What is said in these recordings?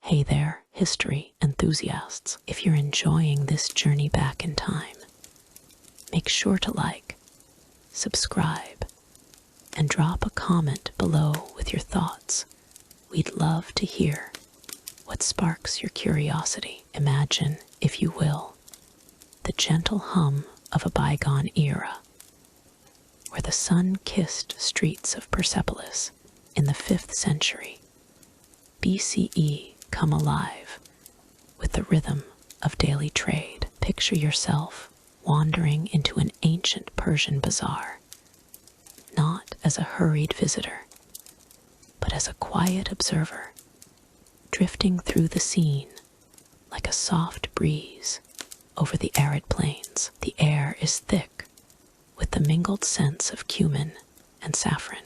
Hey there, history enthusiasts. If you're enjoying this journey back in time, make sure to like, subscribe, and drop a comment below with your thoughts. We'd love to hear what sparks your curiosity. Imagine, if you will, the gentle hum of a bygone era, where the sun-kissed streets of Persepolis in the 5th century BCE come alive with the rhythm of daily trade. Picture yourself wandering into an ancient Persian bazaar, not as a hurried visitor, but as a quiet observer, drifting through the scene like a soft breeze over the arid plains. The air is thick with the mingled scents of cumin and saffron,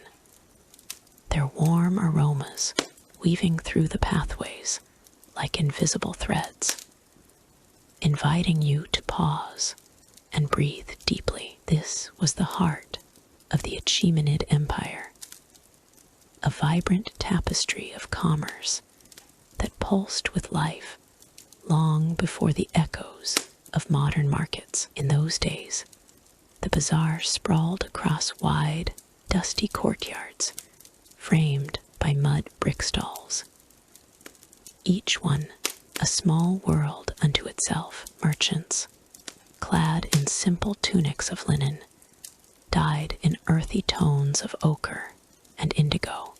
their warm aromas weaving through the pathways like invisible threads, inviting you to pause and breathe deeply. This was the heart of the Achaemenid Empire, a vibrant tapestry of commerce that pulsed with life long before the echoes of modern markets. In those days, the bazaar sprawled across wide, dusty courtyards framed by mud brick stalls, each one a small world unto itself. Merchants, clad in simple tunics of linen, dyed in earthy tones of ochre and indigo,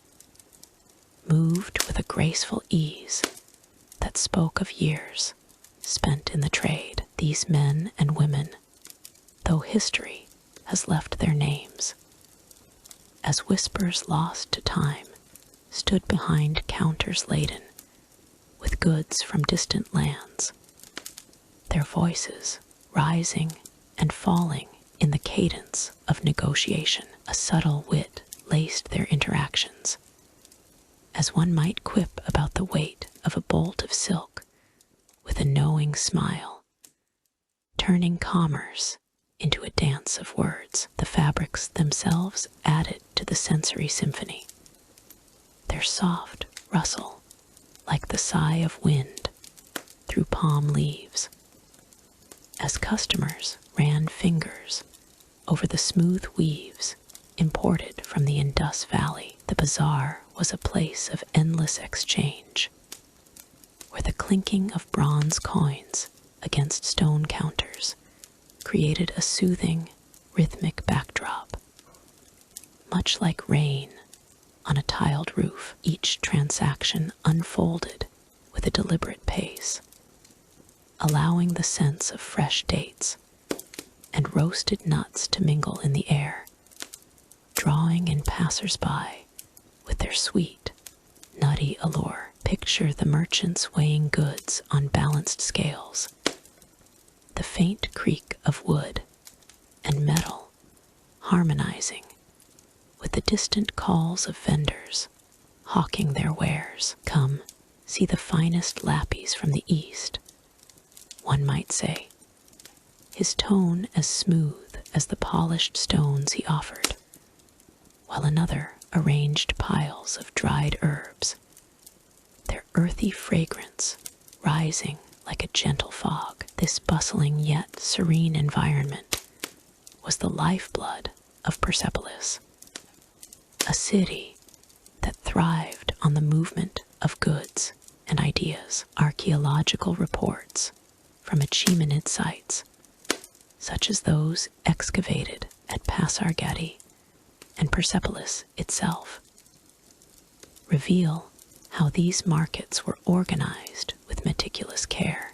moved with a graceful ease that spoke of years spent in the trade. These men and women, though history has left their names, as whispers lost to time, stood behind counters laden with goods from distant lands, their voices rising and falling in the cadence of negotiation. A subtle wit laced their interactions, as one might quip about the weight of a bolt of silk with a knowing smile, turning commerce into a dance of words. The fabrics themselves added to the sensory symphony, their soft rustle like the sigh of wind through palm leaves. As customers ran fingers over the smooth weaves imported from the Indus Valley, the bazaar was a place of endless exchange, where the clinking of bronze coins against stone counters created a soothing, rhythmic backdrop. Much like rain on a tiled roof, each transaction unfolded with a deliberate pace, allowing the sense of fresh dates and roasted nuts to mingle in the air, drawing in passers-by with their sweet, nutty allure. Picture the merchants weighing goods on balanced scales, the faint creak of wood and metal harmonizing with the distant calls of vendors hawking their wares. Come, see the finest lapis from the east, one might say, his tone as smooth as the polished stones he offered, while another arranged piles of dried herbs, their earthy fragrance rising like a gentle fog. This bustling yet serene environment was the lifeblood of Persepolis, a city that thrived on the movement of goods and ideas. Archaeological reports from Achaemenid sites, such as those excavated at Pasargadae and Persepolis itself, reveal how these markets were organized with meticulous care,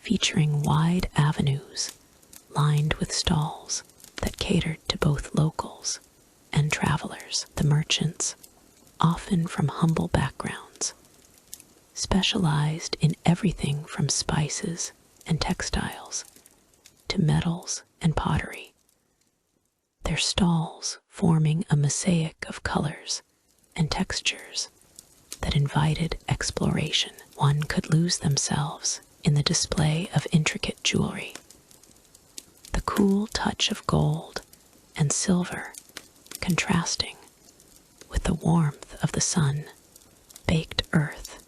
featuring wide avenues lined with stalls that catered to both locals and travelers. The merchants, often from humble backgrounds, specialized in everything from spices and textiles to metals and pottery, their stalls forming a mosaic of colors and textures that invited exploration. One could lose themselves in the display of intricate jewelry, the cool touch of gold and silver contrasting with the warmth of the sun-baked earth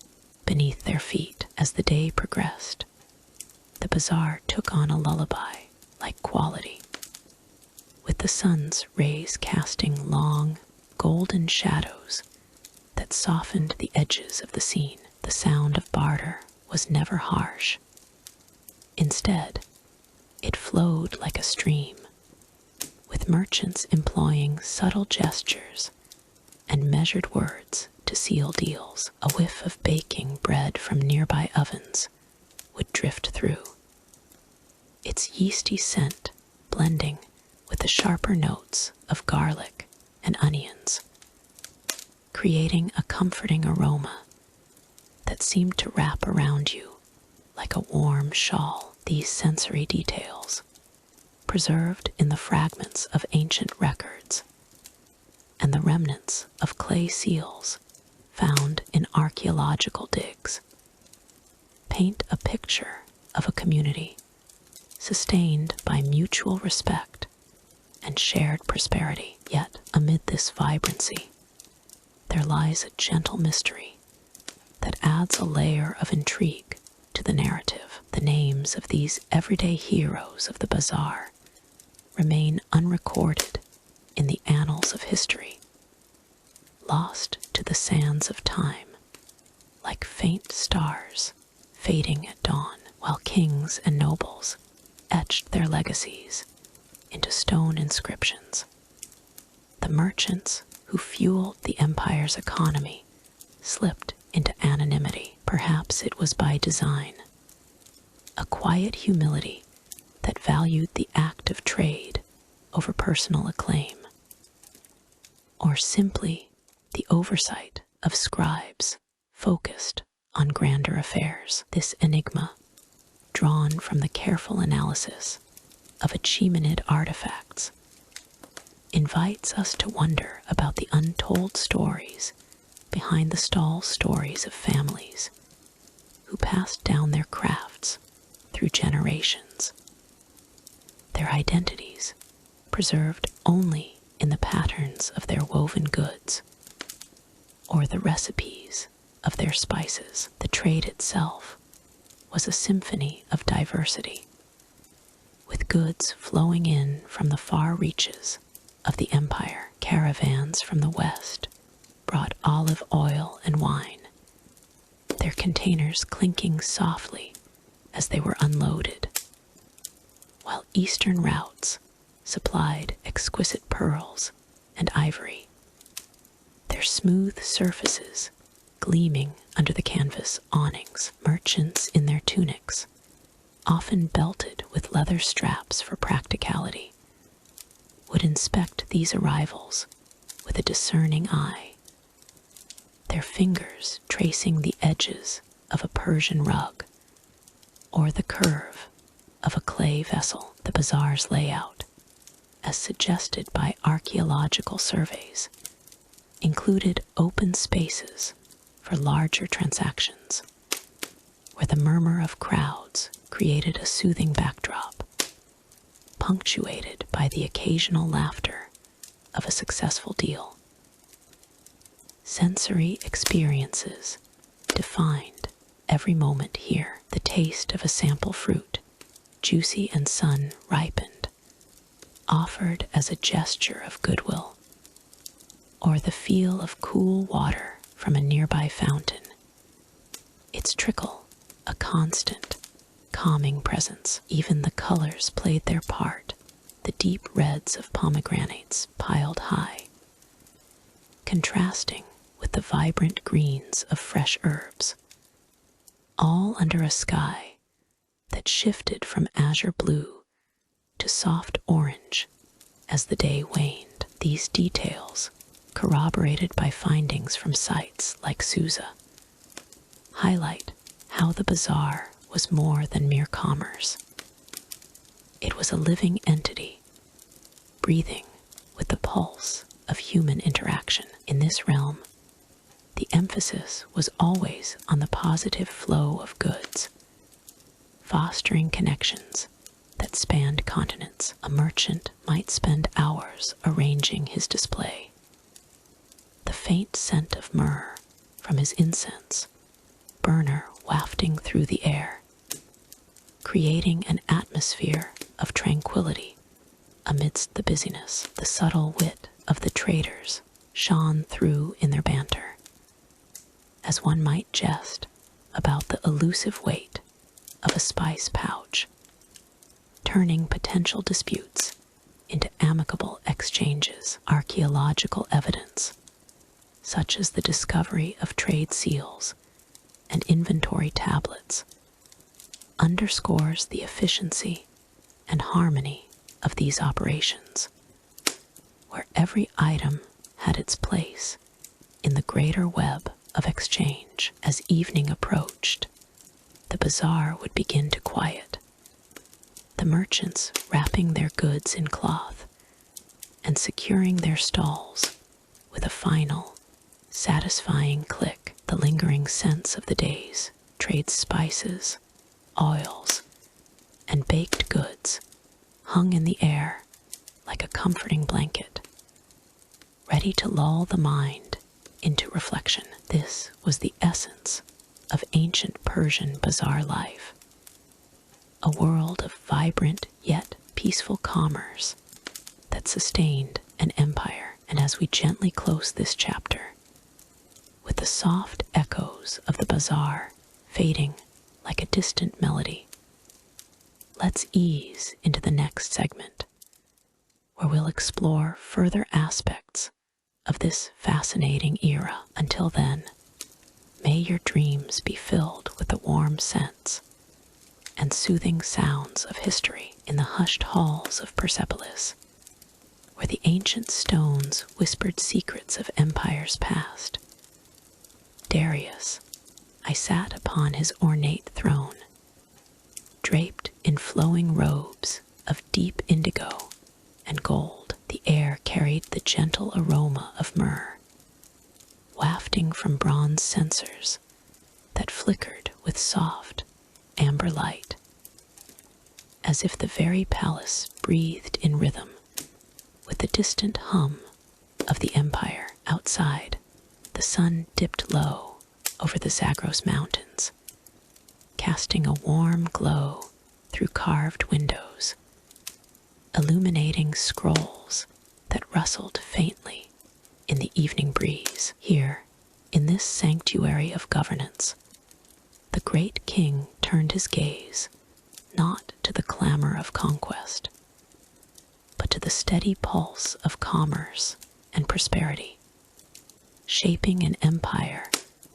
As the day progressed, the bazaar took on a lullaby like quality, with the sun's rays casting long, golden shadows that softened the edges of the scene. The sound of barter was never harsh. Instead, it flowed like a stream, with merchants employing subtle gestures and measured words to seal deals. A whiff of baking bread from nearby ovens would drift through, its yeasty scent blending with the sharper notes of garlic and onions, creating a comforting aroma that seemed to wrap around you like a warm shawl. These sensory details, preserved in the fragments of ancient records and the remnants of clay seals found in archaeological digs, paint a picture of a community sustained by mutual respect and shared prosperity. Yet, amid this vibrancy, there lies a gentle mystery that adds a layer of intrigue to the narrative. The names of these everyday heroes of the bazaar remain unrecorded in the annals of history, lost to the sands of time like faint stars fading at dawn, while kings and nobles etched their legacies into stone inscriptions. The merchants who fueled the empire's economy slipped into anonymity. Perhaps it was by design, a quiet humility that valued the act of trade over personal acclaim, or simply the oversight of scribes focused on grander affairs. This enigma, drawn from the careful analysis of Achaemenid artifacts, invites us to wonder about the untold stories behind the stall stories of families who passed down their crafts through generations, their identities preserved only in the patterns of their woven goods or the recipes of their spices. The trade itself was a symphony of diversity, with goods flowing in from the far reaches of the empire. Caravans from the west brought olive oil and wine, their containers clinking softly as they were unloaded, while eastern routes supplied exquisite pearls and ivory, their smooth surfaces gleaming under the canvas awnings. Merchants in their tunics, often belted with leather straps for practicality, would inspect these arrivals with a discerning eye, their fingers tracing the edges of a Persian rug or the curve of a clay vessel. The bazaar's layout, as suggested by archaeological surveys, included open spaces for larger transactions, where the murmur of crowds created a soothing backdrop, punctuated by the occasional laughter of a successful deal. Sensory experiences defined every moment here. The taste of a sample fruit, juicy and sun-ripened, offered as a gesture of goodwill, or the feel of cool water from a nearby fountain, its trickle a constant, calming presence. Even the colors played their part, the deep reds of pomegranates piled high, contrasting with the vibrant greens of fresh herbs, all under a sky that shifted from azure blue to soft orange as the day waned. These details, corroborated by findings from sites like Susa, highlight how the bazaar was more than mere commerce. It was a living entity, breathing with the pulse of human interaction. In this realm, the emphasis was always on the positive flow of goods, fostering connections that spanned continents. A merchant might spend hours arranging his display, the faint scent of myrrh from his incense burner wafted wafting through the air, creating an atmosphere of tranquility amidst the busyness. The subtle wit of the traders shone through in their banter, as one might jest about the elusive weight of a spice pouch, turning potential disputes into amicable exchanges. Archaeological evidence, such as the discovery of trade seals and inventory tablets, underscores the efficiency and harmony of these operations, where every item had its place in the greater web of exchange. As evening approached, the bazaar would begin to quiet, the merchants wrapping their goods in cloth and securing their stalls with a final, satisfying click. The lingering scents of the day's trade spices, oils, and baked goods hung in the air like a comforting blanket, ready to lull the mind into reflection. This was the essence of ancient Persian bazaar life, a world of vibrant yet peaceful commerce that sustained an empire. And as we gently close this chapter, with the soft echoes of the bazaar fading like a distant melody, let's ease into the next segment, where we'll explore further aspects of this fascinating era. Until then, may your dreams be filled with the warm scents and soothing sounds of history in the hushed halls of Persepolis, where the ancient stones whispered secrets of empires past. Darius, I sat upon his ornate throne, draped in flowing robes of deep indigo and gold. The air carried the gentle aroma of myrrh, wafting from bronze censers that flickered with soft amber light, as if the very palace breathed in rhythm with the distant hum of the empire. Outside, the sun dipped low over the Zagros Mountains, casting a warm glow through carved windows, illuminating scrolls that rustled faintly in the evening breeze. Here, in this sanctuary of governance, the great king turned his gaze not to the clamor of conquest, but to the steady pulse of commerce and prosperity, shaping an empire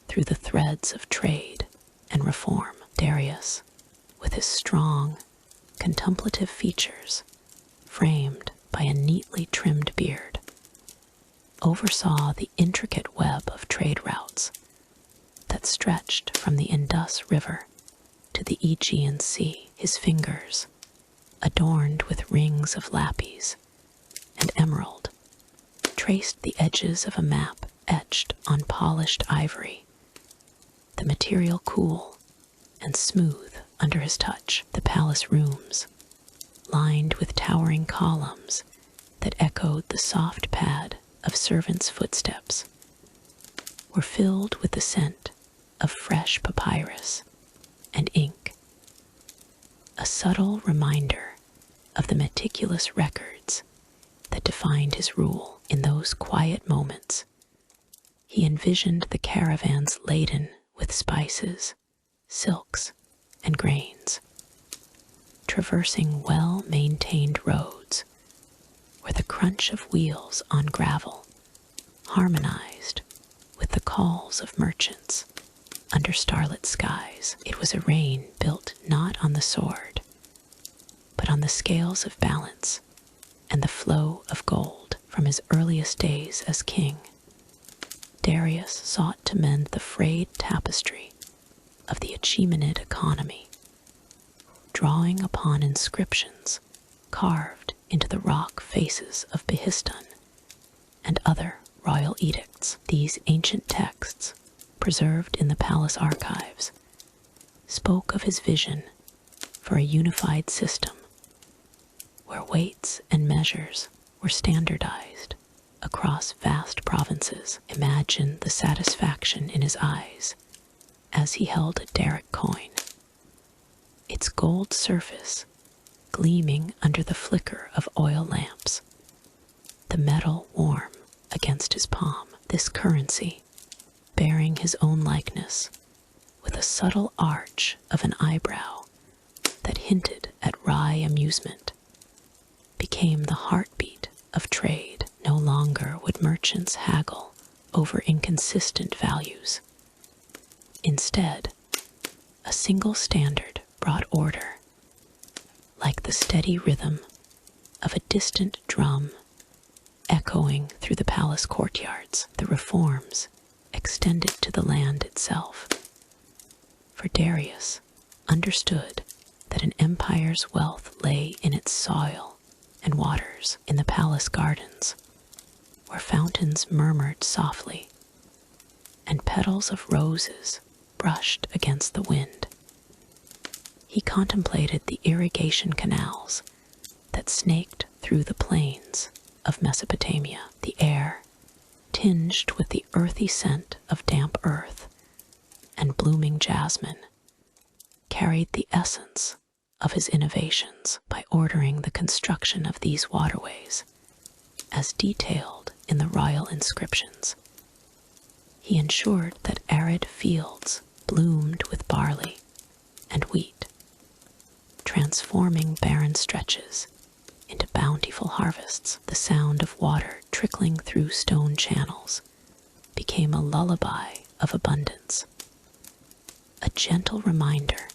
through the threads of trade and reform. Darius, with his strong, contemplative features framed by a neatly trimmed beard, oversaw the intricate web of trade routes that stretched from the Indus River to the Aegean Sea. His fingers, adorned with rings of lapis and emerald, traced the edges of a map etched on polished ivory, the material cool and smooth under his touch. The palace rooms, lined with towering columns that echoed the soft pad of servants' footsteps, were filled with the scent of fresh papyrus and ink, a subtle reminder of the meticulous records that defined his rule. In those quiet moments, he envisioned the caravans laden with spices, silks, and grains, traversing well-maintained roads where the crunch of wheels on gravel harmonized with the calls of merchants under starlit skies. It was a reign built not on the sword, but on the scales of balance and the flow of gold. From his earliest days as king, Darius sought to mend the frayed tapestry of the Achaemenid economy, drawing upon inscriptions carved into the rock faces of Behistun and other royal edicts. These ancient texts, preserved in the palace archives, spoke of his vision for a unified system where weights and measures were standardized across vast provinces. Imagine the satisfaction in his eyes as he held a derrick coin, its gold surface gleaming under the flicker of oil lamps, the metal warm against his palm. This currency, bearing his own likeness, with a subtle arch of an eyebrow that hinted at wry amusement, became the heartbeat of trade. No longer would merchants haggle over inconsistent values. Instead, a single standard brought order, like the steady rhythm of a distant drum echoing through the palace courtyards. The reforms extended to the land itself, for Darius understood that an empire's wealth lay in its soil and waters. In the palace gardens, where fountains murmured softly and petals of roses brushed against the wind, he contemplated the irrigation canals that snaked through the plains of Mesopotamia. The air, tinged with the earthy scent of damp earth and blooming jasmine, carried the essence of his innovations. By ordering the construction of these waterways, as detailed in the royal inscriptions, he ensured that arid fields bloomed with barley and wheat, transforming barren stretches into bountiful harvests. The sound of water trickling through stone channels became a lullaby of abundance, a gentle reminder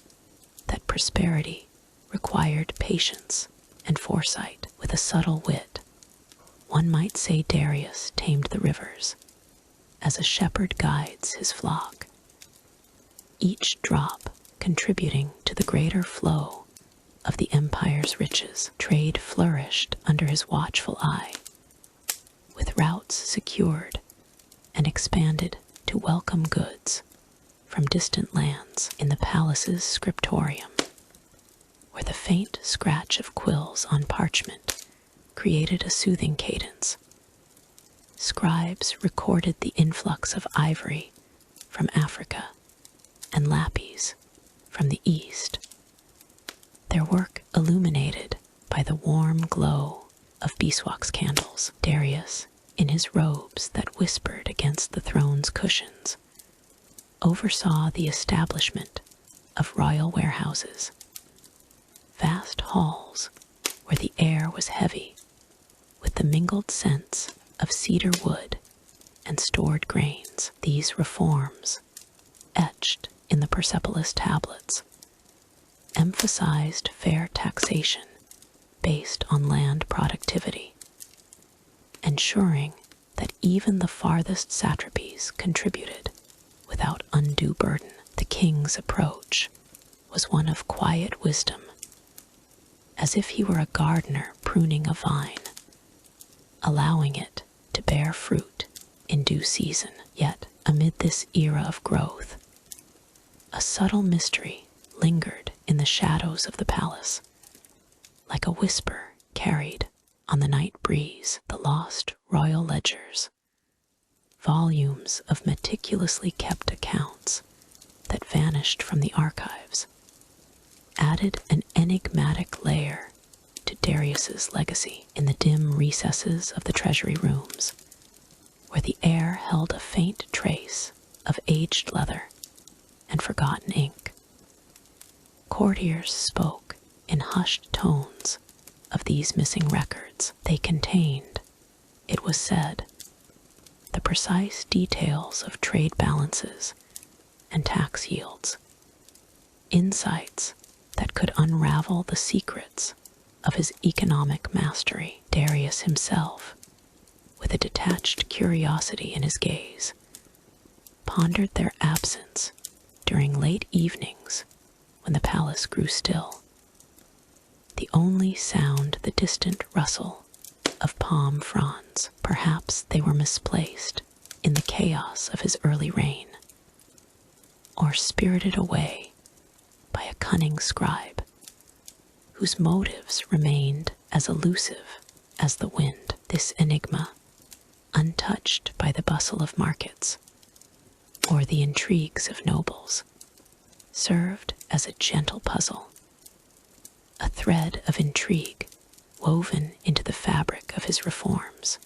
that prosperity required patience and foresight. With a subtle wit, one might say Darius tamed the rivers as a shepherd guides his flock, each drop contributing to the greater flow of the empire's riches. Trade flourished under his watchful eye, with routes secured and expanded to welcome goods from distant lands. In the palace's scriptorium, where the faint scratch of quills on parchment created a soothing cadence, scribes recorded the influx of ivory from Africa and lapis from the east, their work illuminated by the warm glow of beeswax candles. Darius, in his robes that whispered against the throne's cushions, oversaw the establishment of royal warehouses, vast halls where the air was heavy with the mingled scents of cedar wood and stored grains. These reforms, etched in the Persepolis tablets, emphasized fair taxation based on land productivity, ensuring that even the farthest satrapies contributed without undue burden. The king's approach was one of quiet wisdom, as if he were a gardener pruning a vine, allowing it to bear fruit in due season. Yet, amid this era of growth, a subtle mystery lingered in the shadows of the palace, like a whisper carried on the night breeze. The lost royal ledgers, volumes of meticulously kept accounts that vanished from the archives, added an enigmatic layer to Darius's legacy. In the dim recesses of the treasury rooms, where the air held a faint trace of aged leather and forgotten ink, courtiers spoke in hushed tones of these missing records. They contained, it was said, the precise details of trade balances and tax yields, insights that could unravel the secrets of his economic mastery. Darius himself, with a detached curiosity in his gaze, pondered their absence during late evenings when the palace grew still, the only sound the distant rustle of palm fronds. Perhaps they were misplaced in the chaos of his early reign, or spirited away by a cunning scribe whose motives remained as elusive as the wind. This enigma, untouched by the bustle of markets or the intrigues of nobles, served as a gentle puzzle, a thread of intrigue woven into the fabric of his reforms,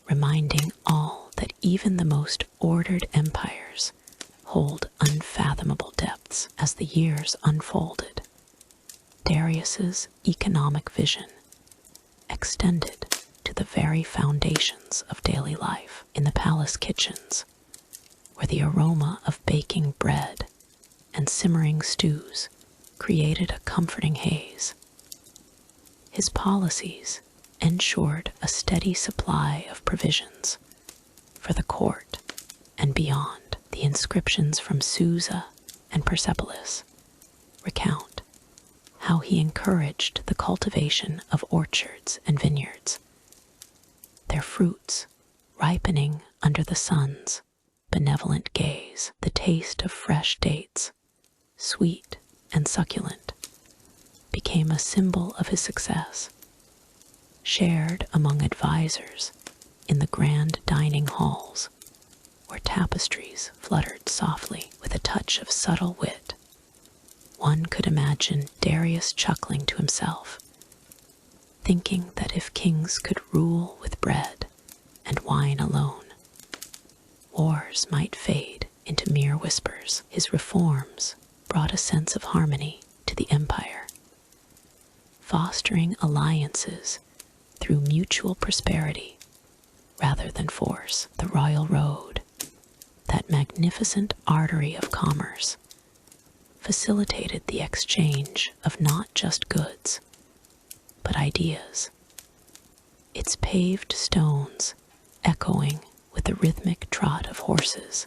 reminding all that even the most ordered empires hold unfathomable depths. As the years unfolded, Darius's economic vision extended to the very foundations of daily life. In the palace kitchens, where the aroma of baking bread and simmering stews created a comforting haze, his policies ensured a steady supply of provisions for the court and beyond. The inscriptions from Susa and Persepolis recount how he encouraged the cultivation of orchards and vineyards, their fruits ripening under the sun's benevolent gaze. The taste of fresh dates, sweet and succulent, became a symbol of his success, shared among advisors in the grand dining halls, where tapestries fluttered softly with a touch of subtle wit. One could imagine Darius chuckling to himself, thinking that if kings could rule with bread and wine alone, wars might fade into mere whispers. His reforms brought a sense of harmony to the empire, fostering alliances through mutual prosperity rather than force. The royal road, that magnificent artery of commerce, facilitated the exchange of not just goods, but ideas, its paved stones echoing with the rhythmic trot of horses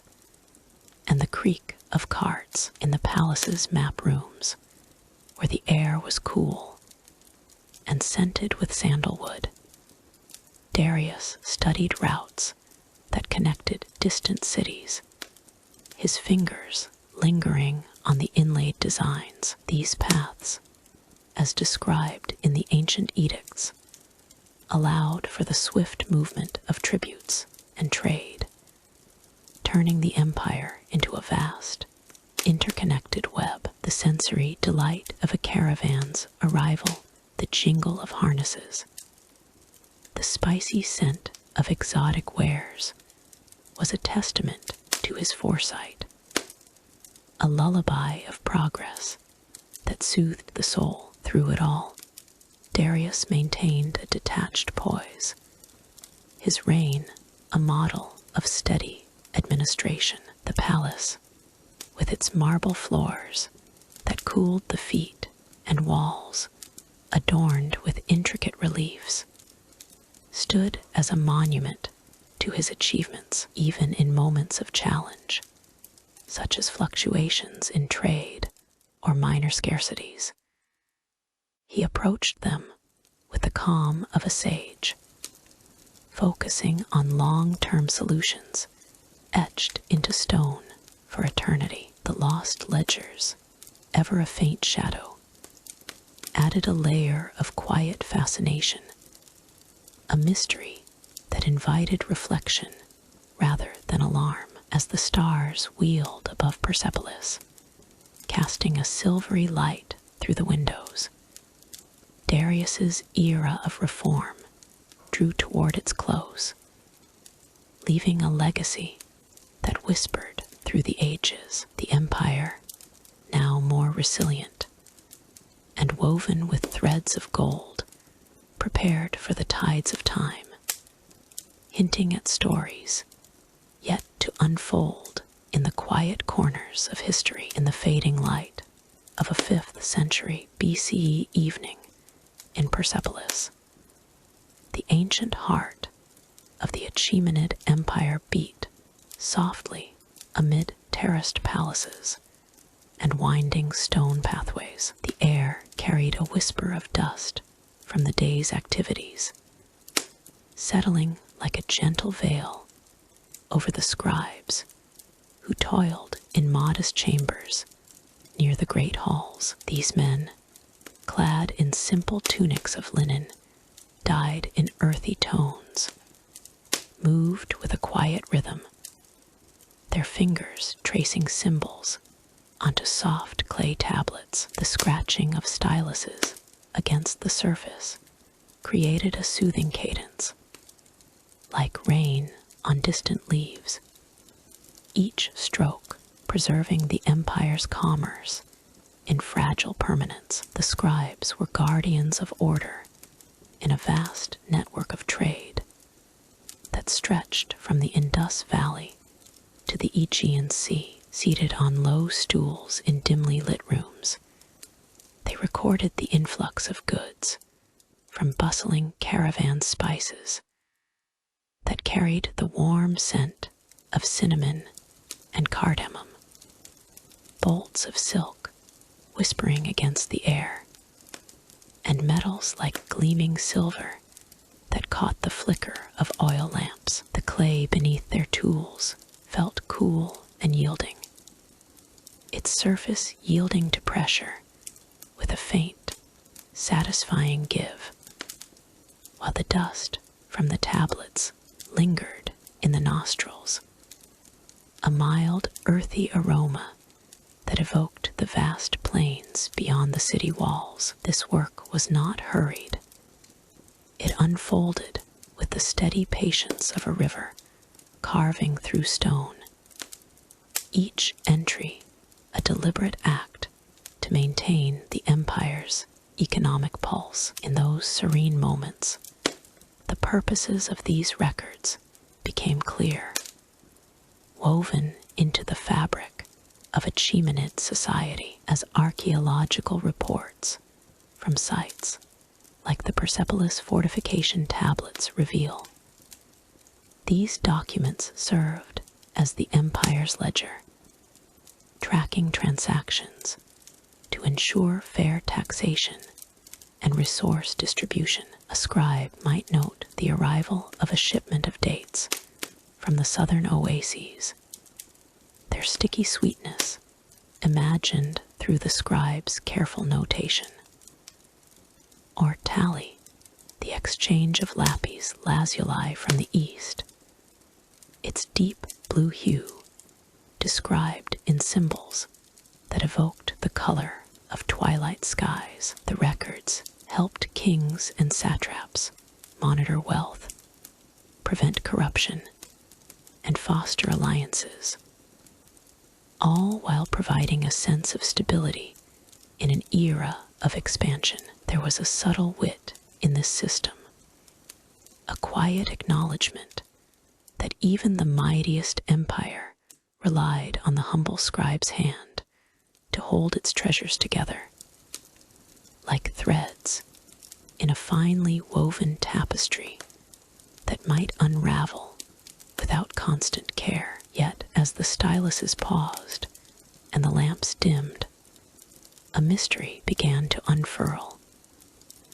and the creak of carts. In the palace's map rooms, where the air was cool and scented with sandalwood, Darius studied routes that connected distant cities, his fingers lingering on the inlaid designs. These paths, as described in the ancient edicts, allowed for the swift movement of tributes and trade, turning the empire into a vast, interconnected web. The sensory delight of a caravan's arrival, the jingle of harnesses, the spicy scent of exotic wares, was a testament to his foresight, a lullaby of progress that soothed the soul. Through it all, Darius maintained a detached poise, his reign a model of steady administration. The palace, with its marble floors that cooled the feet and walls adorned with intricate reliefs, stood as a monument to his achievements. Even in moments of challenge, such as fluctuations in trade or minor scarcities, he approached them with the calm of a sage, focusing on long-term solutions etched into stone for eternity. The lost ledgers, ever a faint shadow, added a layer of quiet fascination, a mystery that invited reflection rather than alarm. As the stars wheeled above Persepolis, casting a silvery light through the windows, Darius's era of reform drew toward its close, leaving a legacy that whispered through the ages. The empire, now more resilient and woven with threads of gold, prepared for the tides of time, hinting at stories yet to unfold in the quiet corners of history. In the fading light of a 5th century BCE evening in Persepolis, the ancient heart of the Achaemenid Empire beat softly amid terraced palaces and winding stone pathways. The air carried a whisper of dust from the day's activities, settling like a gentle veil over the scribes who toiled in modest chambers near the great halls. These men, clad in simple tunics of linen dyed in earthy tones, moved with a quiet rhythm, their fingers tracing symbols onto soft clay tablets. The scratching of styluses against the surface created a soothing cadence, like rain on distant leaves, each stroke preserving the empire's commerce in fragile permanence. The scribes were guardians of order in a vast network of trade that stretched from the Indus Valley to the Aegean Sea. Seated on low stools in dimly lit rooms, they recorded the influx of goods from bustling caravan spices that carried the warm scent of cinnamon and cardamom, bolts of silk whispering against the air, and metals like gleaming silver that caught the flicker of oil lamps. The clay beneath their tools felt cool and yielding, its surface yielding to pressure with a faint, satisfying give, while the dust from the tablets lingered in the nostrils, a mild, earthy aroma that evoked the vast plains beyond the city walls. This work was not hurried. It unfolded with the steady patience of a river carving through stone, each entry a deliberate act to maintain the empire's economic pulse. In those serene moments, the purposes of these records became clear, woven into the fabric of Achaemenid society as archaeological reports from sites like the Persepolis fortification tablets reveal. These documents served as the empire's ledger, tracking transactions to ensure fair taxation and resource distribution. A scribe might note the arrival of a shipment of dates from the southern oases, their sticky sweetness imagined through the scribe's careful notation. Or tally the exchange of lapis lazuli from the east, its deep blue hue described in symbols that evoked the color of twilight skies. The records helped kings and satraps monitor wealth, prevent corruption, and foster alliances, all while providing a sense of stability in an era of expansion. There was a subtle wit in this system, a quiet acknowledgement that even the mightiest empire relied on the humble scribe's hand to hold its treasures together, like threads in a finely woven tapestry that might unravel without constant care. Yet, as the styluses paused and the lamps dimmed, a mystery began to unfurl.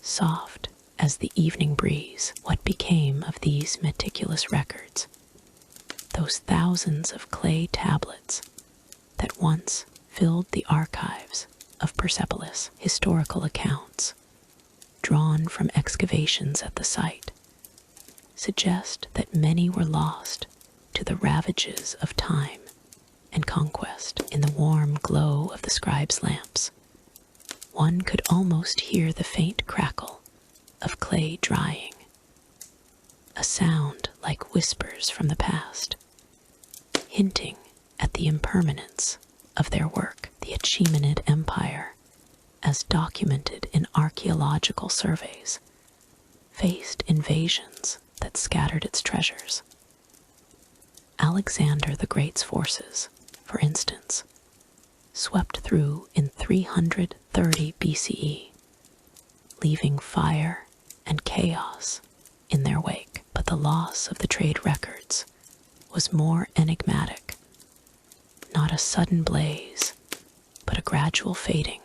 Soft as the evening breeze, what became of these meticulous records? Those thousands of clay tablets that once filled the archives of Persepolis. Historical accounts, drawn from excavations at the site, suggest that many were lost to the ravages of time and conquest. In the warm glow of the scribe's lamps, one could almost hear the faint crackle of clay drying, a sound like whispers from the past, hinting at the impermanence of their work. The Achaemenid Empire, as documented in archaeological surveys, faced invasions that scattered its treasures. Alexander the Great's forces, for instance, swept through in 330 BCE, leaving fire and chaos in their wake. But the loss of the trade records was more enigmatic. Not a sudden blaze, but a gradual fading,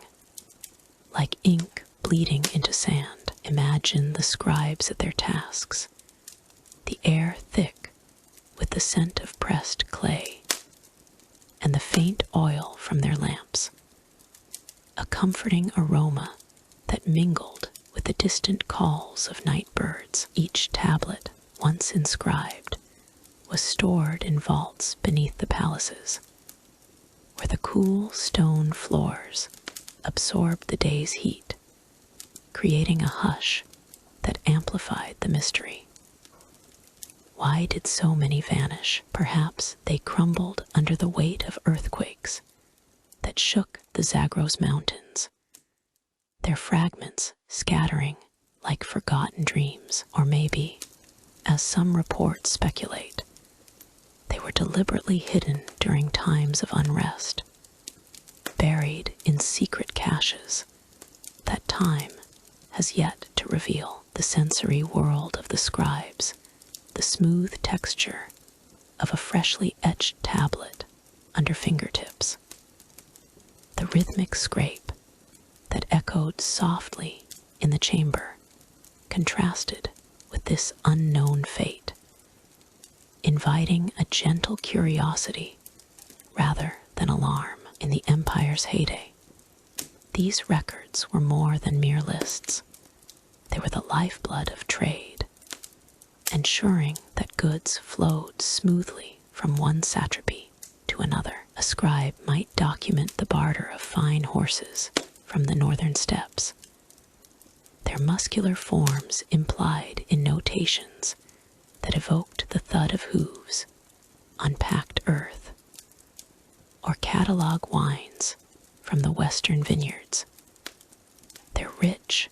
like ink bleeding into sand. Imagine the scribes at their tasks, the air thick with the scent of pressed clay, and the faint oil from their lamps, a comforting aroma that mingled with the distant calls of night birds. Each tablet, once inscribed, was stored in vaults beneath the palaces, where the cool stone floors absorbed the day's heat, creating a hush that amplified the mystery. Why did so many vanish? Perhaps they crumbled under the weight of earthquakes that shook the Zagros Mountains, their fragments scattering like forgotten dreams. Or maybe, as some reports speculate, they were deliberately hidden during times of unrest, buried in secret caches that time has yet to reveal. The sensory world of the scribes, the smooth texture of a freshly etched tablet under fingertips, the rhythmic scrape that echoed softly in the chamber contrasted with this unknown fate, inviting a gentle curiosity rather than alarm. In the empire's heyday, these records were more than mere lists. They were the lifeblood of trade, ensuring that goods flowed smoothly from one satrapy to another. A scribe might document the barter of fine horses from the northern steppes, their muscular forms implied in notations that evoked the thud of hooves on packed earth, or catalog wines from the western vineyards, their rich,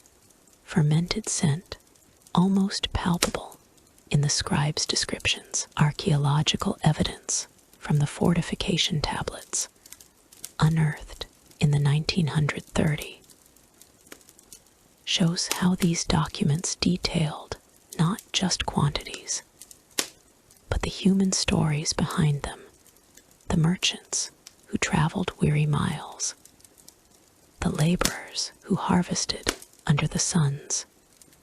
fermented scent almost palpable in the scribe's descriptions. Archaeological evidence from the fortification tablets unearthed in the 1930 shows how these documents detailed not just quantities, but the human stories behind them, the merchants who traveled weary miles, the laborers who harvested under the sun's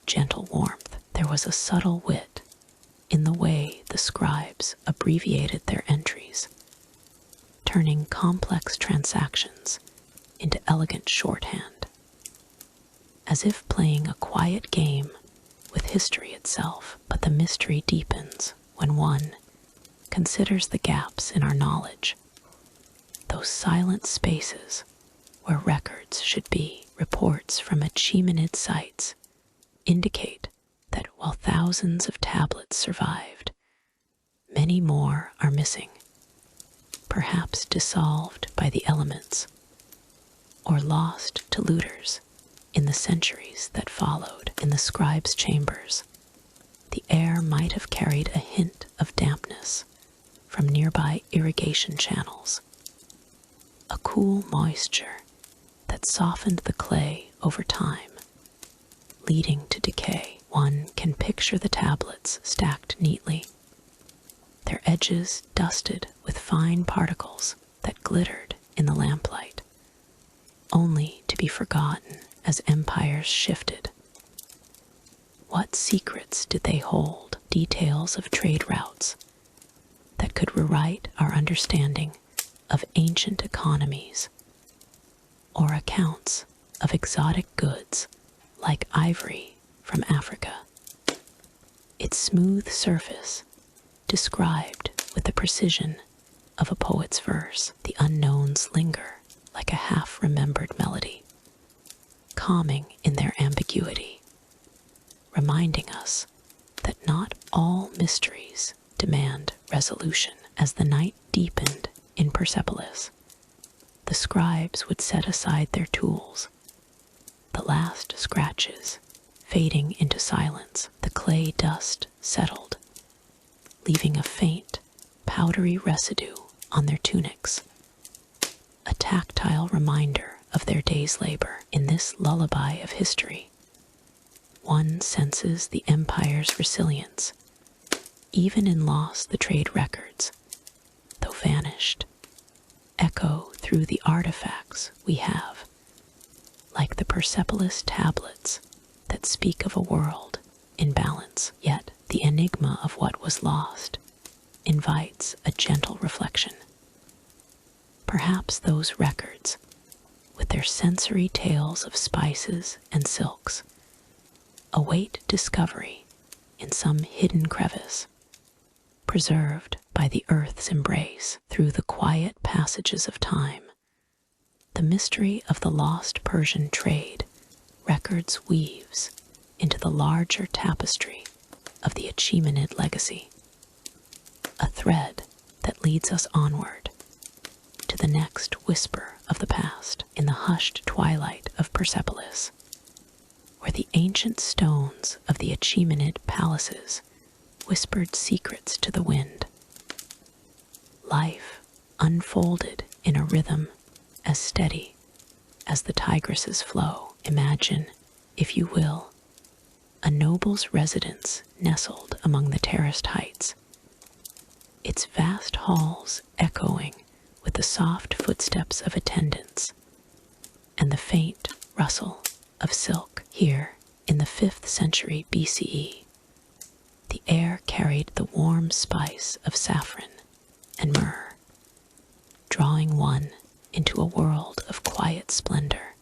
gentle warmth. There was a subtle wit in the way the scribes abbreviated their entries, turning complex transactions into elegant shorthand, as if playing a quiet game with history itself. But the mystery deepens when one considers the gaps in our knowledge, those silent spaces where records should be. Reports from Achaemenid sites indicate that while thousands of tablets survived, many more are missing, perhaps dissolved by the elements or lost to looters in the centuries that followed. In the scribe's chambers, the air might have carried a hint of dampness from nearby irrigation channels, a cool moisture that softened the clay over time, leading to decay. One can picture the tablets stacked neatly, their edges dusted with fine particles that glittered in the lamplight, only to be forgotten as empires shifted. What secrets did they hold? Details of trade routes that could rewrite our understanding of ancient economies, or accounts of exotic goods like ivory from Africa. Its smooth surface described with the precision of a poet's verse. The unknowns linger like a half-remembered melody, calming in their ambiguity, reminding us that not all mysteries demand resolution. As the night deepened in Persepolis, the scribes would set aside their tools, the last scratches fading into silence. The clay dust settled, leaving a faint, powdery residue on their tunics, a tactile reminder of their day's labor. In this lullaby of history, one senses the empire's resilience, even in loss. The trade records, though vanished, echo through the artifacts we have, like the Persepolis tablets that speak of a world in balance. Yet the enigma of what was lost invites a gentle reflection. Perhaps those records, with their sensory tales of spices and silks, await discovery in some hidden crevice, preserved by the earth's embrace through the quiet passages of time. The mystery of the lost Persian trade records weaves into the larger tapestry of the Achaemenid legacy, a thread that leads us onward to the next whisper of the past in the hushed twilight of Persepolis, where the ancient stones of the Achaemenid palaces whispered secrets to the wind. Life unfolded in a rhythm as steady as the Tigris's flow. Imagine, if you will, a noble's residence nestled among the terraced heights, its vast halls echoing with the soft footsteps of attendants and the faint rustle of silk. Here, in the 5th century BCE, the air carried the warm spice of saffron and myrrh, drawing one into a world of quiet splendor,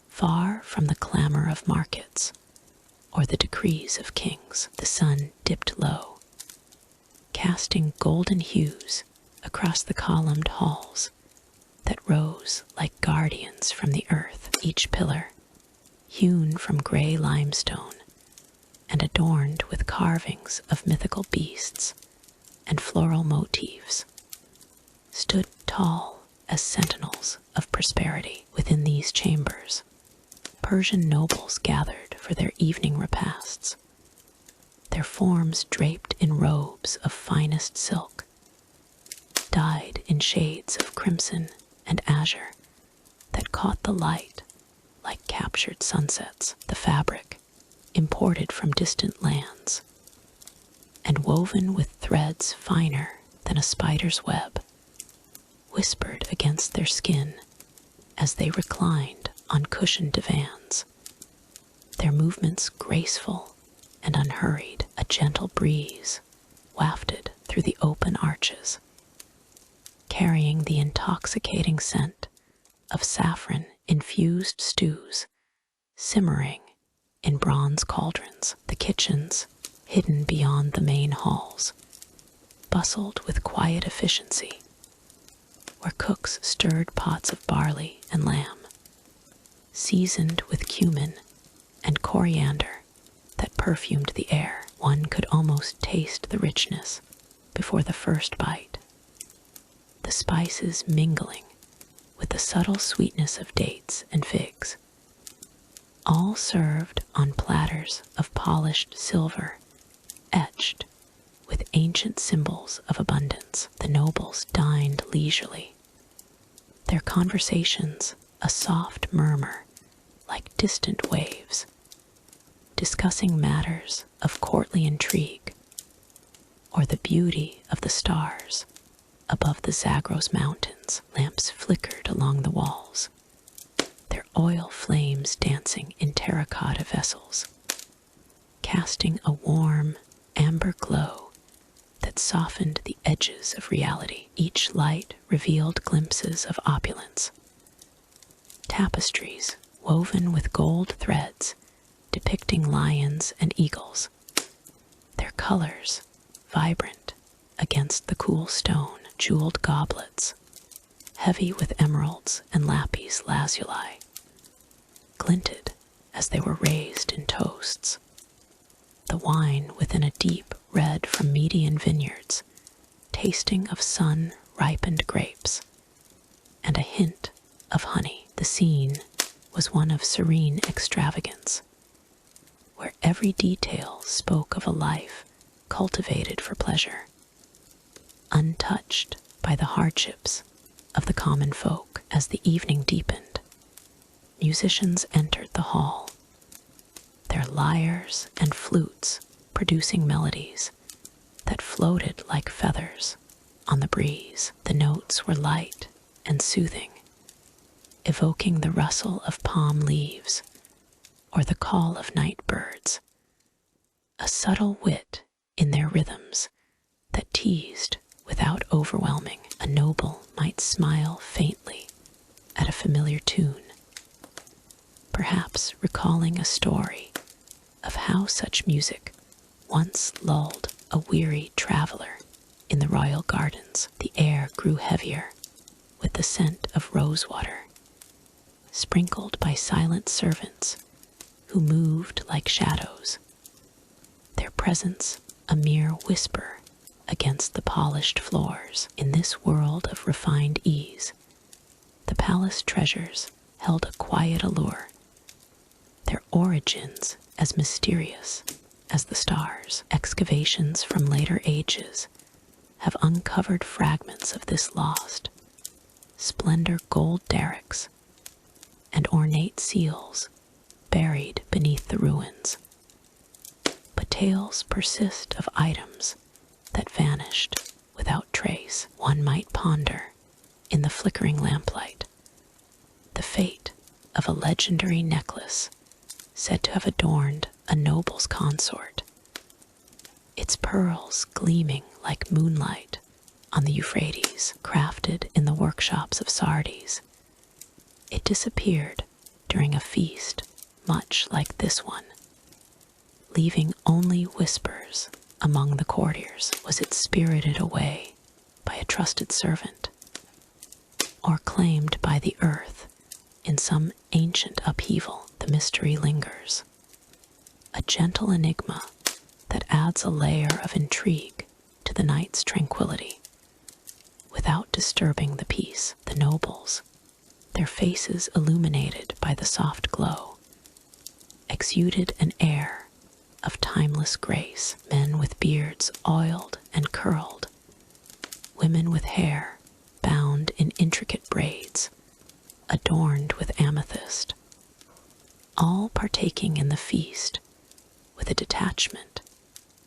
far from the clamor of markets or the decrees of kings. The sun dipped low, casting golden hues across the columned halls that rose like guardians from the earth. Each pillar, hewn from gray limestone and adorned with carvings of mythical beasts and floral motifs, stood tall as sentinels of prosperity. Within these chambers, Persian nobles gathered for their evening repasts, their forms draped in robes of finest silk, dyed in shades of crimson and azure that caught the light like captured sunsets. The fabric, imported from distant lands and woven with threads finer than a spider's web, whispered against their skin as they reclined on cushioned divans, their movements graceful and unhurried. A gentle breeze wafted through the open arches, carrying the intoxicating scent of saffron-infused stews simmering in bronze cauldrons. The kitchens, hidden beyond the main halls, bustled with quiet efficiency, where cooks stirred pots of barley and lamb, seasoned with cumin and coriander that perfumed the air. One could almost taste the richness before the first bite, the spices mingling with the subtle sweetness of dates and figs, all served on platters of polished silver etched with ancient symbols of abundance. The nobles dined leisurely, their conversations a soft murmur like distant waves, discussing matters of courtly intrigue or the beauty of the stars above the Zagros mountains. Lamps flickered along the walls, their oil flames dancing in terracotta vessels, casting a warm, amber glow that softened the edges of reality. Each light revealed glimpses of opulence. Tapestries woven with gold threads depicting lions and eagles, their colors vibrant against the cool stone. Jeweled goblets, heavy with emeralds and lapis lazuli, glinted as they were raised in toasts. The wine within a deep red from Median vineyards, tasting of sun-ripened grapes, and a hint of honey. The scene was one of serene extravagance, where every detail spoke of a life cultivated for pleasure, untouched by the hardships of the common folk. As the evening deepened, musicians entered the hall, their lyres and flutes producing melodies that floated like feathers on the breeze. The notes were light and soothing, evoking the rustle of palm leaves or the call of night birds, a subtle wit in their rhythms that teased without overwhelming. A noble might smile faintly at a familiar tune, perhaps recalling a story of how such music once lulled a weary traveler in the royal gardens. The air grew heavier with the scent of rosewater, sprinkled by silent servants who moved like shadows, their presence a mere whisper against the polished floors. In this world of refined ease, the palace treasures held a quiet allure, their origins as mysterious as the stars. Excavations from later ages have uncovered fragments of this lost splendor, gold derricks and ornate seals buried beneath the ruins. But tales persist of items that vanished without trace. One might ponder, in the flickering lamplight, the fate of a legendary necklace said to have adorned a noble's consort, its pearls gleaming like moonlight on the Euphrates. Crafted in the workshops of Sardis, it disappeared during a feast much like this one, leaving only whispers among the courtiers. Was it spirited away by a trusted servant, or claimed by the earth in some ancient upheaval? The mystery lingers, a gentle enigma that adds a layer of intrigue to the night's tranquility without disturbing the peace. The nobles, their faces illuminated by the soft glow, exuded an air of timeless grace. Men with beards oiled and curled, women with hair bound in intricate braids, adorned with amethyst, all partaking in the feast with a detachment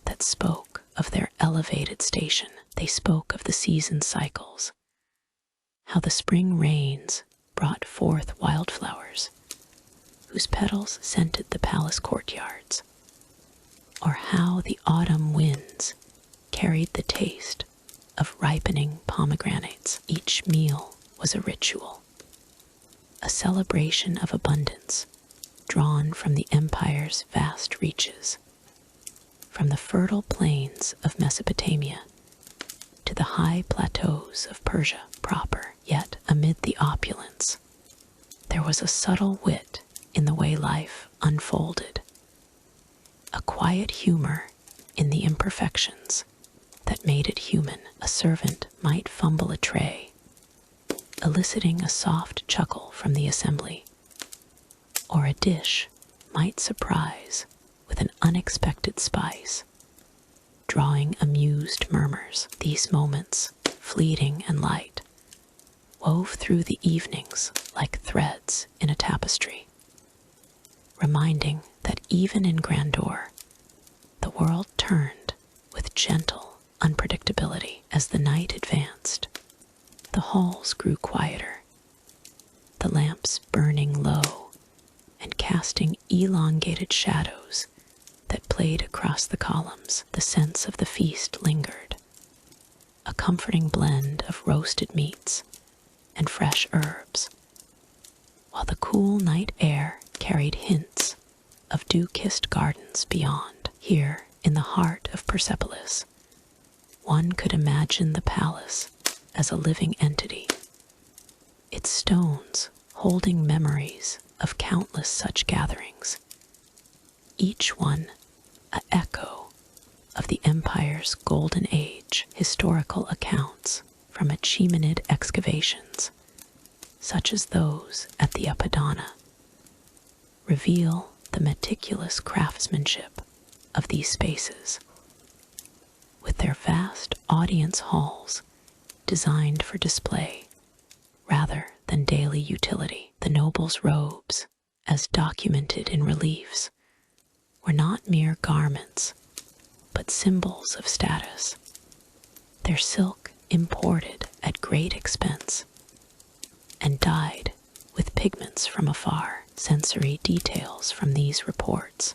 that spoke of their elevated station. They spoke of the season cycles, how the spring rains brought forth wildflowers whose petals scented the palace courtyards, or how the autumn winds carried the taste of ripening pomegranates. Each meal was a ritual, a celebration of abundance drawn from the empire's vast reaches, from the fertile plains of Mesopotamia to the high plateaus of Persia proper. Yet amid the opulence, there was a subtle wit in the way life unfolded, a quiet humor in the imperfections that made it human. A servant might fumble a tray, eliciting a soft chuckle from the assembly, or a dish might surprise with an unexpected spice, drawing amused murmurs. These moments, fleeting and light, wove through the evenings like threads in a tapestry, reminding that even in grandeur, the world turned with gentle unpredictability. As the night advanced, the halls grew quieter, the lamps burning low and casting elongated shadows that played across the columns. The sense of the feast lingered, a comforting blend of roasted meats and fresh herbs, while the cool night air carried hints of dew-kissed gardens beyond. Here, in the heart of Persepolis, one could imagine the palace as a living entity, its stones holding memories of countless such gatherings, each one an echo of the empire's golden age. Historical accounts from Achaemenid excavations, such as those at the Apadana, reveal the meticulous craftsmanship of these spaces, with their vast audience halls designed for display rather than daily utility. The nobles' robes, as documented in reliefs, were not mere garments, but symbols of status, their silk imported at great expense and dyed with pigments from afar. Sensory details from these reports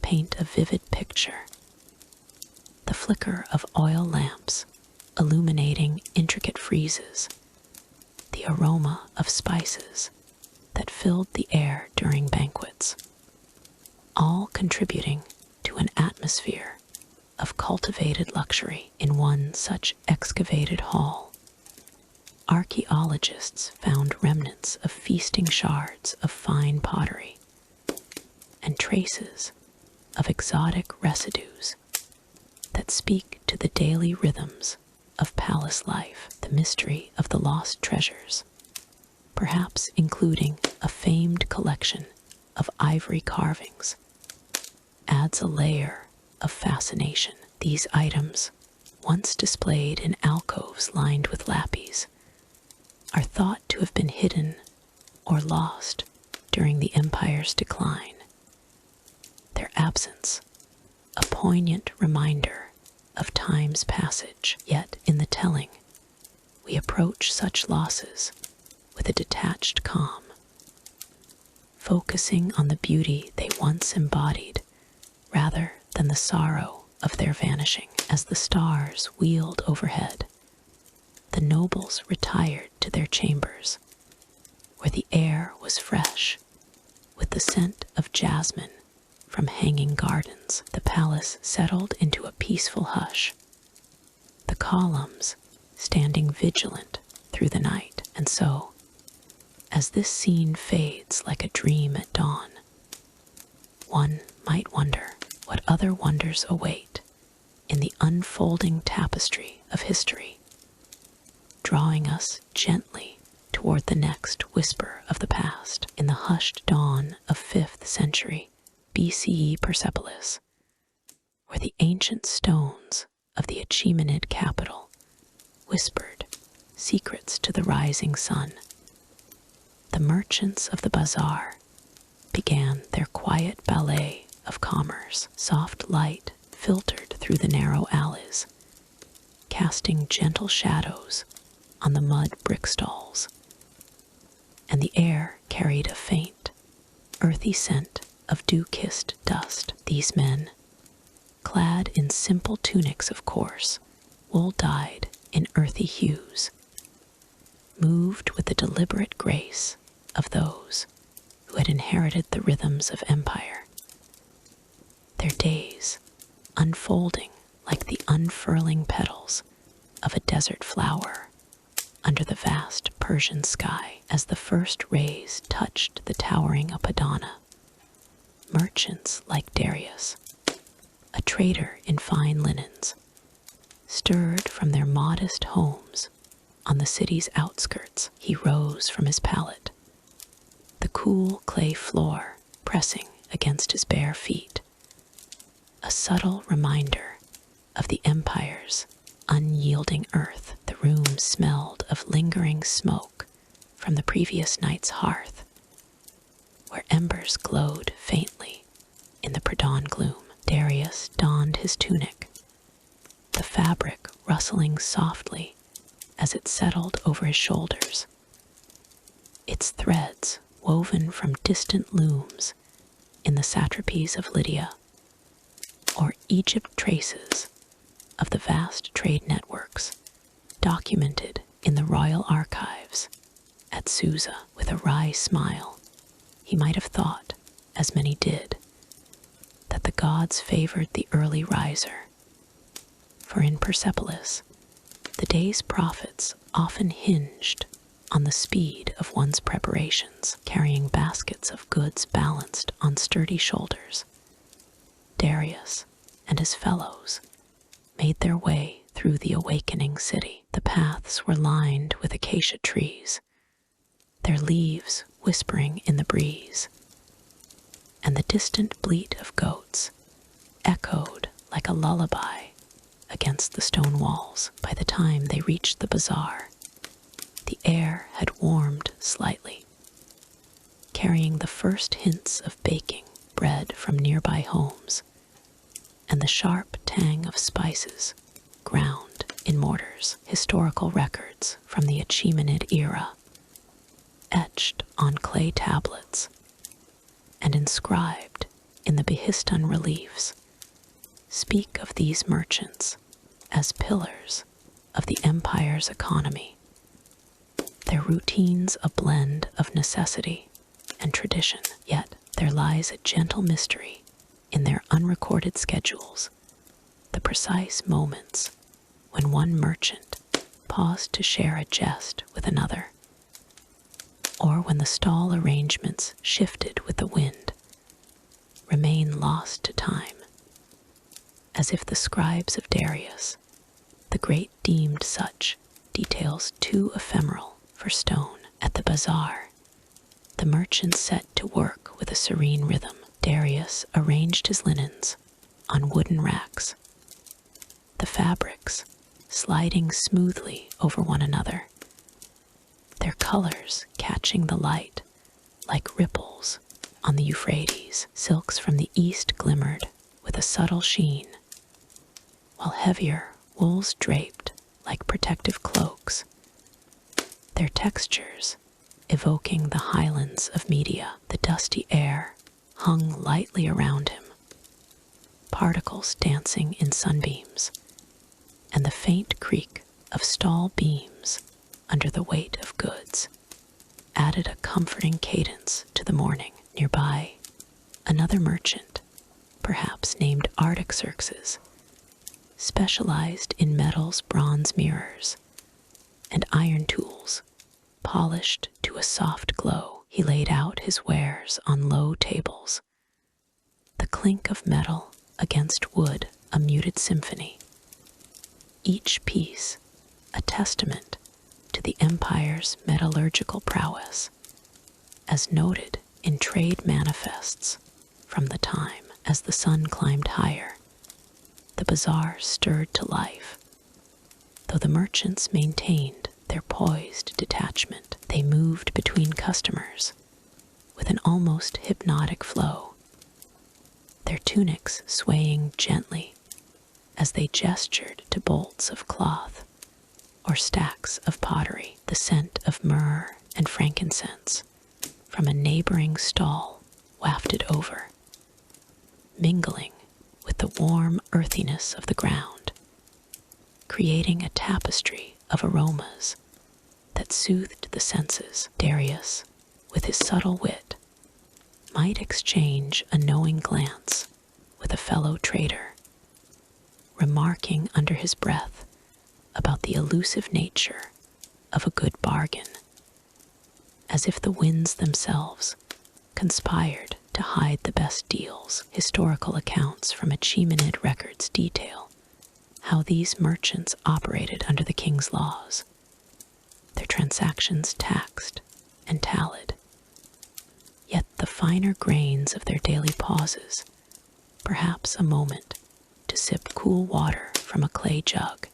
paint a vivid picture. The flicker of oil lamps illuminating intricate friezes, the aroma of spices that filled the air during banquets, all contributing to an atmosphere of cultivated luxury. In one such excavated hall, archaeologists found remnants of feasting shards of fine pottery and traces of exotic residues that speak to the daily rhythms of palace life. The mystery of the lost treasures, perhaps including a famed collection of ivory carvings, adds a layer of fascination. These items, once displayed in alcoves lined with lapis, are thought to have been hidden or lost during the empire's decline. Their absence, a poignant reminder of time's passage. Yet in the telling, we approach such losses with a detached calm, focusing on the beauty they once embodied rather than the sorrow of their vanishing. As the stars wheeled overhead, the nobles retired to their chambers, where the air was fresh with the scent of jasmine from hanging gardens. The palace settled into a peaceful hush, the columns standing vigilant through the night. And so, as this scene fades like a dream at dawn, one might wonder what other wonders await in the unfolding tapestry of history, drawing us gently toward the next whisper of the past. In the hushed dawn of 5th century BCE Persepolis, where the ancient stones of the Achaemenid capital whispered secrets to the rising sun, the merchants of the bazaar began their quiet ballet of commerce. Soft light filtered through the narrow alleys, casting gentle shadows on the mud brick stalls, and the air carried a faint, earthy scent of dew-kissed dust. These men, clad in simple tunics of coarse, wool dyed in earthy hues, moved with the deliberate grace of those who had inherited the rhythms of empire, their days unfolding like the unfurling petals of a desert flower under the vast Persian sky. As the first rays touched the towering Apadana, merchants like Darius, a trader in fine linens, stirred from their modest homes on the city's outskirts. He rose from his pallet, the cool clay floor pressing against his bare feet, a subtle reminder of the empire's unyielding earth. The room smelled of lingering smoke from the previous night's hearth, where embers glowed faintly in the pre-dawn gloom. Darius donned his tunic, the fabric rustling softly as it settled over his shoulders, its threads woven from distant looms in the satrapies of Lydia or Egypt, traces of the vast trade networks documented in the royal archives at Susa. With a wry smile, he might have thought, as many did, that the gods favored the early riser. For in Persepolis, the day's profits often hinged on the speed of one's preparations. Carrying baskets of goods balanced on sturdy shoulders, Darius and his fellows made their way through the awakening city. The paths were lined with acacia trees, their leaves whispering in the breeze, and the distant bleat of goats echoed like a lullaby against the stone walls. By the time they reached the bazaar, the air had warmed slightly, carrying the first hints of baking bread from nearby homes and the sharp tang of spices ground in mortars. Historical records from the Achaemenid era, etched on clay tablets and inscribed in the Behistun reliefs, speak of these merchants as pillars of the empire's economy, their routines a blend of necessity and tradition. Yet there lies a gentle mystery in their unrecorded schedules, the precise moments when one merchant paused to share a jest with another, or when the stall arrangements shifted with the wind, remain lost to time, as if the scribes of Darius, the great, deemed such details too ephemeral for stone. At the bazaar, the merchant set to work with a serene rhythm. Darius arranged his linens on wooden racks, the fabrics sliding smoothly over one another, their colors catching the light like ripples on the Euphrates. Silks from the east glimmered with a subtle sheen, while heavier wools draped like protective cloaks, their textures evoking the highlands of Media. The dusty air hung lightly around him, particles dancing in sunbeams, and the faint creak of stall beams under the weight of goods added a comforting cadence to the morning. Nearby, another merchant, perhaps named Artaxerxes, specialized in metals, bronze mirrors, and iron tools, polished to a soft glow. He laid out his wares on low tables, the clink of metal against wood a muted symphony, each piece a testament to the empire's metallurgical prowess, as noted in trade manifests from the time. As the sun climbed higher, the bazaar stirred to life. Though the merchants maintained their poised detachment, they moved between customers with an almost hypnotic flow, their tunics swaying gently as they gestured to bolts of cloth or stacks of pottery. The scent of myrrh and frankincense from a neighboring stall wafted over, mingling with the warm earthiness of the ground, creating a tapestry of aromas that soothed the senses. Darius, with his subtle wit, might exchange a knowing glance with a fellow trader, remarking under his breath about the elusive nature of a good bargain, as if the winds themselves conspired to hide the best deals. Historical accounts from Achaemenid records detail how these merchants operated under the king's laws, their transactions taxed and tallied. Yet the finer grains of their daily pauses, perhaps a moment to sip cool water from a clay jug,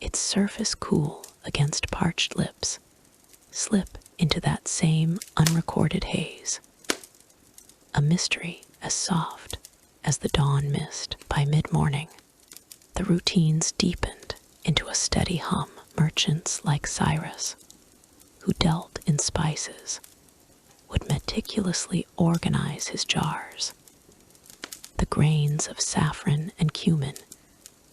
its surface cool against parched lips, slip into that same unrecorded haze, a mystery as soft as the dawn mist. By mid-morning, the routines deepened into a steady hum. Merchants like Cyrus, who dealt in spices, would meticulously organize his jars, the grains of saffron and cumin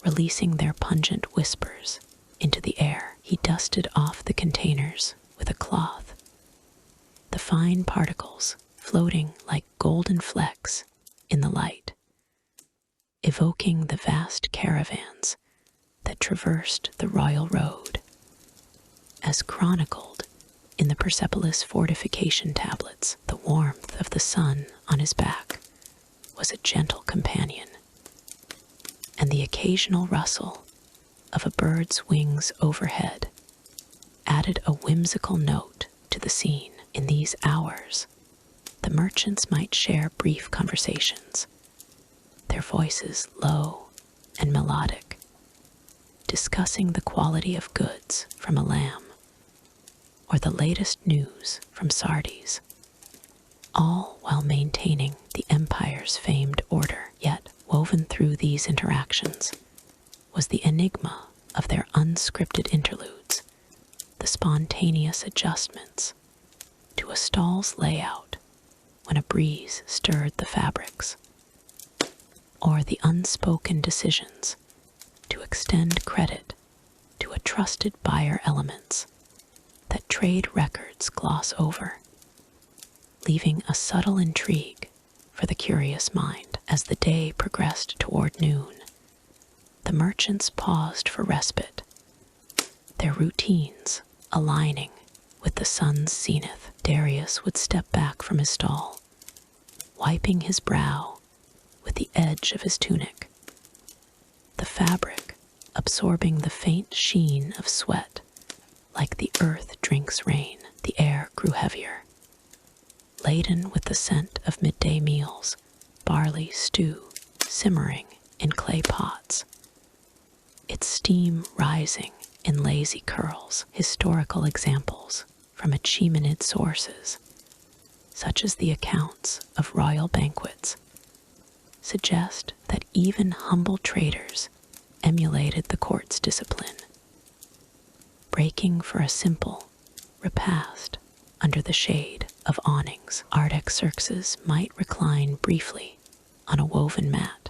releasing their pungent whispers into the air. He dusted off the containers with a cloth, the fine particles floating like golden flecks in the light, evoking the vast caravans that traversed the royal road. As chronicled in the Persepolis fortification tablets, the warmth of the sun on his back was a gentle companion, and the occasional rustle of a bird's wings overhead added a whimsical note to the scene. In these hours, the merchants might share brief conversations, their voices low and melodic, discussing the quality of goods from Elam or the latest news from Sardis, all while maintaining the empire's famed order. Yet, woven through these interactions was the enigma of their unscripted interludes, the spontaneous adjustments to a stall's layout when a breeze stirred the fabrics, or the unspoken decisions to extend credit to a trusted buyer, elements that trade records gloss over, leaving a subtle intrigue for the curious mind. As the day progressed toward noon, The merchants paused for respite, their routines aligning with the sun's zenith. Darius would step back from his stall, wiping his brow with the edge of his tunic, the fabric absorbing the faint sheen of sweat. Like the earth drinks rain, the air grew heavier, laden with the scent of midday meals, barley stew simmering in clay pots, its steam rising in lazy curls. Historical examples from Achaemenid sources, such as the accounts of royal banquets, suggest that even humble traders emulated the court's discipline, breaking for a simple repast under the shade of awnings. Artaxerxes might recline briefly on a woven mat,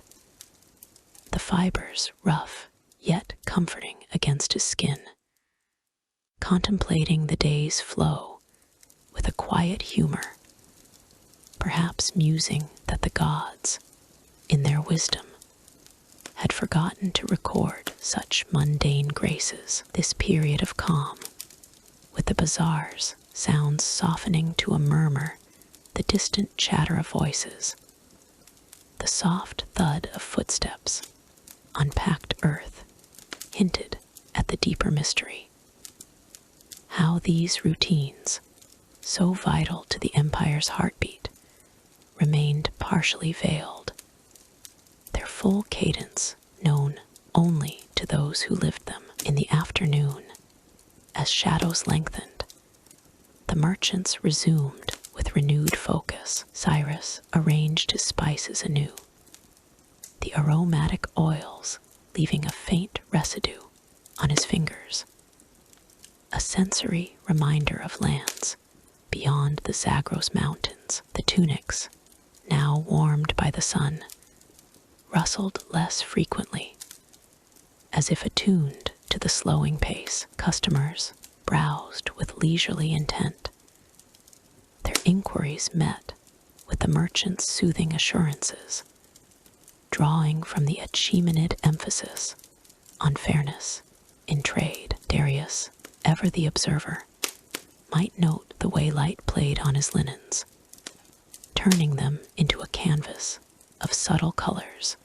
the fibers rough yet comforting against his skin, contemplating the day's flow with a quiet humor, perhaps musing that the gods, in their wisdom, had forgotten to record such mundane graces. This period of calm, with the bazaar's sounds softening to a murmur, the distant chatter of voices, the soft thud of footsteps on packed earth, hinted at the deeper mystery. How these routines, so vital to the empire's heartbeat, remained partially veiled, their full cadence known only to those who lived them. In the afternoon, as shadows lengthened, the merchants resumed with renewed focus. Cyrus arranged his spices anew, the aromatic oils leaving a faint residue on his fingers, a sensory reminder of lands beyond the Zagros Mountains. The tunics, now warmed by the sun, rustled less frequently, as if attuned to the slowing pace. Customers browsed with leisurely intent, their inquiries met with the merchant's soothing assurances, drawing from the Achaemenid emphasis on fairness in trade. Darius, ever the observer, might note the way light played on his linens, turning them into a canvas of subtle colors,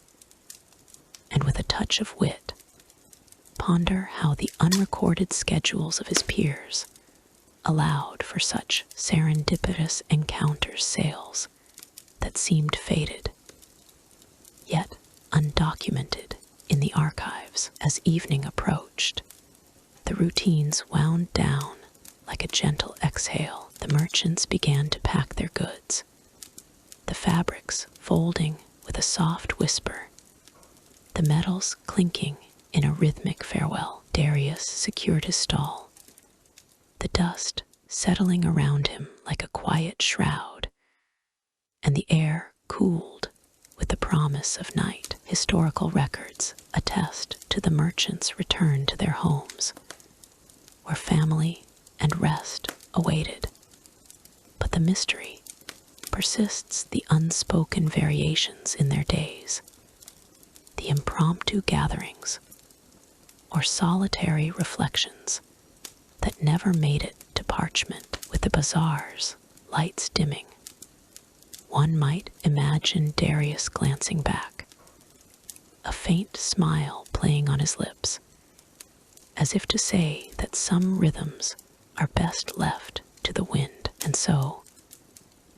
and with a touch of wit, ponder how the unrecorded schedules of his peers allowed for such serendipitous encounters. Sales that seemed fated, yet undocumented in the archives. As evening approached, the routines wound down like a gentle exhale. The merchants began to pack their goods, the fabrics folding with a soft whisper, the metals clinking in a rhythmic farewell. Darius secured his stall, the dust settling around him like a quiet shroud, and the air cooled with the promise of night. Historical records attest to the merchants' return to their homes, where family and rest awaited. But the mystery persists, the unspoken variations in their days, the impromptu gatherings, or solitary reflections that never made it to parchment. With the bazaar's lights dimming, one might imagine Darius glancing back, a faint smile playing on his lips, as if to say that some rhythms are best left to the wind. And so,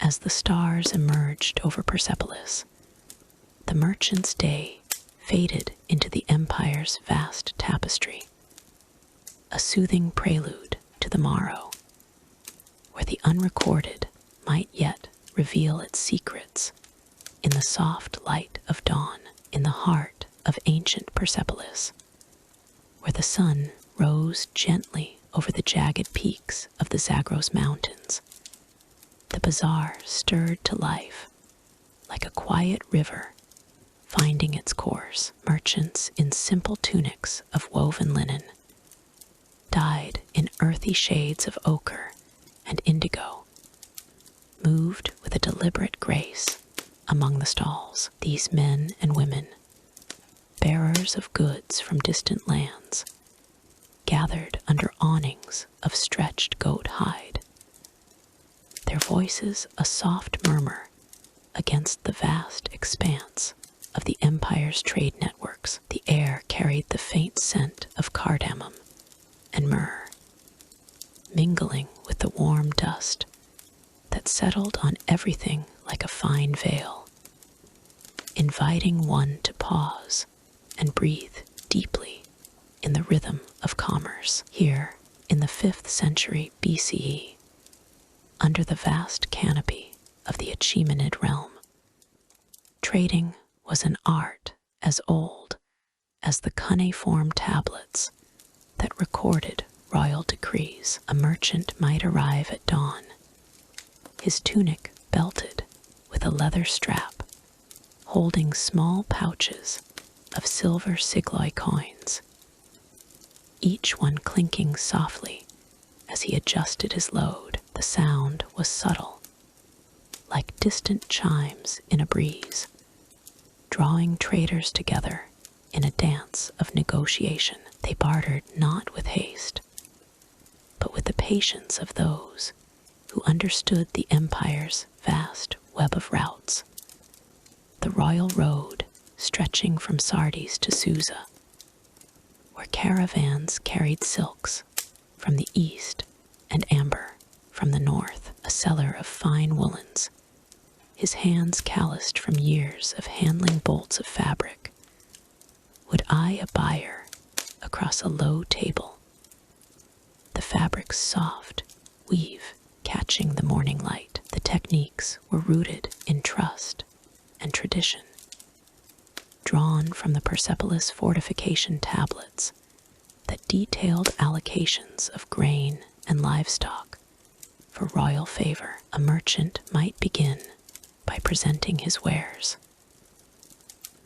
as the stars emerged over Persepolis, the merchant's day faded into the empire's vast tapestry, a soothing prelude to the morrow, where the unrecorded might yet reveal its secrets in the soft light of dawn. In the heart of ancient Persepolis, where the sun rose gently over the jagged peaks of the Zagros Mountains, the bazaar stirred to life like a quiet river finding its course. Merchants in simple tunics of woven linen, dyed in earthy shades of ochre and indigo, moved with a deliberate grace among the stalls. These men and women, bearers of goods from distant lands, gathered under awnings of stretched goat hide, their voices a soft murmur against the vast expanse of the empire's trade networks. The air carried the faint scent of cardamom and myrrh, mingling with the warm dust that settled on everything like a fine veil, inviting one to pause and breathe deeply in the rhythm of commerce. Here, in the 5th century BCE, under the vast canopy of the Achaemenid realm, trading was an art as old as the cuneiform tablets that recorded royal decrees. A merchant might arrive at dawn, his tunic belted with a leather strap, holding small pouches of silver sigloi coins, each one clinking softly as he adjusted his load. The sound was subtle, like distant chimes in a breeze, drawing traders together in a dance of negotiation. They bartered not with haste, but with the patience of those who understood the empire's vast web of routes, the royal road stretching from Sardis to Susa, where caravans carried silks from the east and amber from the north. A seller of fine woolens, his hands calloused from years of handling bolts of fabric, would eye a buyer across a low table, the fabric's soft weave catching the morning light. The techniques were rooted in trust and tradition, drawn from the Persepolis fortification tablets that detailed allocations of grain and livestock for royal favor. A merchant might begin by presenting his wares.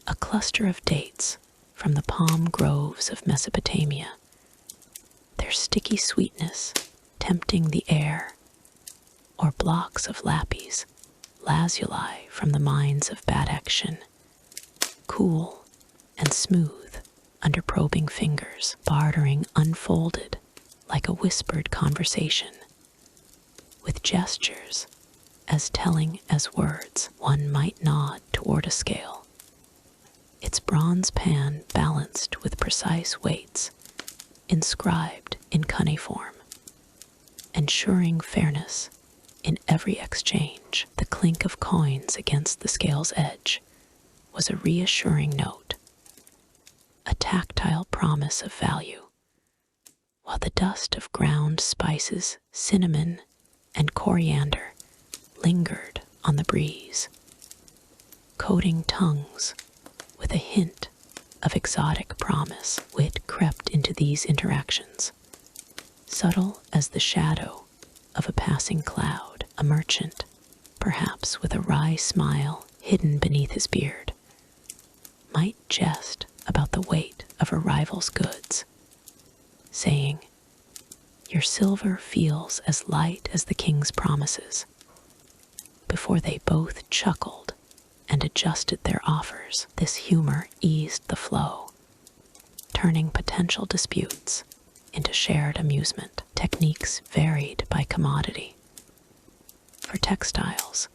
A cluster of dates from the palm groves of Mesopotamia, their sticky sweetness tempting the air, or blocks of lapis lazuli from the mines of Badakhshan, cool and smooth under probing fingers. Bartering unfolded like a whispered conversation, with gestures as telling as words. One might nod toward a scale, its bronze pan balanced with precise weights inscribed in cuneiform, ensuring fairness in every exchange. The clink of coins against the scale's edge was a reassuring note, a tactile promise of value, while the dust of ground spices, cinnamon, and coriander lingered on the breeze, coating tongues with a hint of exotic promise. Wit crept into these interactions, subtle as the shadow of a passing cloud. A merchant, perhaps with a wry smile hidden beneath his beard, might jest about the weight of a rival's goods, saying, "Your silver feels as light as the king's promises," before they both chuckled and adjusted their offers. This humor eased the flow, turning potential disputes into shared amusement. Techniques varied by commodity. For textiles,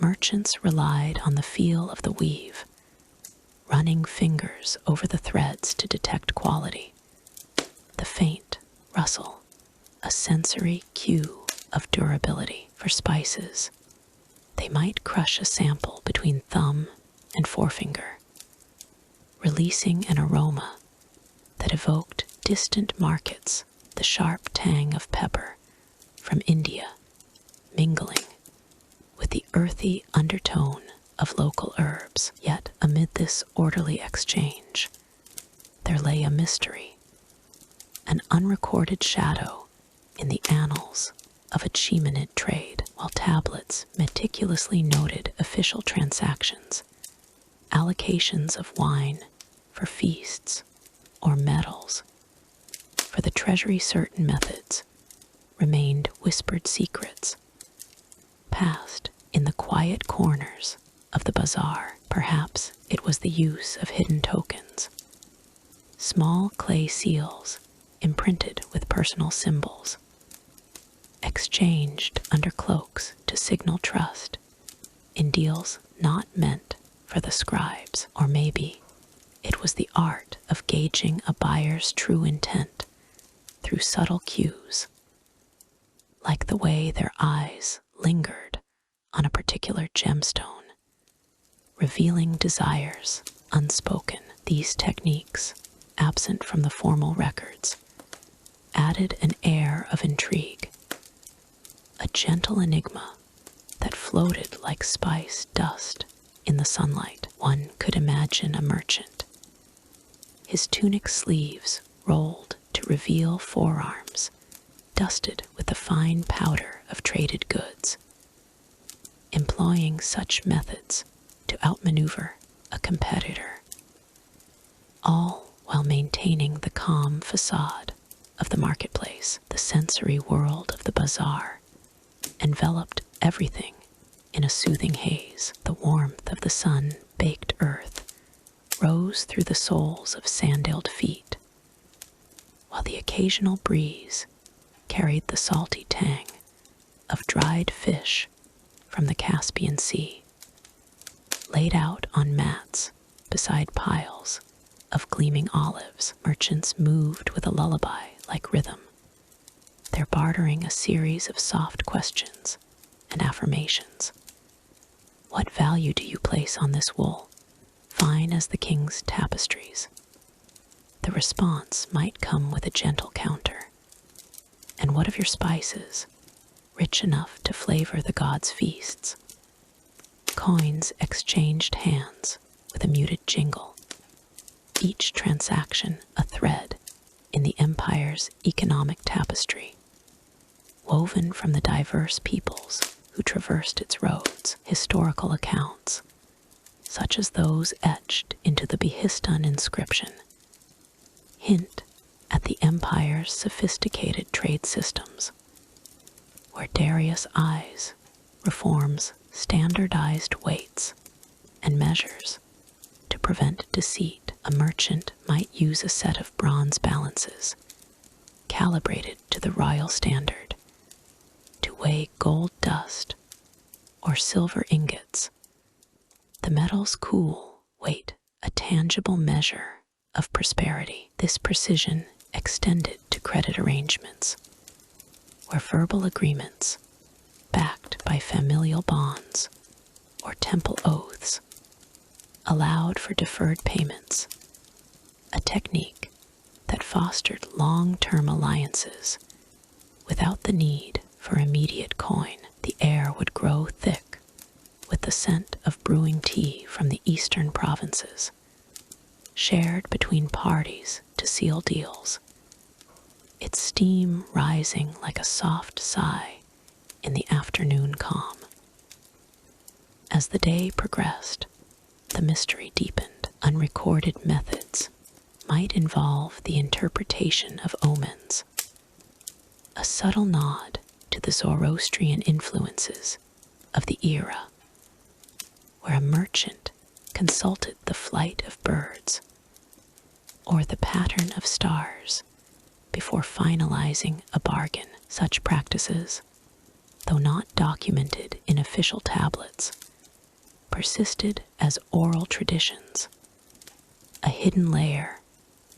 merchants relied on the feel of the weave, running fingers over the threads to detect quality. The faint rustle, a sensory cue of durability. For spices, they might crush a sample between thumb and forefinger, releasing an aroma that evoked distant markets. The sharp tang of pepper from India mingling with the earthy undertone of local herbs. Yet amid this orderly exchange, there lay a mystery, an unrecorded shadow in the annals of Achaemenid trade. While tablets meticulously noted official transactions, allocations of wine for feasts or medals for the treasury, certain methods remained whispered secrets, passed in the quiet corners of the bazaar. Perhaps it was the use of hidden tokens, small clay seals imprinted with personal symbols, exchanged under cloaks to signal trust in deals not meant for the scribes. Or maybe it was the art of gauging a buyer's true intent through subtle cues, like the way their eyes lingered on a particular gemstone, revealing desires unspoken. These techniques, absent from the formal records, added an air of intrigue, a gentle enigma that floated like spice dust in the sunlight. One could imagine a merchant, his tunic sleeves rolled to reveal forearms dusted with the fine powder of traded goods, employing such methods to outmaneuver a competitor, all while maintaining the calm facade of the marketplace. The sensory world of the bazaar enveloped everything in a soothing haze. The warmth of the sun-baked earth rose through the soles of sandaled feet, while the occasional breeze carried the salty tang of dried fish from the Caspian Sea. Laid out on mats beside piles of gleaming olives, merchants moved with a lullaby-like rhythm, their bartering a series of soft questions and affirmations. What value do you place on this wool, fine as the king's tapestries? The response might come with a gentle counter. And what of your spices, rich enough to flavor the gods' feasts? Coins exchanged hands with a muted jingle, each transaction a thread in the empire's economic tapestry, woven from the diverse peoples who traversed its roads. Historical accounts, such as those etched into the Behistun inscription, hint at the empire's sophisticated trade systems, where Darius eyes reforms standardized weights and measures to prevent deceit. A merchant might use a set of bronze balances, calibrated to the royal standard, to weigh gold dust or silver ingots. The metal's cool weight, a tangible measure of prosperity. This precision extended to credit arrangements, where verbal agreements, backed by familial bonds or temple oaths, allowed for deferred payments, a technique that fostered long-term alliances without the need for immediate coin. The air would grow thick with the scent of brewing tea from the eastern provinces, shared between parties to seal deals, its steam rising like a soft sigh in the afternoon calm. As the day progressed, the mystery deepened. Unrecorded methods might involve the interpretation of omens, a subtle nod to the Zoroastrian influences of the era, where a merchant consulted the flight of birds or the pattern of stars before finalizing a bargain. Such practices, though not documented in official tablets, persisted as oral traditions, a hidden layer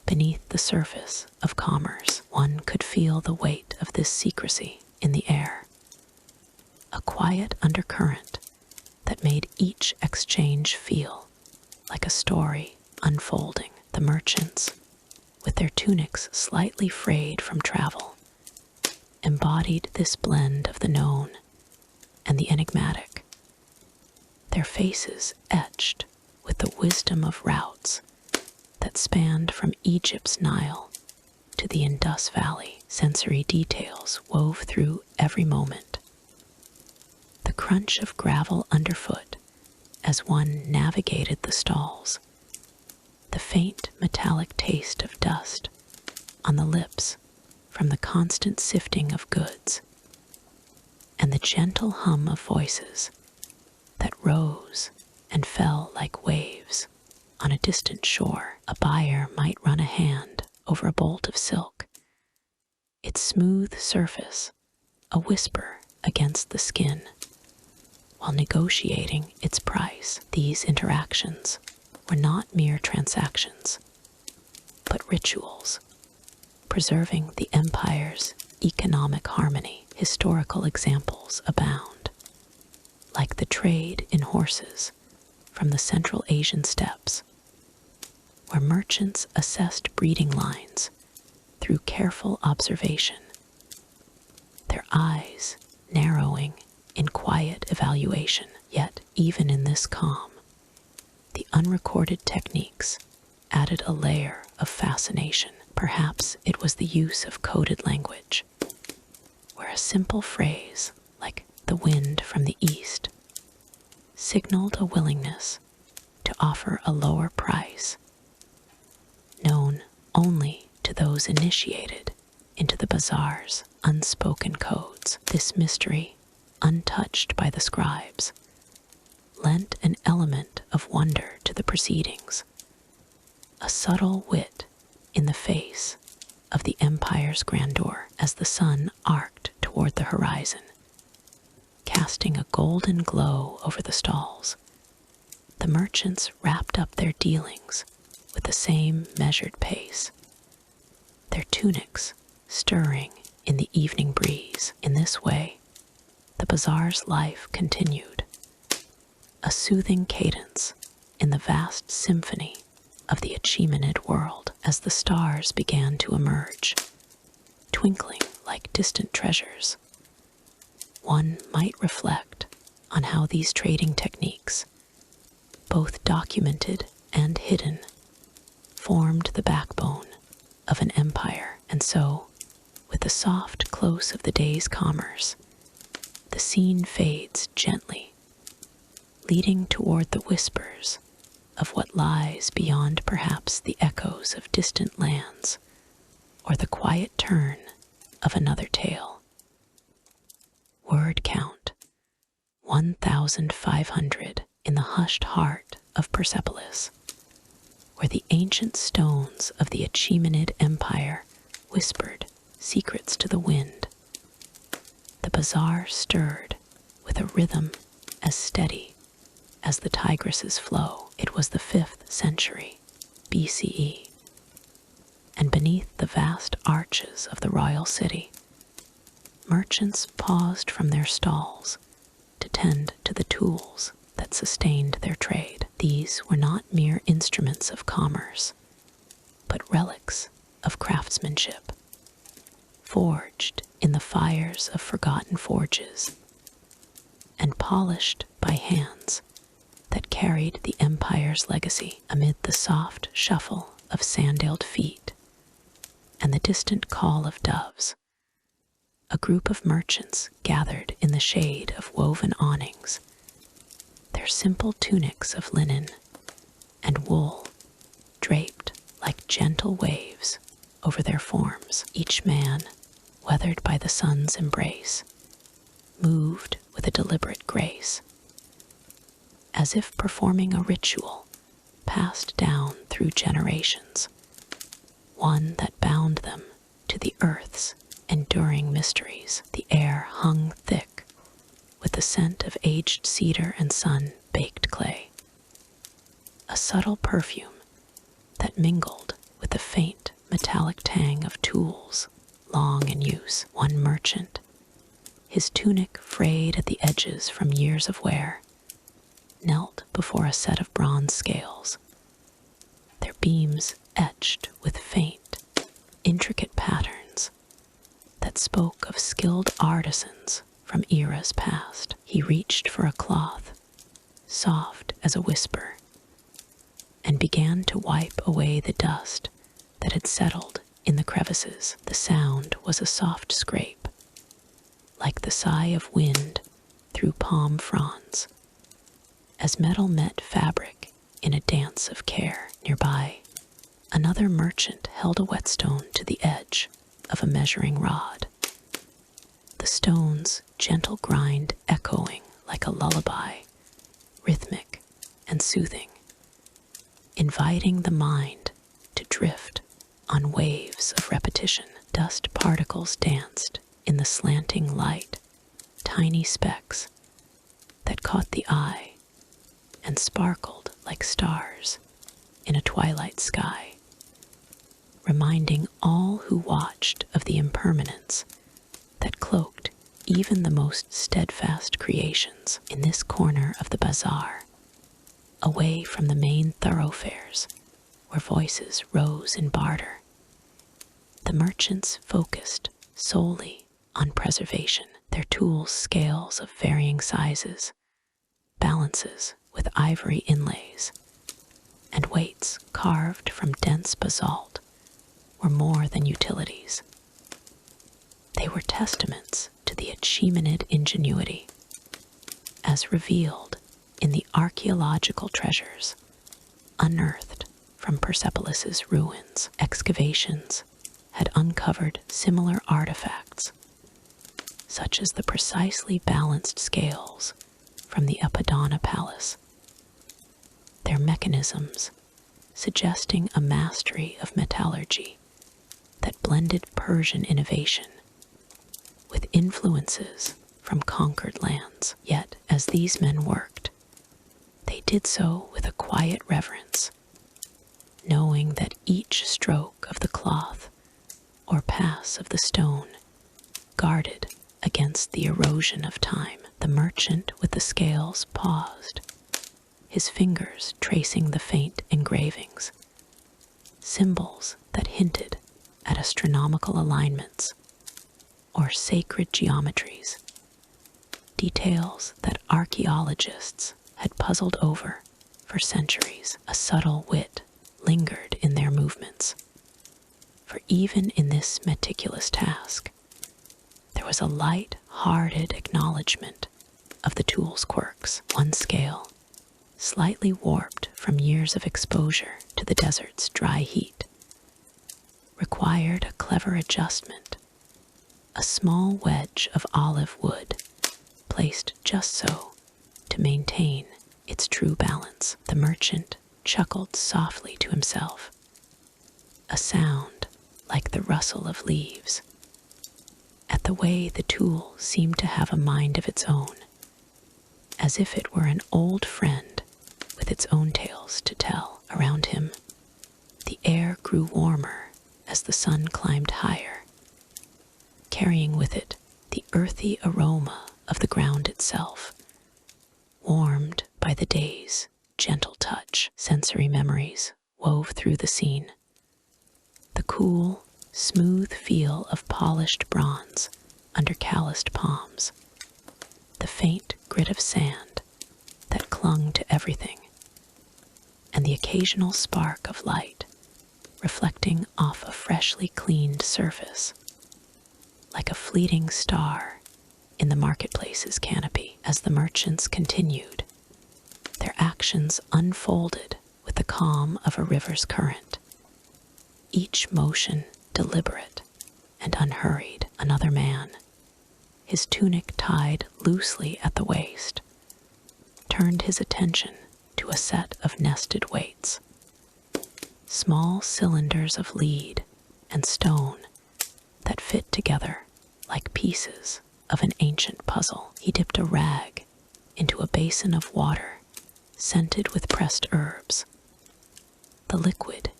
beneath the surface of commerce. One could feel the weight of this secrecy in the air, a quiet undercurrent that made each exchange feel like a story unfolding. The merchants, with their tunics slightly frayed from travel, embodied this blend of the known and the enigmatic, their faces etched with the wisdom of routes that spanned from Egypt's Nile to the Indus Valley. Sensory details wove through every moment. The crunch of gravel underfoot as one navigated the stalls, the faint metallic taste of dust on the lips from the constant sifting of goods, and the gentle hum of voices that rose and fell like waves. On a distant shore, a buyer might run a hand over a bolt of silk, its smooth surface a whisper against the skin, while negotiating its price. These interactions were not mere transactions, but rituals, preserving the empire's economic harmony. Historical examples abound, like the trade in horses from the Central Asian steppes, where merchants assessed breeding lines through careful observation, their eyes narrowing in quiet evaluation. Yet, even in this calm, the unrecorded techniques added a layer of fascination. Perhaps it was the use of coded language, where a simple phrase like "the wind from the east" signaled a willingness to offer a lower price, known only to those initiated into the bazaar's unspoken codes. This mystery, untouched by the scribes, lent an element of wonder to the proceedings, a subtle wit in the face of the empire's grandeur. As the sun arced toward the horizon, casting a golden glow over the stalls, the merchants wrapped up their dealings with the same measured pace, their tunics stirring in the evening breeze. In this way, the bazaar's life continued, a soothing cadence in the vast symphony of the Achaemenid world. As the stars began to emerge, twinkling like distant treasures, one might reflect on how these trading techniques, both documented and hidden, formed the backbone of an empire. And so, with the soft close of the day's commerce, the scene fades gently, leading toward the whispers of what lies beyond, perhaps the echoes of distant lands, or the quiet turn of another tale. Word count 1,500 in the hushed heart of Persepolis, where the ancient stones of the Achaemenid Empire whispered secrets to the wind. The bazaar stirred with a rhythm as steady as the Tigris's flow. It was the 5th century BCE, and beneath the vast arches of the royal city, merchants paused from their stalls to tend to the tools that sustained their trade. These were not mere instruments of commerce, but relics of craftsmanship, forged in the fires of forgotten forges and polished by hands that carried the empire's legacy. Amid the soft shuffle of sandaled feet and the distant call of doves, a group of merchants gathered in the shade of woven awnings, their simple tunics of linen and wool draped like gentle waves over their forms. Each man, weathered by the sun's embrace, moved with a deliberate grace, as if performing a ritual passed down through generations, one that bound them to the earth's enduring mysteries. The air hung thick with the scent of aged cedar and sun-baked clay, a subtle perfume that mingled with the faint metallic tang of tools long in use. One merchant, his tunic frayed at the edges from years of wear, knelt before a set of bronze scales, their beams etched with faint, intricate patterns that spoke of skilled artisans from eras past. He reached for a cloth, soft as a whisper, and began to wipe away the dust that had settled in the crevices. The sound was a soft scrape, like the sigh of wind through palm fronds, as metal met fabric in a dance of care. Nearby, another merchant held a whetstone to the edge of a measuring rod, the stone's gentle grind echoing like a lullaby, rhythmic soothing, inviting the mind to drift on waves of repetition. Dust particles danced in the slanting light, tiny specks that caught the eye and sparkled like stars in a twilight sky, reminding all who watched of the impermanence that cloaked even the most steadfast creations. In this corner of the bazaar, away from the main thoroughfares where voices rose in barter, the merchants focused solely on preservation, their tools scales of varying sizes, balances with ivory inlays, and weights carved from dense basalt were more than utilities. They were testaments to the Achaemenid ingenuity, as revealed in the archaeological treasures unearthed from Persepolis's ruins. Excavations had uncovered similar artifacts, such as the precisely balanced scales from the Apadana palace, their mechanisms suggesting a mastery of metallurgy that blended Persian innovation with influences from conquered lands. Yet, as these men worked, they did so with a quiet reverence, knowing that each stroke of the cloth or pass of the stone guarded against the erosion of time. The merchant with the scales paused, his fingers tracing the faint engravings, symbols that hinted at astronomical alignments or sacred geometries, details that archaeologists had puzzled over for centuries. A subtle wit lingered in their movements, for even in this meticulous task, there was a light-hearted acknowledgement of the tool's quirks. One scale, slightly warped from years of exposure to the desert's dry heat, required a clever adjustment. A small wedge of olive wood, placed just so to maintain its true balance. The merchant chuckled softly to himself, a sound like the rustle of leaves, at the way the tool seemed to have a mind of its own, as if it were an old friend with its own tales to tell. Around him, the air grew warmer as the sun climbed higher, carrying with it the earthy aroma of the ground itself, warmed by the day's gentle touch. Sensory memories wove through the scene. The cool, smooth feel of polished bronze under calloused palms, the faint grit of sand that clung to everything, and the occasional spark of light reflecting off a freshly cleaned surface, like a fleeting star in the marketplace's canopy. As the merchants continued, their actions unfolded with the calm of a river's current, each motion deliberate and unhurried. Another man, his tunic tied loosely at the waist, turned his attention to a set of nested weights, small cylinders of lead and stone that fit together like pieces of an ancient puzzle. He dipped a rag into a basin of water scented with pressed herbs, the liquid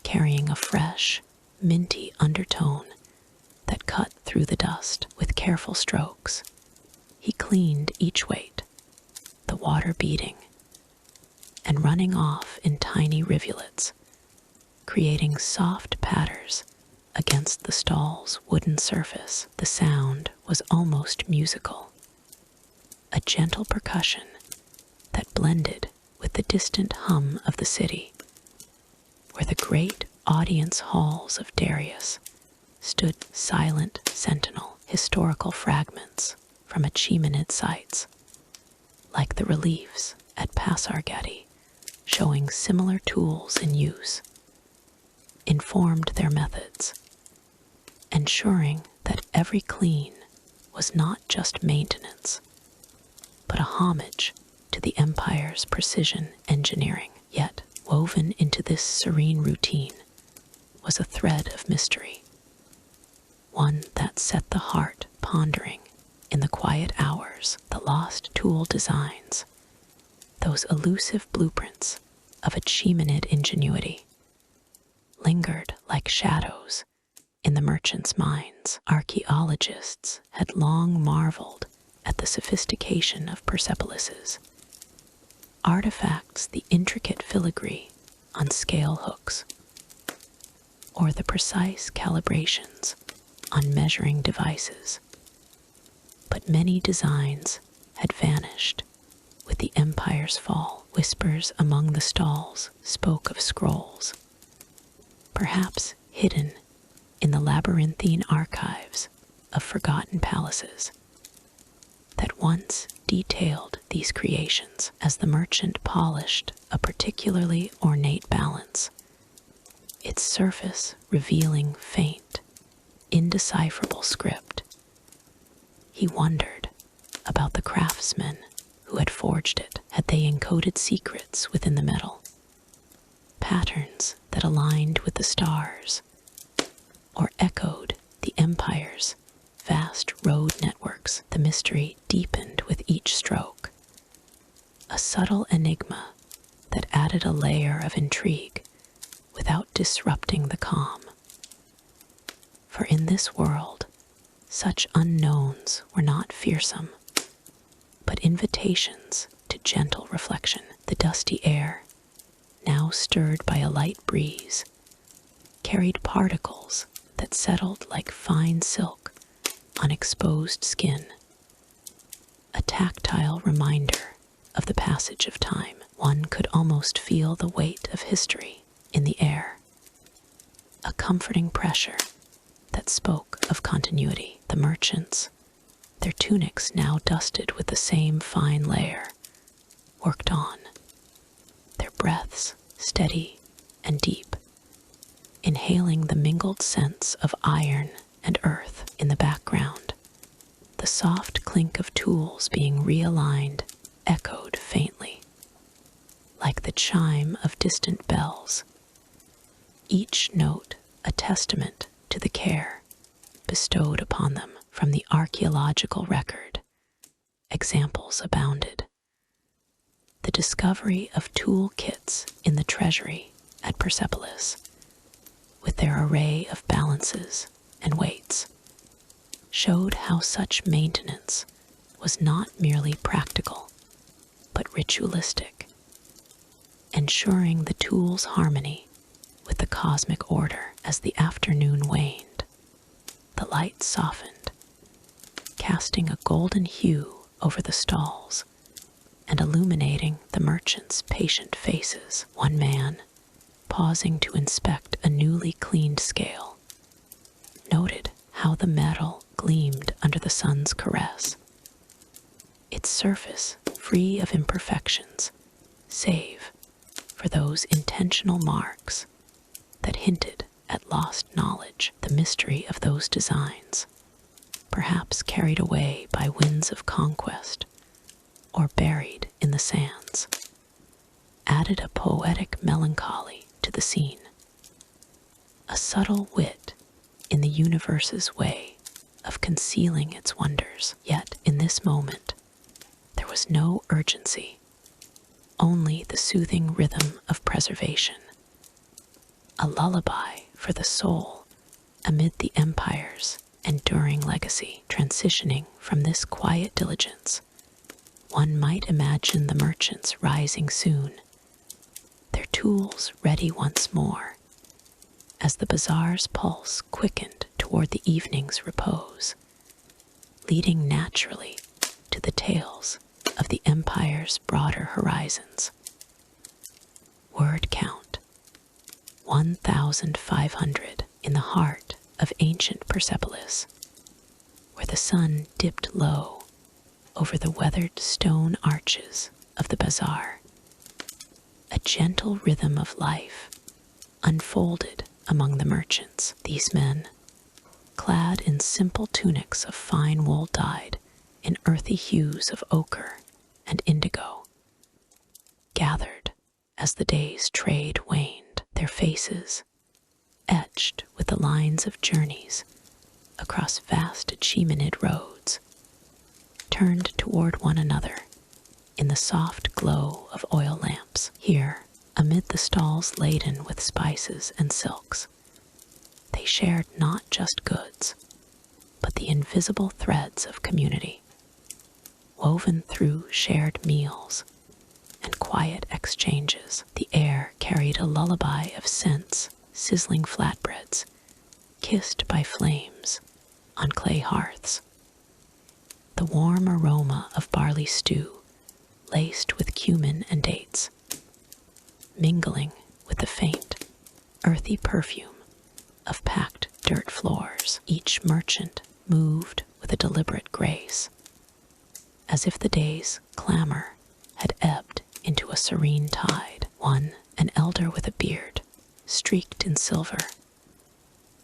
carrying a fresh, minty undertone that cut through the dust. With careful strokes, he cleaned each weight, the water beating and running off in tiny rivulets, creating soft patters against the stall's wooden surface. The sound was almost musical, a gentle percussion that blended with the distant hum of the city, where the great audience halls of Darius stood silent sentinel. Historical fragments from Achaemenid sites, like the reliefs at Pasargadae, showing similar tools in use, informed their methods, ensuring that every clean was not just maintenance, but a homage to to the empire's precision engineering. Yet, woven into this serene routine was a thread of mystery, one that set the heart pondering in the quiet hours. The lost tool designs, those elusive blueprints of Achaemenid ingenuity, lingered like shadows in the merchants' minds. Archaeologists had long marveled at the sophistication of Persepolis's artifacts, the intricate filigree on scale hooks, or the precise calibrations on measuring devices. But many designs had vanished with the empire's fall. Whispers among the stalls spoke of scrolls, perhaps hidden in the labyrinthine archives of forgotten palaces, that once detailed these creations. As the merchant polished a particularly ornate balance, its surface revealing faint, indecipherable script, he wondered about the craftsmen who had forged it. Had they encoded secrets within the metal, patterns that aligned with the stars, or echoed the empire's vast road networks? The mystery deepened with each stroke, a subtle enigma that added a layer of intrigue without disrupting the calm. For in this world, such unknowns were not fearsome, but invitations to gentle reflection. The dusty air, now stirred by a light breeze, carried particles that settled like fine silk on exposed skin, a tactile reminder of the passage of time. One could almost feel the weight of history in the air, a comforting pressure that spoke of continuity. The merchants, their tunics now dusted with the same fine layer, worked on, their breaths steady and deep, inhaling the mingled scents of iron and earth. In the background, the soft clink of tools being realigned echoed faintly, like the chime of distant bells, each note a testament to the care bestowed upon them. From the archaeological record, examples abounded. The discovery of tool kits in the treasury at Persepolis, with their array of balances and weights, showed how such maintenance was not merely practical, but ritualistic, ensuring the tool's harmony with the cosmic order. As the afternoon waned, the light softened, casting a golden hue over the stalls and illuminating the merchants' patient faces. One man, pausing to inspect a newly cleaned scale, noted how the metal gleamed under the sun's caress, its surface free of imperfections, save for those intentional marks that hinted at lost knowledge. The mystery of those designs, perhaps carried away by winds of conquest or buried in the sands, added a poetic melancholy to the scene, a subtle wit in the universe's way of concealing its wonders. Yet in this moment, there was no urgency, only the soothing rhythm of preservation, a lullaby for the soul amid the empire's enduring legacy. Transitioning from this quiet diligence, one might imagine the merchants rising soon, their tools ready once more, as the bazaar's pulse quickened toward the evening's repose, leading naturally to the tales of the empire's broader horizons. Word count 1,500 in the heart of ancient Persepolis, where the sun dipped low over the weathered stone arches of the bazaar. A gentle rhythm of life unfolded among the merchants. These men, clad in simple tunics of fine wool dyed in earthy hues of ochre and indigo, as the day's trade waned, their faces, etched with the lines of journeys across vast Achaemenid roads, turned toward one another in the soft glow of oil lamps. Here, amid the stalls laden with spices and silks, they shared not just goods, but the invisible threads of community, woven through shared meals and quiet exchanges. The air carried a lullaby of scents, sizzling flatbreads, kissed by flames on clay hearths, the warm aroma of barley stew laced with cumin and dates, mingling with the faint, earthy perfume of packed dirt floors. Each merchant moved with a deliberate grace, as if the day's clamor had ebbed into a serene tide. One, an elder with a beard, streaked in silver,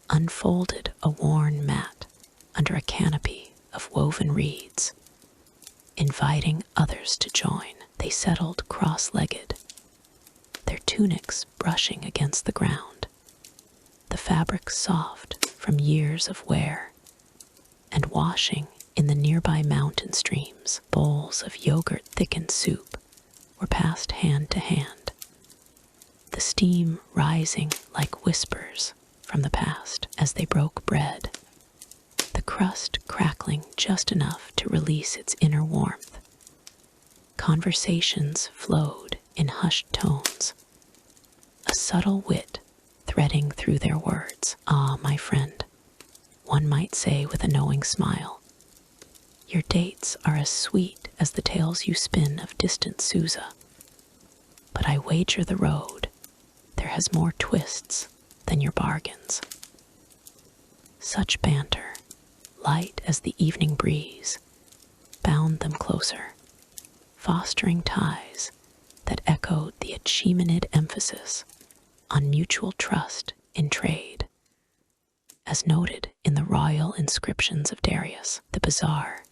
unfolded a worn mat under a canopy of woven reeds, inviting others to join. They settled cross-legged, their tunics brushing against the ground, the fabric soft from years of wear, and washing in the nearby mountain streams. Bowls of yogurt-thickened soup were passed hand to hand, the steam rising like whispers from the past as they broke bread, the crust crackling just enough to release its inner warmth. Conversations flowed in hushed tones, a subtle wit threading through their words. "Ah, my friend," one might say with a knowing smile, "your dates are as sweet as the tales you spin of distant Susa, but I wager the road there has more twists than your bargains." Such banter, light as the evening breeze, bound them closer, fostering ties that echoed the Achaemenid emphasis on mutual trust in trade. As noted in the royal inscriptions of Darius, the bazaar,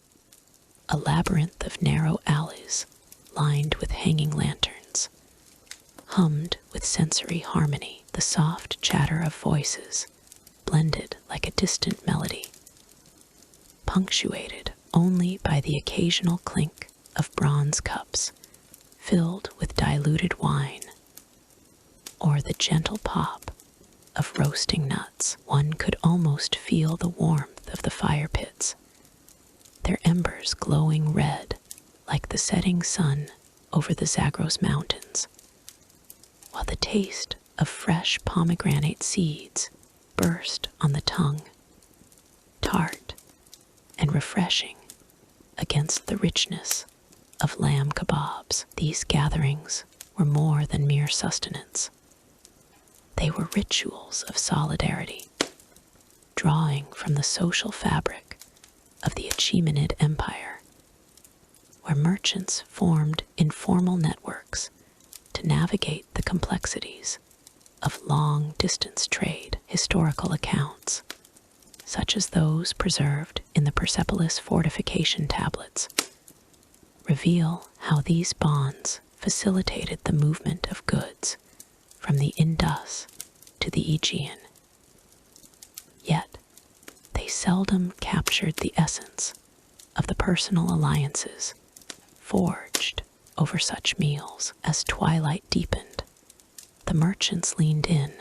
a labyrinth of narrow alleys lined with hanging lanterns, hummed with sensory harmony. The soft chatter of voices blended like a distant melody, punctuated only by the occasional clink of bronze cups filled with diluted wine, or the gentle pop of roasting nuts. One could almost feel the warmth of the fire pits, their embers glowing red like the setting sun over the Zagros Mountains, while the taste of fresh pomegranate seeds burst on the tongue, tart and refreshing against the richness of lamb kebabs. These gatherings were more than mere sustenance. They were rituals of solidarity, drawing from the social fabric of the Achaemenid Empire, where merchants formed informal networks to navigate the complexities of long-distance trade. Historical accounts, such as those preserved in the Persepolis fortification tablets, reveal how these bonds facilitated the movement of goods from the Indus to the Aegean. Yet, they seldom captured the essence of the personal alliances forged over such meals. As twilight deepened, the merchants leaned in,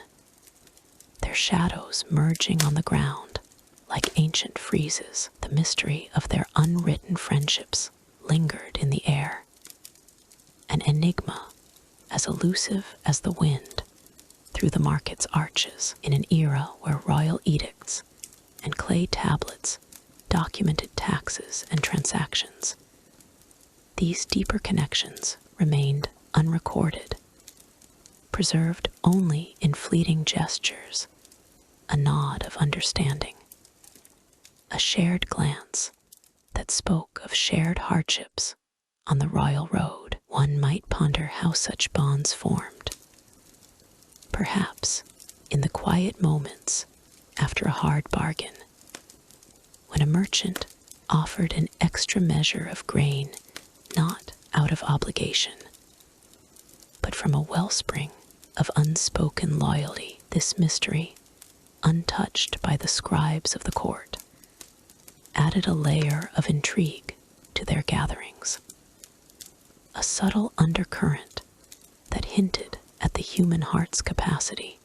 their shadows merging on the ground like ancient friezes. The mystery of their unwritten friendships lingered in the air, an enigma as elusive as the wind through the market's arches. In an era where royal edicts and clay tablets documented taxes and transactions, these deeper connections remained unrecorded, preserved only in fleeting gestures, a nod of understanding, a shared glance that spoke of shared hardships on the royal road. One might ponder how such bonds formed. Perhaps in the quiet moments after a hard bargain, when a merchant offered an extra measure of grain not out of obligation, but from a wellspring of unspoken loyalty. This mystery, untouched by the scribes of the court, added a layer of intrigue to their gatherings, a subtle undercurrent that hinted at the human heart's capacity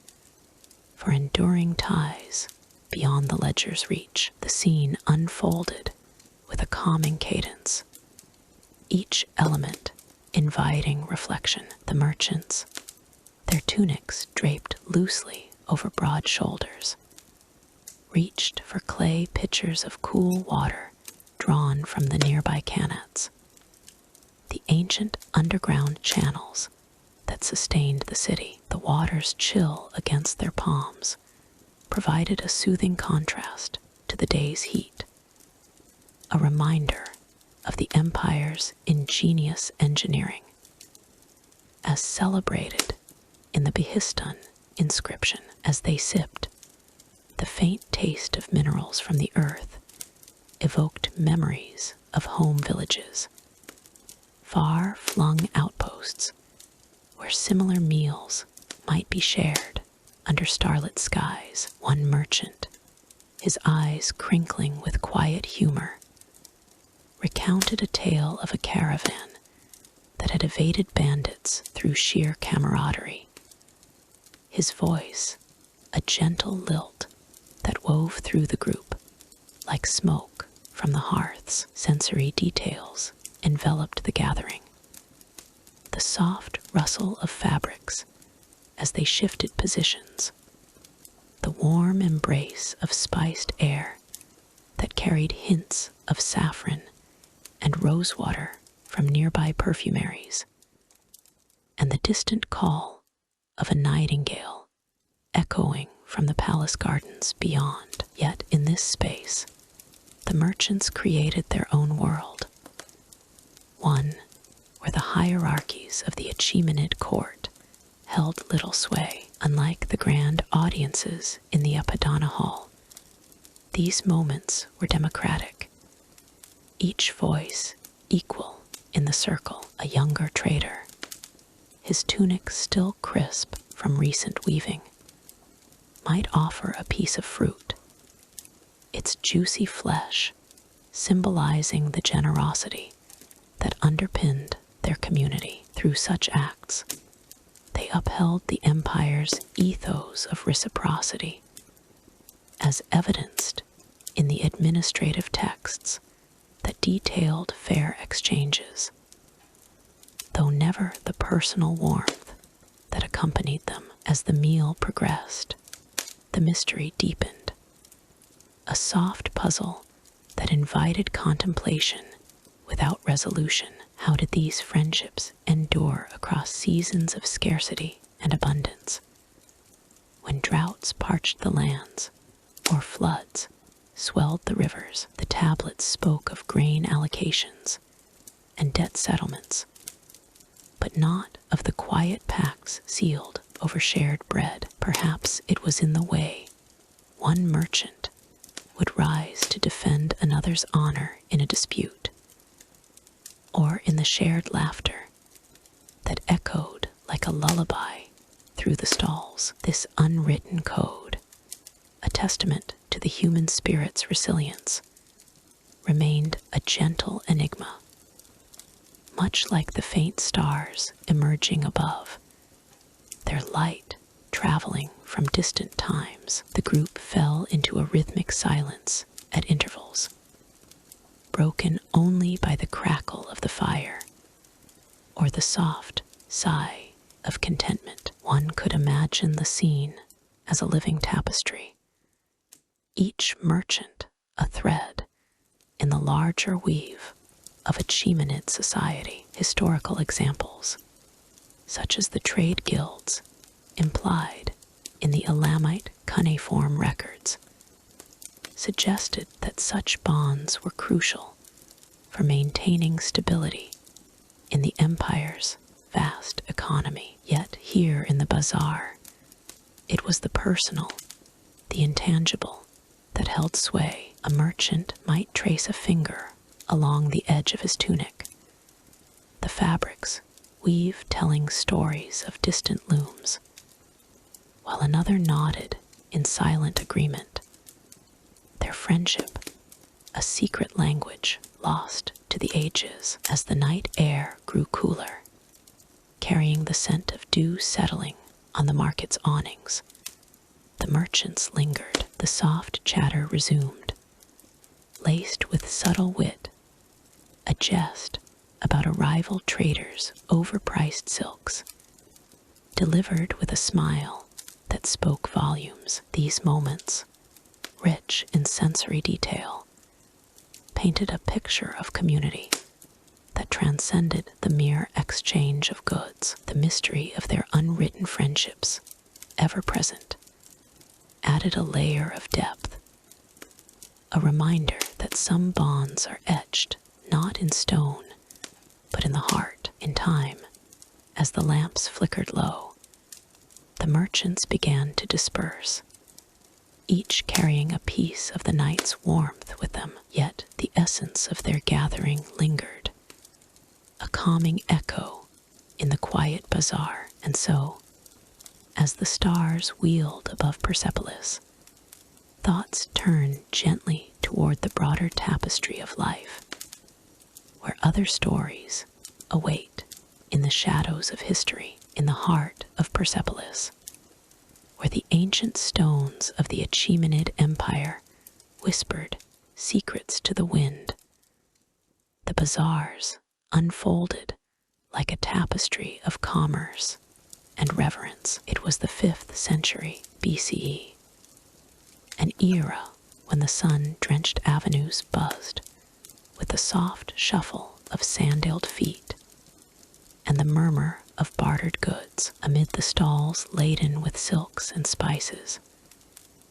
for enduring ties beyond the ledger's reach. The scene unfolded with a calming cadence, each element inviting reflection. The merchants, their tunics draped loosely over broad shoulders, reached for clay pitchers of cool water drawn from the nearby canets. The ancient underground channels that sustained the city, the water's chill against their palms, provided a soothing contrast to the day's heat, a reminder of the empire's ingenious engineering, as celebrated in the Behistun inscription. As they sipped, the faint taste of minerals from the earth evoked memories of home villages, far-flung outposts where similar meals might be shared under starlit skies. One merchant, his eyes crinkling with quiet humor, recounted a tale of a caravan that had evaded bandits through sheer camaraderie. His voice, a gentle lilt that wove through the group like smoke from the hearths. Sensory details enveloped the gathering. The soft rustle of fabrics as they shifted positions, the warm embrace of spiced air that carried hints of saffron and rosewater from nearby perfumeries, and the distant call of a nightingale echoing from the palace gardens beyond. Yet in this space, the merchants created their own world, one where the hierarchies of the Achaemenid court held little sway. Unlike the grand audiences in the Apadana Hall, these moments were democratic, each voice equal in the circle. A younger trader, his tunic still crisp from recent weaving, might offer a piece of fruit, its juicy flesh symbolizing the generosity that underpinned their community. Through such acts, they upheld the empire's ethos of reciprocity, as evidenced in the administrative texts that detailed fair exchanges, though never the personal warmth that accompanied them. As the meal progressed, the mystery deepened, a soft puzzle that invited contemplation without resolution. How did these friendships endure across seasons of scarcity and abundance? When droughts parched the lands, or floods swelled the rivers, the tablets spoke of grain allocations and debt settlements, but not of the quiet pacts sealed over shared bread. Perhaps it was in the way one merchant would rise to defend another's honor in a dispute, or in the shared laughter that echoed like a lullaby through the stalls. This unwritten code, a testament to the human spirit's resilience, remained a gentle enigma. Much like the faint stars emerging above, their light traveling from distant times, the group fell into a rhythmic silence at intervals, broken only by the crackle of the fire or the soft sigh of contentment. One could imagine the scene as a living tapestry, each merchant a thread in the larger weave of Achaemenid society. Historical examples, such as the trade guilds implied in the Elamite cuneiform records, suggested that such bonds were crucial for maintaining stability in the empire's vast economy. Yet here in the bazaar, it was the personal, the intangible, that held sway. A merchant might trace a finger along the edge of his tunic, the fabrics weave telling stories of distant looms, while another nodded in silent agreement. Their friendship, a secret language lost to the ages as the night air grew cooler, carrying the scent of dew settling on the market's awnings. The merchants lingered, the soft chatter resumed, laced with subtle wit, a jest about a rival trader's overpriced silks, delivered with a smile that spoke volumes. These moments, rich in sensory detail, painted a picture of community that transcended the mere exchange of goods. The mystery of their unwritten friendships, ever present, added a layer of depth, a reminder that some bonds are etched not in stone, but in the heart. In time, as the lamps flickered low, the merchants began to disperse, each carrying a piece of the night's warmth with them. Yet the essence of their gathering lingered, a calming echo in the quiet bazaar. And so, as the stars wheeled above Persepolis, thoughts turned gently toward the broader tapestry of life, where other stories await in the shadows of history. In the heart of Persepolis, where the ancient stones of the Achaemenid Empire whispered secrets to the wind, the bazaars unfolded like a tapestry of commerce and reverence. It was the 5th century BCE, an era when the sun-drenched avenues buzzed with the soft shuffle of sandaled feet and the murmur of bartered goods. Amid the stalls laden with silks and spices,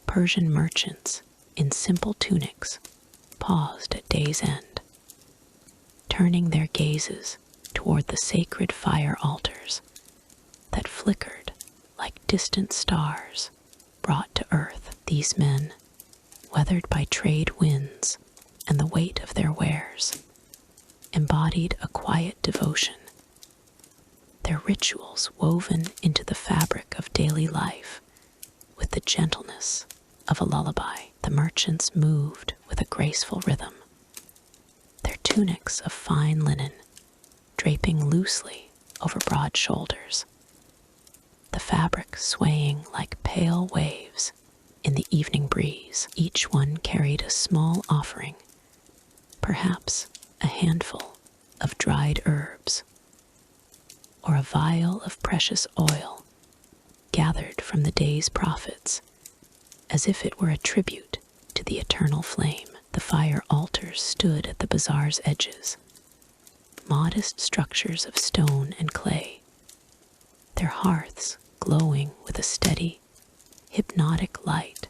Persian merchants in simple tunics paused at day's end, turning their gazes toward the sacred fire altars that flickered like distant stars brought to earth. These men, weathered by trade winds and the weight of their wares, embodied a quiet devotion, their rituals woven into the fabric of daily life with the gentleness of a lullaby. The merchants moved with a graceful rhythm, their tunics of fine linen draping loosely over broad shoulders, the fabric swaying like pale waves in the evening breeze. Each one carried a small offering, perhaps a handful of dried herbs, or a vial of precious oil gathered from the day's profits, as if it were a tribute to the eternal flame. The fire altars stood at the bazaar's edges, modest structures of stone and clay, their hearths glowing with a steady, hypnotic light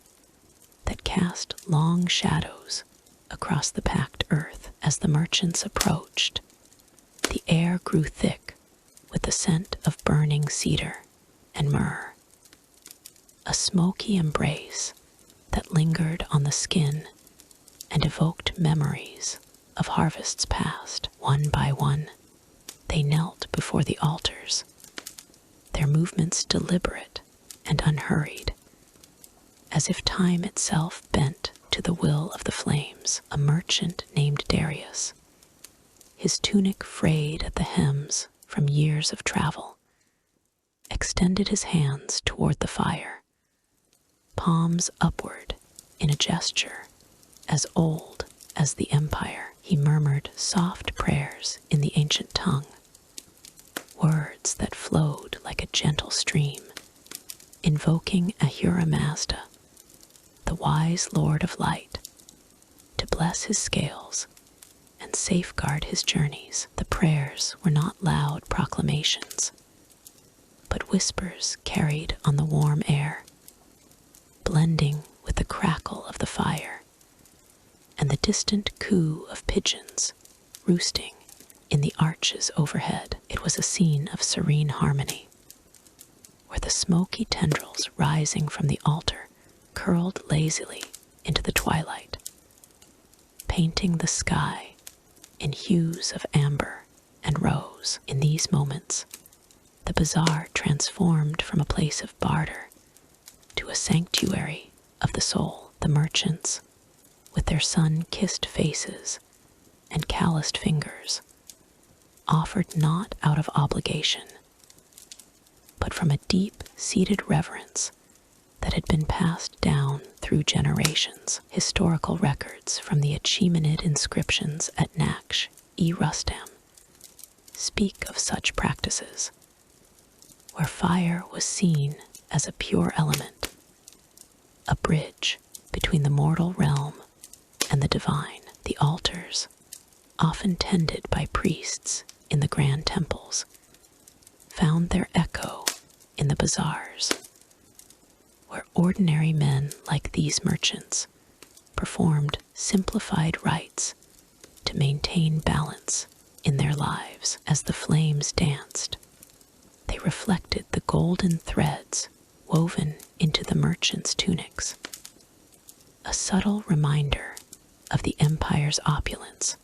that cast long shadows across the packed earth. As the merchants approached, the air grew thick with the scent of burning cedar and myrrh, a smoky embrace that lingered on the skin and evoked memories of harvests past. One by one, they knelt before the altars, their movements deliberate and unhurried, as if time itself bent to the will of the flames. A merchant named Darius, his tunic frayed at the hems from years of travel, extended his hands toward the fire, palms upward in a gesture as old as the empire. He murmured soft prayers in the ancient tongue, words that flowed like a gentle stream, invoking Ahura Mazda, the wise Lord of Light, to bless his scales and safeguard his journeys. The prayers were not loud proclamations, but whispers carried on the warm air, blending with the crackle of the fire and the distant coo of pigeons roosting in the arches overhead. It was a scene of serene harmony, where the smoky tendrils rising from the altar curled lazily into the twilight, painting the sky in hues of amber and rose. In these moments, the bazaar transformed from a place of barter to a sanctuary of the soul. The merchants, with their sun-kissed faces and calloused fingers, offered not out of obligation, but from a deep-seated reverence that had been passed down through generations. Historical records from the Achaemenid inscriptions at Naksh-e-Rustam speak of such practices, where fire was seen as a pure element, a bridge between the mortal realm and the divine. The altars, often tended by priests in the grand temples, found their echo in the bazaars, where ordinary men like these merchants performed simplified rites to maintain balance in their lives. As the flames danced, they reflected the golden threads woven into the merchants' tunics, a subtle reminder of the empire's opulence,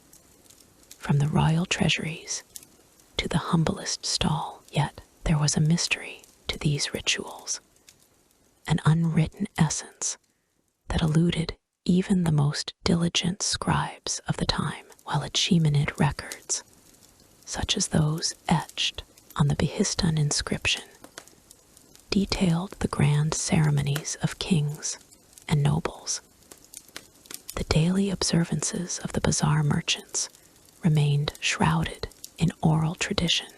from the royal treasuries to the humblest stall. Yet there was a mystery to these rituals, an unwritten essence that eluded even the most diligent scribes of the time. While Achaemenid records, such as those etched on the Behistun inscription, detailed the grand ceremonies of kings and nobles, the daily observances of the bazaar merchants remained shrouded in oral tradition,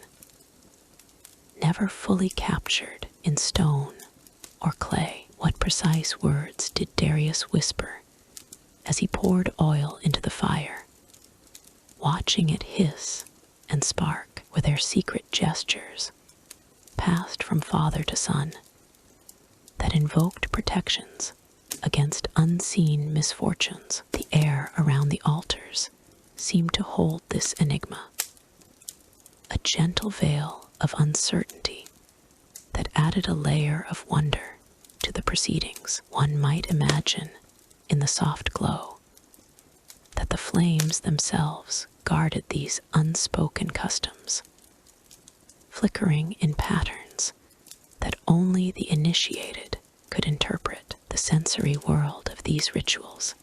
never fully captured in stone or clay. What precise words did Darius whisper as he poured oil into the fire, watching it hiss and spark? Were their secret gestures, passed from father to son, that invoked protections against unseen misfortunes? The air around the altars seemed to hold this enigma, a gentle veil of uncertainty that added a layer of wonder to the proceedings. One might imagine, in the soft glow, that the flames themselves guarded these unspoken customs, flickering in patterns that only the initiated could interpret. The sensory world of these rituals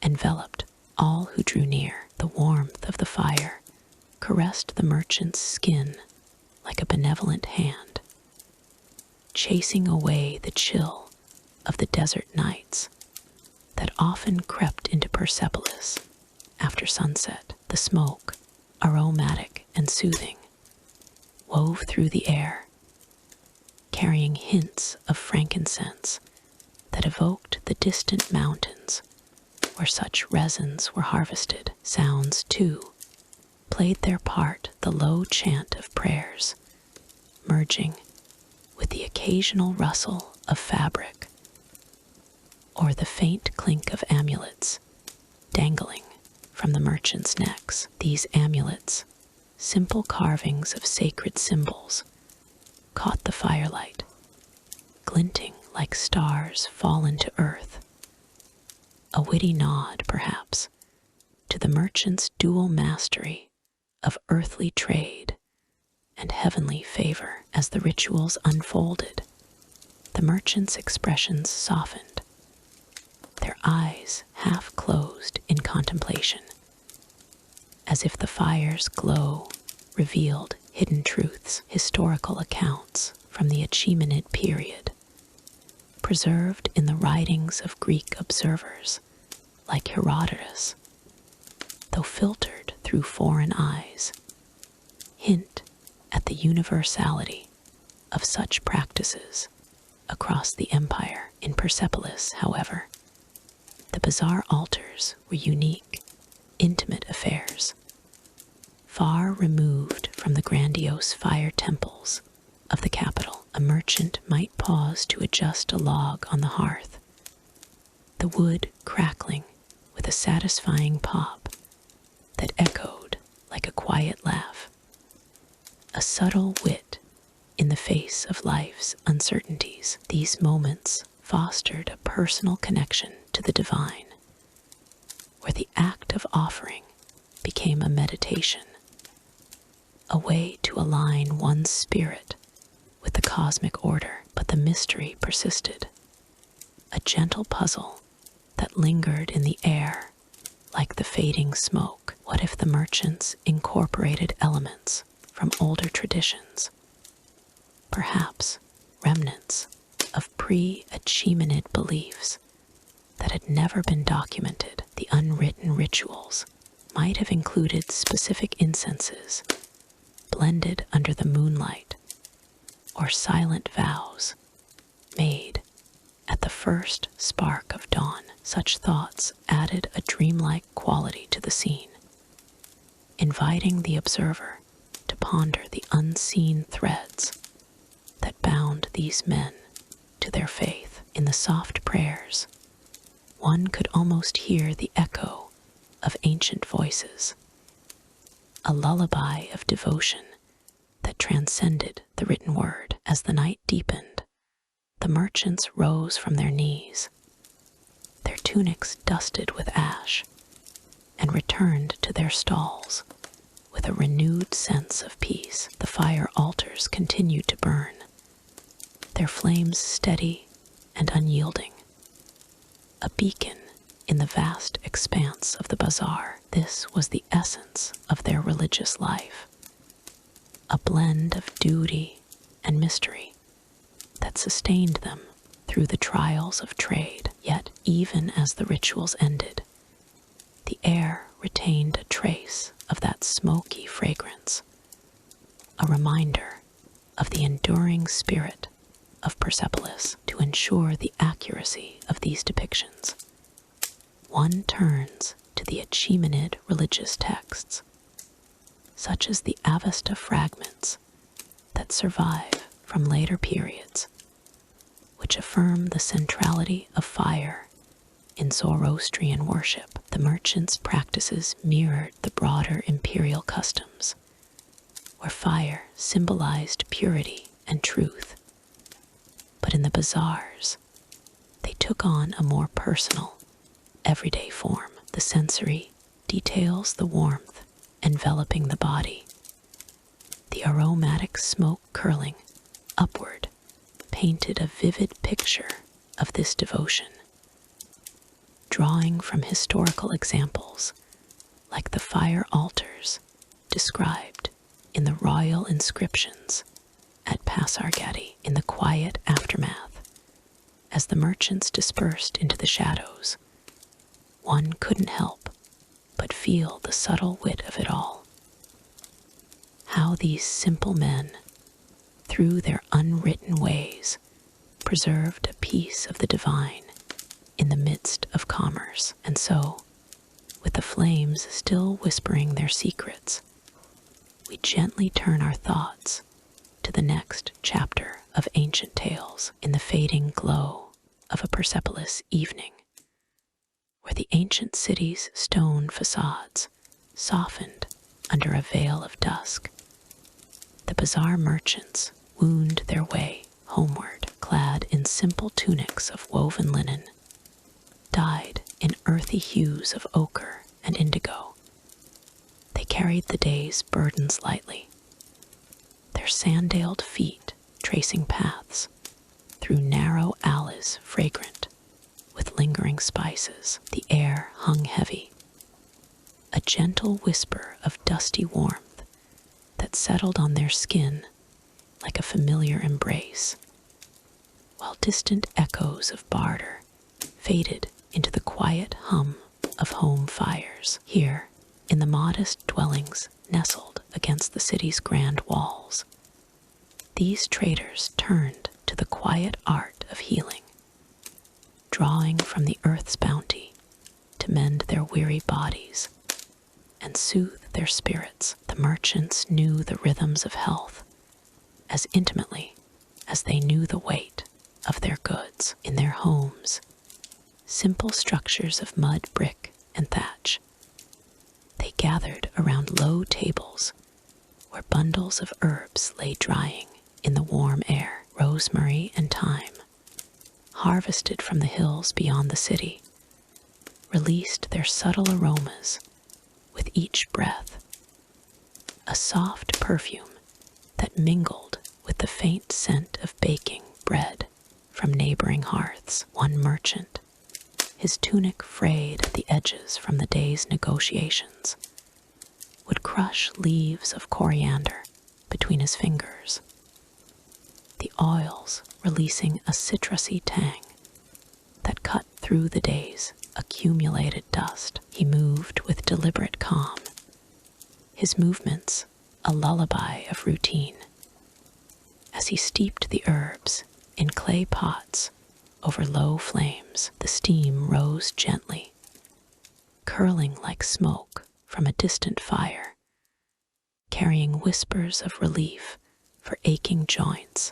enveloped all who drew near. The warmth of the fire caressed the merchant's skin like a benevolent hand, chasing away the chill of the desert nights that often crept into Persepolis after sunset. The smoke, aromatic and soothing, wove through the air, carrying hints of frankincense that evoked the distant mountains where such resins were harvested. Sounds, too, played their part, the low chant of prayers, merging with the occasional rustle of fabric or the faint clink of amulets dangling from the merchants' necks. These amulets, simple carvings of sacred symbols, caught the firelight, glinting like stars fallen to earth, a witty nod, perhaps, to the merchant's dual mastery of earthly trade and heavenly favor. As the rituals unfolded, the merchants' expressions softened, their eyes half closed in contemplation, as if the fire's glow revealed hidden truths. Historical accounts from the Achaemenid period, preserved in the writings of Greek observers like Herodotus, though filtered through foreign eyes, hint at the universality of such practices across the empire. In Persepolis, however, the bazaar altars were unique, intimate affairs, far removed from the grandiose fire temples of the capital. A merchant might pause to adjust a log on the hearth, the wood crackling with a satisfying pop that echoed like a quiet laugh, a subtle wit in the face of life's uncertainties. These moments fostered a personal connection to the divine, where the act of offering became a meditation, a way to align one's spirit with the cosmic order. But the mystery persisted, a gentle puzzle that lingered in the air like the fading smoke. What if the merchants incorporated elements from older traditions, perhaps remnants of pre-Achaemenid beliefs that had never been documented? The unwritten rituals might have included specific incenses blended under the moonlight, or silent vows made at the first spark of dawn. Such thoughts added a dreamlike quality to the scene, inviting the observer to ponder the unseen threads that bound these men to their faith. In the soft prayers, one could almost hear the echo of ancient voices, a lullaby of devotion that transcended the written word. As the night deepened, the merchants rose from their knees, their tunics dusted with ash, and returned to their stalls with a renewed sense of peace. The fire altars continued to burn, their flames steady and unyielding, a beacon in the vast expanse of the bazaar. This was the essence of their religious life, a blend of duty and mystery that sustained them through the trials of trade. Yet, even as the rituals ended, the air retained a trace of that smoky fragrance, a reminder of the enduring spirit of Persepolis. To ensure the accuracy of these depictions, one turns to the Achaemenid religious texts, such as the Avesta fragments that survive from later periods, which affirm the centrality of fire in Zoroastrian worship. The merchants' practices mirrored the broader imperial customs, where fire symbolized purity and truth. But in the bazaars, they took on a more personal, everyday form. The sensory details the warmth enveloping the body, the aromatic smoke curling upward painted a vivid picture of this devotion, drawing from historical examples like the fire altars described in the royal inscriptions at Pasargadae. In the quiet aftermath, as the merchants dispersed into the shadows, one couldn't help but feel the subtle wit of it all. How these simple men, through their unwritten ways, preserved a piece of the divine in the midst of commerce. And so, with the flames still whispering their secrets, we gently turn our thoughts to the next chapter of ancient tales. In the fading glow of a Persepolis evening, where the ancient city's stone facades softened under a veil of dusk, the bazaar merchants wound their way homeward, clad in simple tunics of woven linen, dyed in earthy hues of ochre and indigo. They carried the day's burdens lightly, their sandaled feet tracing paths through narrow alleys fragrant with lingering spices. The air hung heavy, a gentle whisper of dusty warmth that settled on their skin like a familiar embrace, while distant echoes of barter faded into the quiet hum of home fires. Here, in the modest dwellings nestled against the city's grand walls, these traders turned to the quiet art of healing, drawing from the earth's bounty to mend their weary bodies and soothe their spirits. The merchants knew the rhythms of health as intimately as they knew the weight of their goods. In their homes, simple structures of mud, brick, and thatch, they gathered around low tables where bundles of herbs lay drying in the warm air. Rosemary and thyme, harvested from the hills beyond the city, released their subtle aromas with each breath, a soft perfume that mingled with the faint scent of baking bread from neighboring hearths. One merchant, his tunic frayed at the edges from the day's negotiations, would crush leaves of coriander between his fingers, the oils releasing a citrusy tang that cut through the day's accumulated dust. He moved with deliberate calm, his movements a lullaby of routine. As he steeped the herbs in clay pots over low flames, the steam rose gently, curling like smoke from a distant fire, carrying whispers of relief for aching joints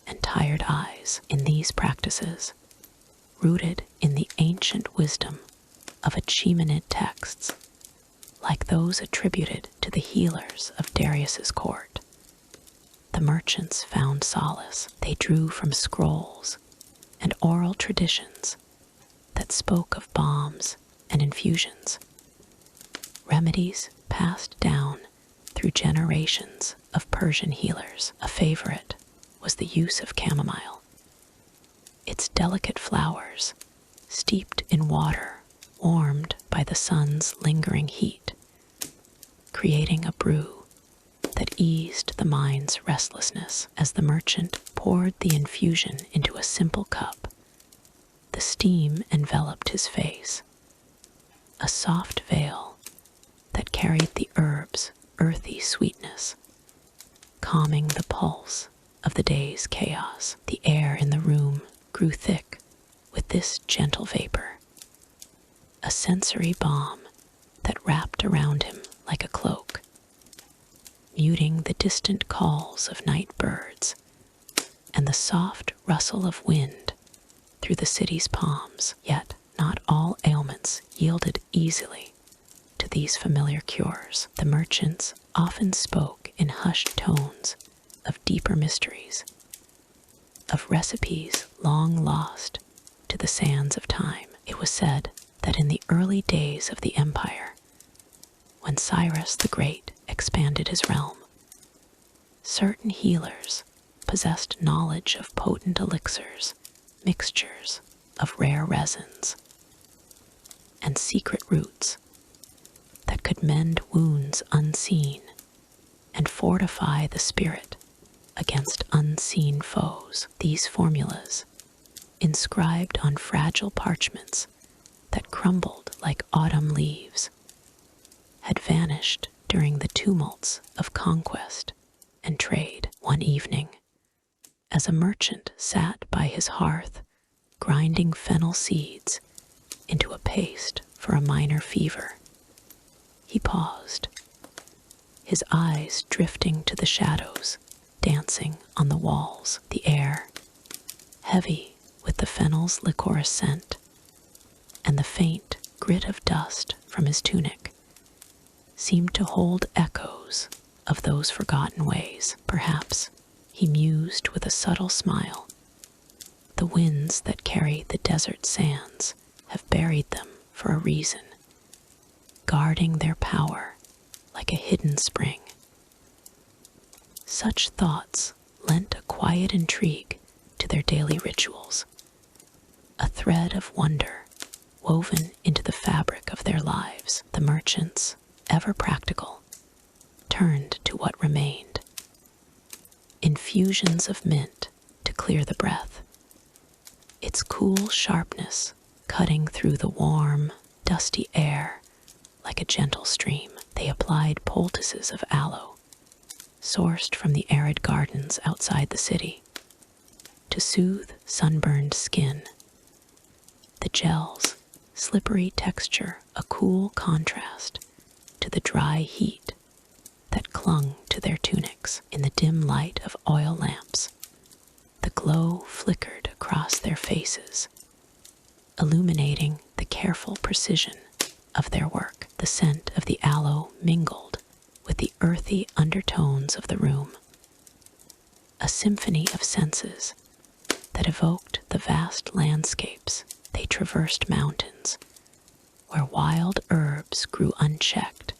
and tired eyes. In these practices, rooted in the ancient wisdom of Achaemenid texts, like those attributed to the healers of Darius's court, the merchants found solace. They drew from scrolls and oral traditions that spoke of balms and infusions, remedies passed down through generations of Persian healers. A favorite was the use of chamomile. Its delicate flowers, steeped in water warmed by the sun's lingering heat, creating a brew that eased the mind's restlessness. As the merchant poured the infusion into a simple cup, the steam enveloped his face, a soft veil that carried the herb's earthy sweetness, calming the pulse of the day's chaos. The air in the room grew thick with this gentle vapor, a sensory balm that wrapped around him like a cloak, muting the distant calls of night birds and the soft rustle of wind through the city's palms. Yet not all ailments yielded easily to these familiar cures. The merchants often spoke in hushed tones of deeper mysteries, of recipes long lost to the sands of time. It was said that in the early days of the empire, when Cyrus the Great expanded his realm, certain healers possessed knowledge of potent elixirs, mixtures of rare resins, and secret roots that could mend wounds unseen and fortify the spirit against unseen foes. These formulas, inscribed on fragile parchments that crumbled like autumn leaves, had vanished during the tumults of conquest and trade. One evening, as a merchant sat by his hearth grinding fennel seeds into a paste for a minor fever, he paused, his eyes drifting to the shadows dancing on the walls. The air, heavy with the fennel's licorice scent and the faint grit of dust from his tunic, seemed to hold echoes of those forgotten ways. Perhaps, he mused with a subtle smile, the winds that carry the desert sands have buried them for a reason, guarding their power like a hidden spring. Such thoughts lent a quiet intrigue to their daily rituals, a thread of wonder woven into the fabric of their lives. The merchants, ever practical, turned to what remained: infusions of mint to clear the breath, its cool sharpness cutting through the warm, dusty air like a gentle stream. They applied poultices of aloe, sourced from the arid gardens outside the city, to soothe sunburned skin. The gel's slippery texture a cool contrast to the dry heat that clung to their tunics. In the dim light of oil lamps, the glow flickered across their faces, illuminating the careful precision of their work. The scent of the aloe mingled with the earthy undertones of the room, a symphony of senses that evoked the vast landscapes. They traversed mountains where wild herbs grew unchecked,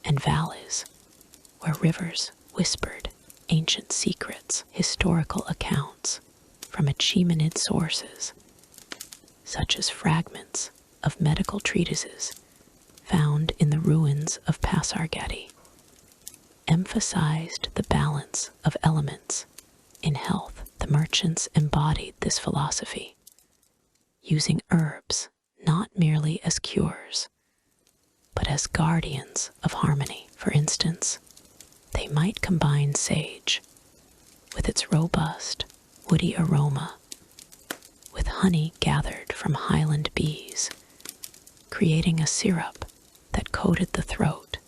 and valleys where rivers whispered ancient secrets, historical accounts from Achaemenid sources, such as fragments of medical treatises found in the ruins of Pasargadae, emphasized the balance of elements in health. The merchants embodied this philosophy, using herbs not merely as cures, but as guardians of harmony. For instance, they might combine sage, with its robust, woody aroma, with honey gathered from highland bees, creating a syrup that coated the throat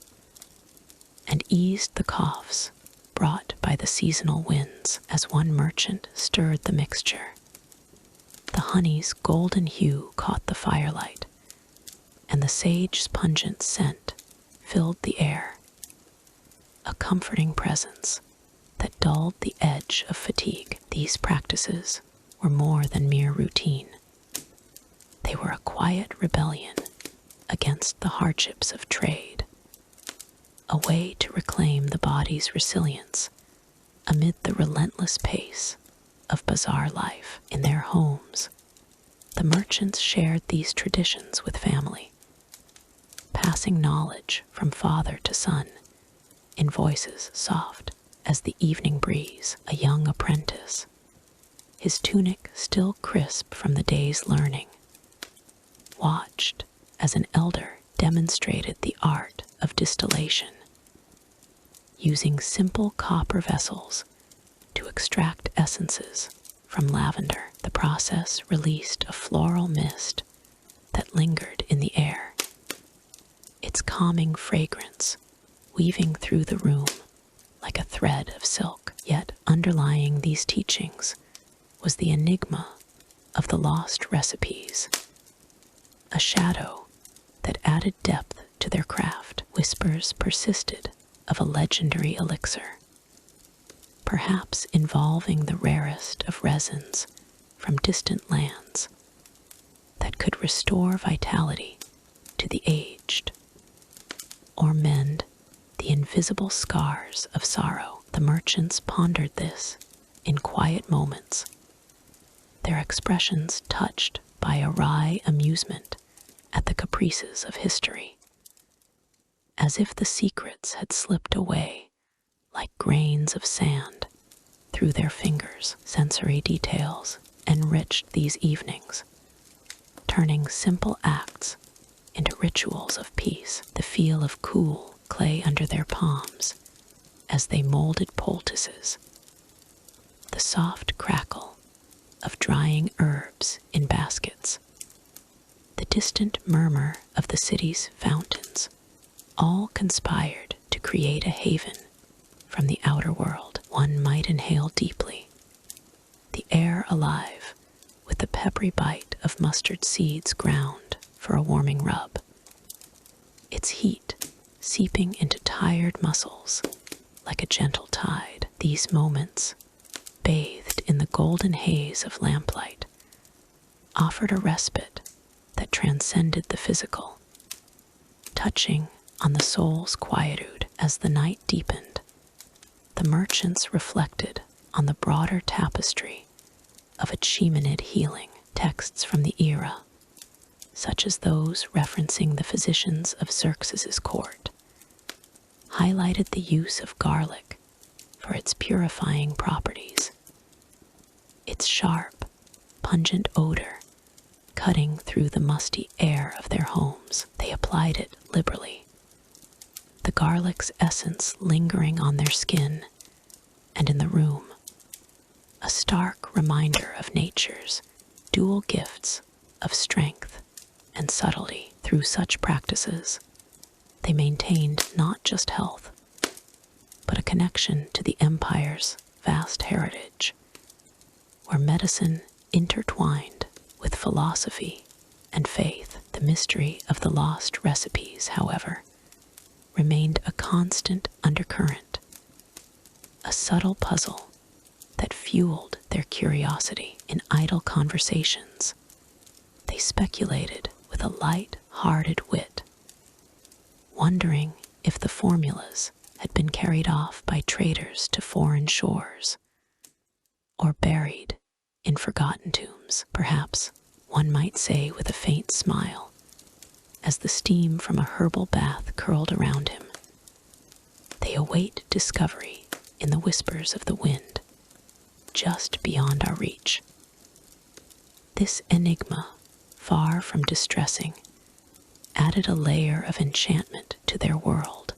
and eased the coughs brought by the seasonal winds. As one merchant stirred the mixture, the honey's golden hue caught the firelight, and the sage's pungent scent filled the air, a comforting presence that dulled the edge of fatigue. These practices were more than mere routine. They were a quiet rebellion against the hardships of trade, a way to reclaim the body's resilience amid the relentless pace of bazaar life. In their homes, the merchants shared these traditions with family, passing knowledge from father to son in voices soft as the evening breeze. A young apprentice, his tunic still crisp from the day's learning, watched as an elder demonstrated the art of distillation, using simple copper vessels to extract essences from lavender. The process released a floral mist that lingered in the air, its calming fragrance weaving through the room like a thread of silk. Yet underlying these teachings was the enigma of the lost recipes, a shadow that added depth to their craft. Whispers persisted of a legendary elixir, perhaps involving the rarest of resins from distant lands, that could restore vitality to the aged or mend the invisible scars of sorrow. The merchants pondered this in quiet moments, their expressions touched by a wry amusement at the caprices of history, as if the secrets had slipped away like grains of sand through their fingers. Sensory details enriched these evenings, turning simple acts into rituals of peace. The feel of cool clay under their palms as they molded poultices, the soft crackle of drying herbs in baskets, the distant murmur of the city's fountains, all conspired to create a haven from the outer world. One might inhale deeply, the air alive with the peppery bite of mustard seeds ground for a warming rub, its heat seeping into tired muscles like a gentle tide. These moments, bathed in the golden haze of lamplight, offered a respite that transcended the physical, touching on the soul's quietude. As the night deepened, the merchants reflected on the broader tapestry of Achaemenid healing. Texts from the era, such as those referencing the physicians of Xerxes's court, highlighted the use of garlic for its purifying properties, its sharp, pungent odor cutting through the musty air of their homes. They applied it liberally, the garlic's essence lingering on their skin and in the room, a stark reminder of nature's dual gifts of strength and subtlety. Through such practices, they maintained not just health, but a connection to the empire's vast heritage, where medicine intertwined with philosophy and faith. The mystery of the lost recipes, however, remained a constant undercurrent, a subtle puzzle that fueled their curiosity. In idle conversations, they speculated with a light-hearted wit, wondering if the formulas had been carried off by traders to foreign shores, or buried in forgotten tombs, perhaps one might say with a faint smile, as the steam from a herbal bath curled around him. They await discovery in the whispers of the wind, just beyond our reach. This enigma, far from distressing, added a layer of enchantment to their world,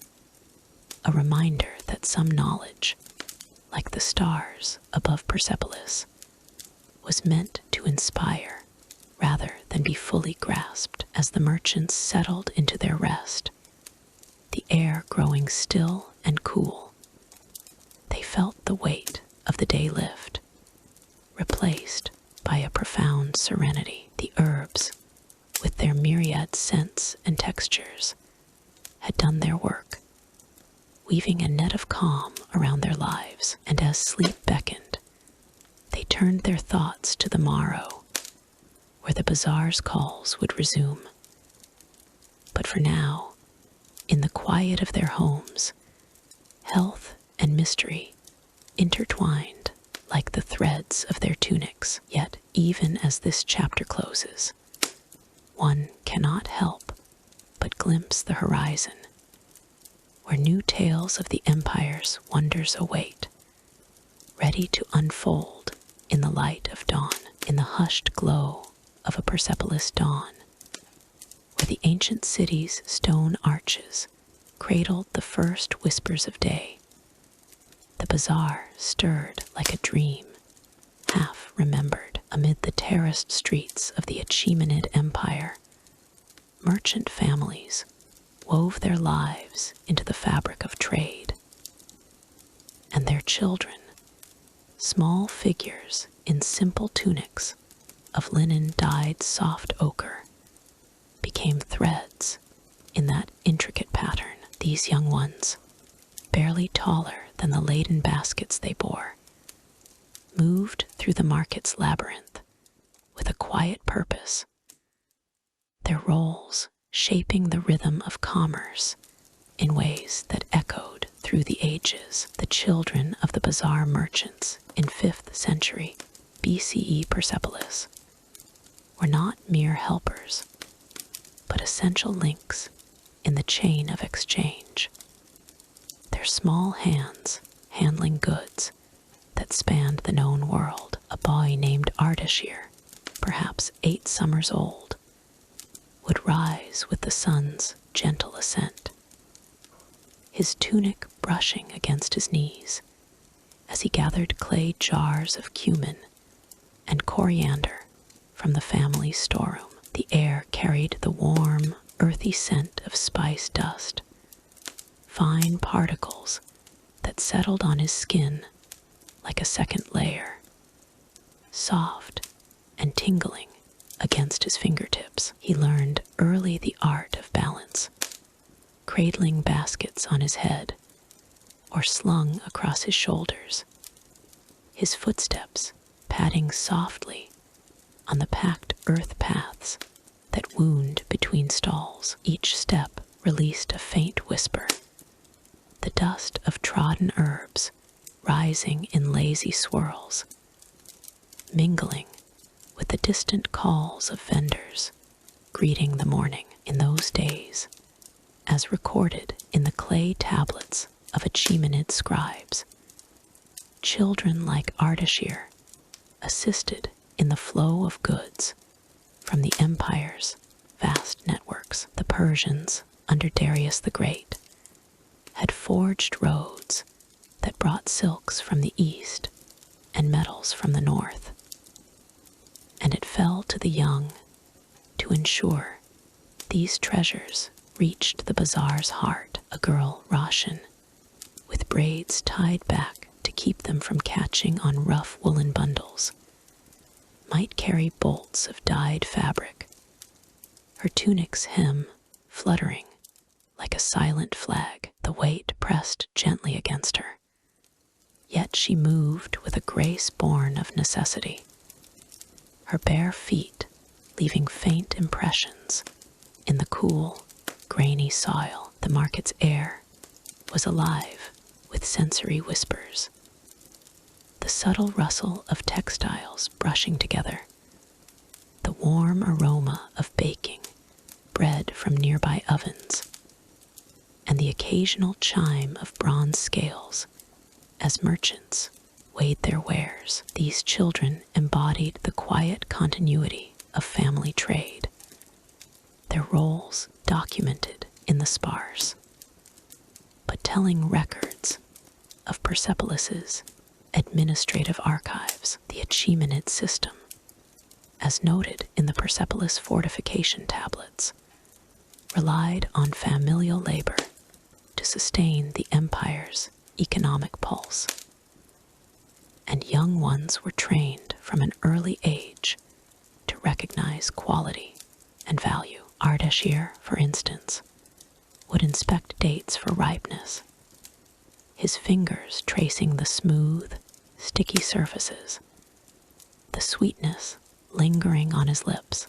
a reminder that some knowledge, like the stars above Persepolis, was meant to inspire rather than be fully grasped. As the merchants settled into their rest, the air growing still and cool, they felt the weight of the day lift, replaced by a profound serenity. The herbs, with their myriad scents and textures, had done their work, weaving a net of calm around their lives, and as sleep beckoned, they turned their thoughts to the morrow, where the bazaar's calls would resume. But for now, in the quiet of their homes, health and mystery intertwined like the threads of their tunics. Yet, even as this chapter closes, one cannot help but glimpse the horizon, where new tales of the empire's wonders await, ready to unfold in the light of dawn, in the hushed glow of a Persepolis dawn, where the ancient city's stone arches cradled the first whispers of day. The bazaar stirred like a dream, half remembered. Amid the terraced streets of the Achaemenid Empire, merchant families wove their lives into the fabric of trade, and their children, small figures in simple tunics of linen dyed soft ochre, became threads in that intricate pattern. These young ones, barely taller than the laden baskets they bore, moved through the market's labyrinth with a quiet purpose, their roles shaping the rhythm of commerce in ways that echoed through the ages. The children of the bazaar merchants in 5th century BCE Persepolis were not mere helpers, but essential links in the chain of exchange. Their small hands handling goods that spanned the known world. A boy named Ardashir, perhaps 8 summers old, would rise with the sun's gentle ascent, his tunic brushing against his knees as he gathered clay jars of cumin and coriander from the family storeroom. The air carried the warm, earthy scent of spice dust, fine particles that settled on his skin like a second layer, soft and tingling against his fingertips. He learned early the art of balance, cradling baskets on his head or slung across his shoulders, his footsteps padding softly on the packed earth paths that wound between stalls. Each step released a faint whisper, the dust of trodden herbs rising in lazy swirls, mingling with the distant calls of vendors greeting the morning. In those days, as recorded in the clay tablets of Achaemenid scribes, children like Ardashir assisted in the flow of goods from the empire's vast networks. The Persians, under Darius the Great, had forged roads that brought silks from the east and metals from the north, and it fell to the young to ensure these treasures reached the bazaar's heart. A girl, Roshan, with braids tied back to keep them from catching on rough woolen bundles, might carry bolts of dyed fabric, her tunic's hem fluttering like a silent flag, the weight pressed gently against her. Yet she moved with a grace born of necessity, her bare feet leaving faint impressions in the cool, grainy soil. The market's air was alive with sensory whispers. The subtle rustle of textiles brushing together, the warm aroma of baking bread from nearby ovens, and the occasional chime of bronze scales as merchants weighed their wares. These children embodied the quiet continuity of family trade, their roles documented in the sparse but telling records of Persepolis's administrative archives. The Achaemenid system, as noted in the Persepolis fortification tablets, relied on familial labor to sustain the empire's economic pulse, and young ones were trained from an early age to recognize quality and value. Ardashir, for instance, would inspect dates for ripeness, his fingers tracing the smooth, sticky surfaces, the sweetness lingering on his lips,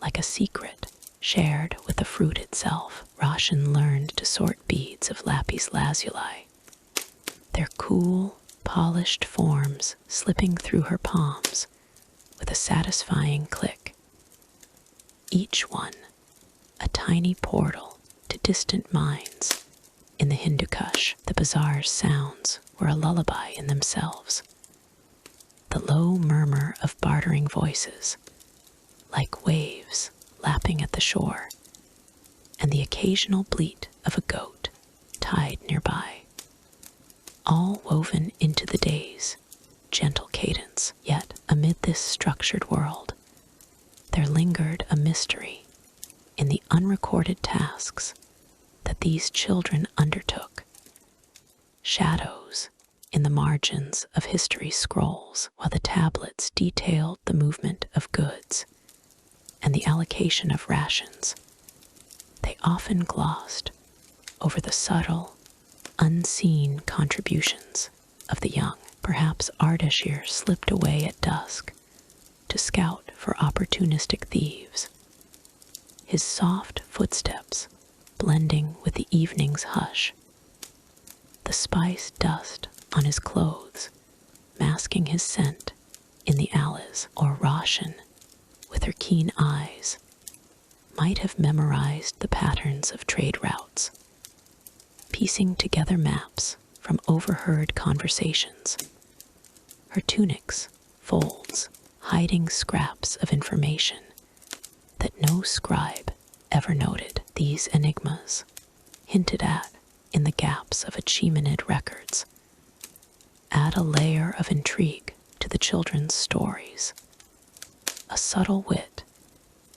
like a secret shared with the fruit itself. Roshan learned to sort beads of lapis lazuli, their cool, polished forms slipping through her palms with a satisfying click. Each one a tiny portal to distant mines in the Hindu Kush. The bazaar's sounds were a lullaby in themselves. The low murmur of bartering voices, like waves lapping at the shore, and the occasional bleat of a goat tied nearby, all woven into the day's gentle cadence. Yet, amid this structured world, there lingered a mystery in the unrecorded tasks that these children undertook, shadows in the margins of history's scrolls. While the tablets detailed the movement of goods and the allocation of rations, they often glossed over the subtle, unseen contributions of the young. Perhaps Ardashir slipped away at dusk to scout for opportunistic thieves, his soft footsteps blending with the evening's hush, the spice dust on his clothes masking his scent in the alleys. Or Roshan, with her keen eyes, might have memorized the patterns of trade routes, piecing together maps from overheard conversations, her tunic's folds hiding scraps of information that no scribe ever noted. These enigmas, hinted at in the gaps of Achaemenid records, add a layer of intrigue to the children's stories, a subtle wit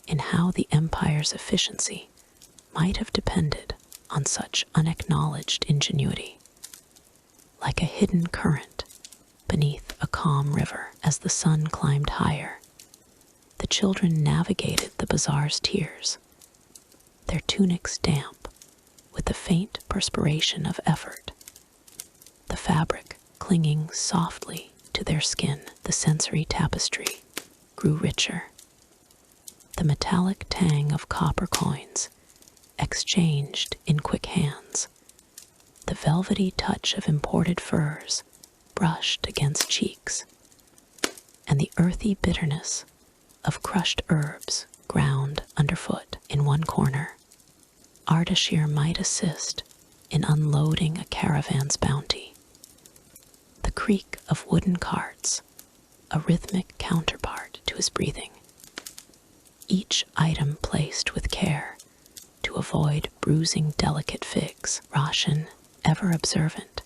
in how the empire's efficiency might have depended on such unacknowledged ingenuity, like a hidden current beneath a calm river. As the sun climbed higher, the children navigated the bazaar's tiers, their tunics damp with the faint perspiration of effort, the fabric clinging softly to their skin. The sensory tapestry grew richer, the metallic tang of copper coins exchanged in quick hands, the velvety touch of imported furs brushed against cheeks, and the earthy bitterness of crushed herbs ground underfoot. In one corner, Ardashir might assist in unloading a caravan's bounty, the creak of wooden carts a rhythmic counterpart to his breathing, each item placed with care to avoid bruising delicate figs. Roshan, ever observant,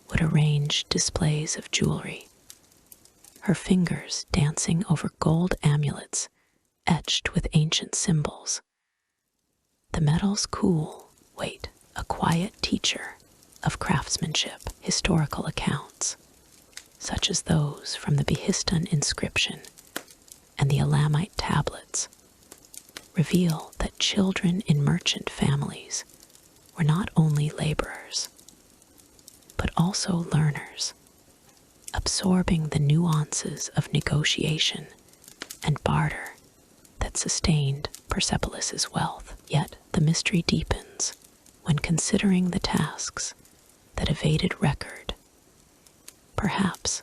would arrange displays of jewelry, her fingers dancing over gold amulets etched with ancient symbols. The metal's cool weight, a quiet teacher of craftsmanship. Historical accounts, such as those from the Behistun inscription and the Elamite tablets, reveal that children in merchant families were not only laborers, but also learners, absorbing the nuances of negotiation and barter that sustained Persepolis's wealth. Yet the mystery deepens When considering the tasks that evaded record, perhaps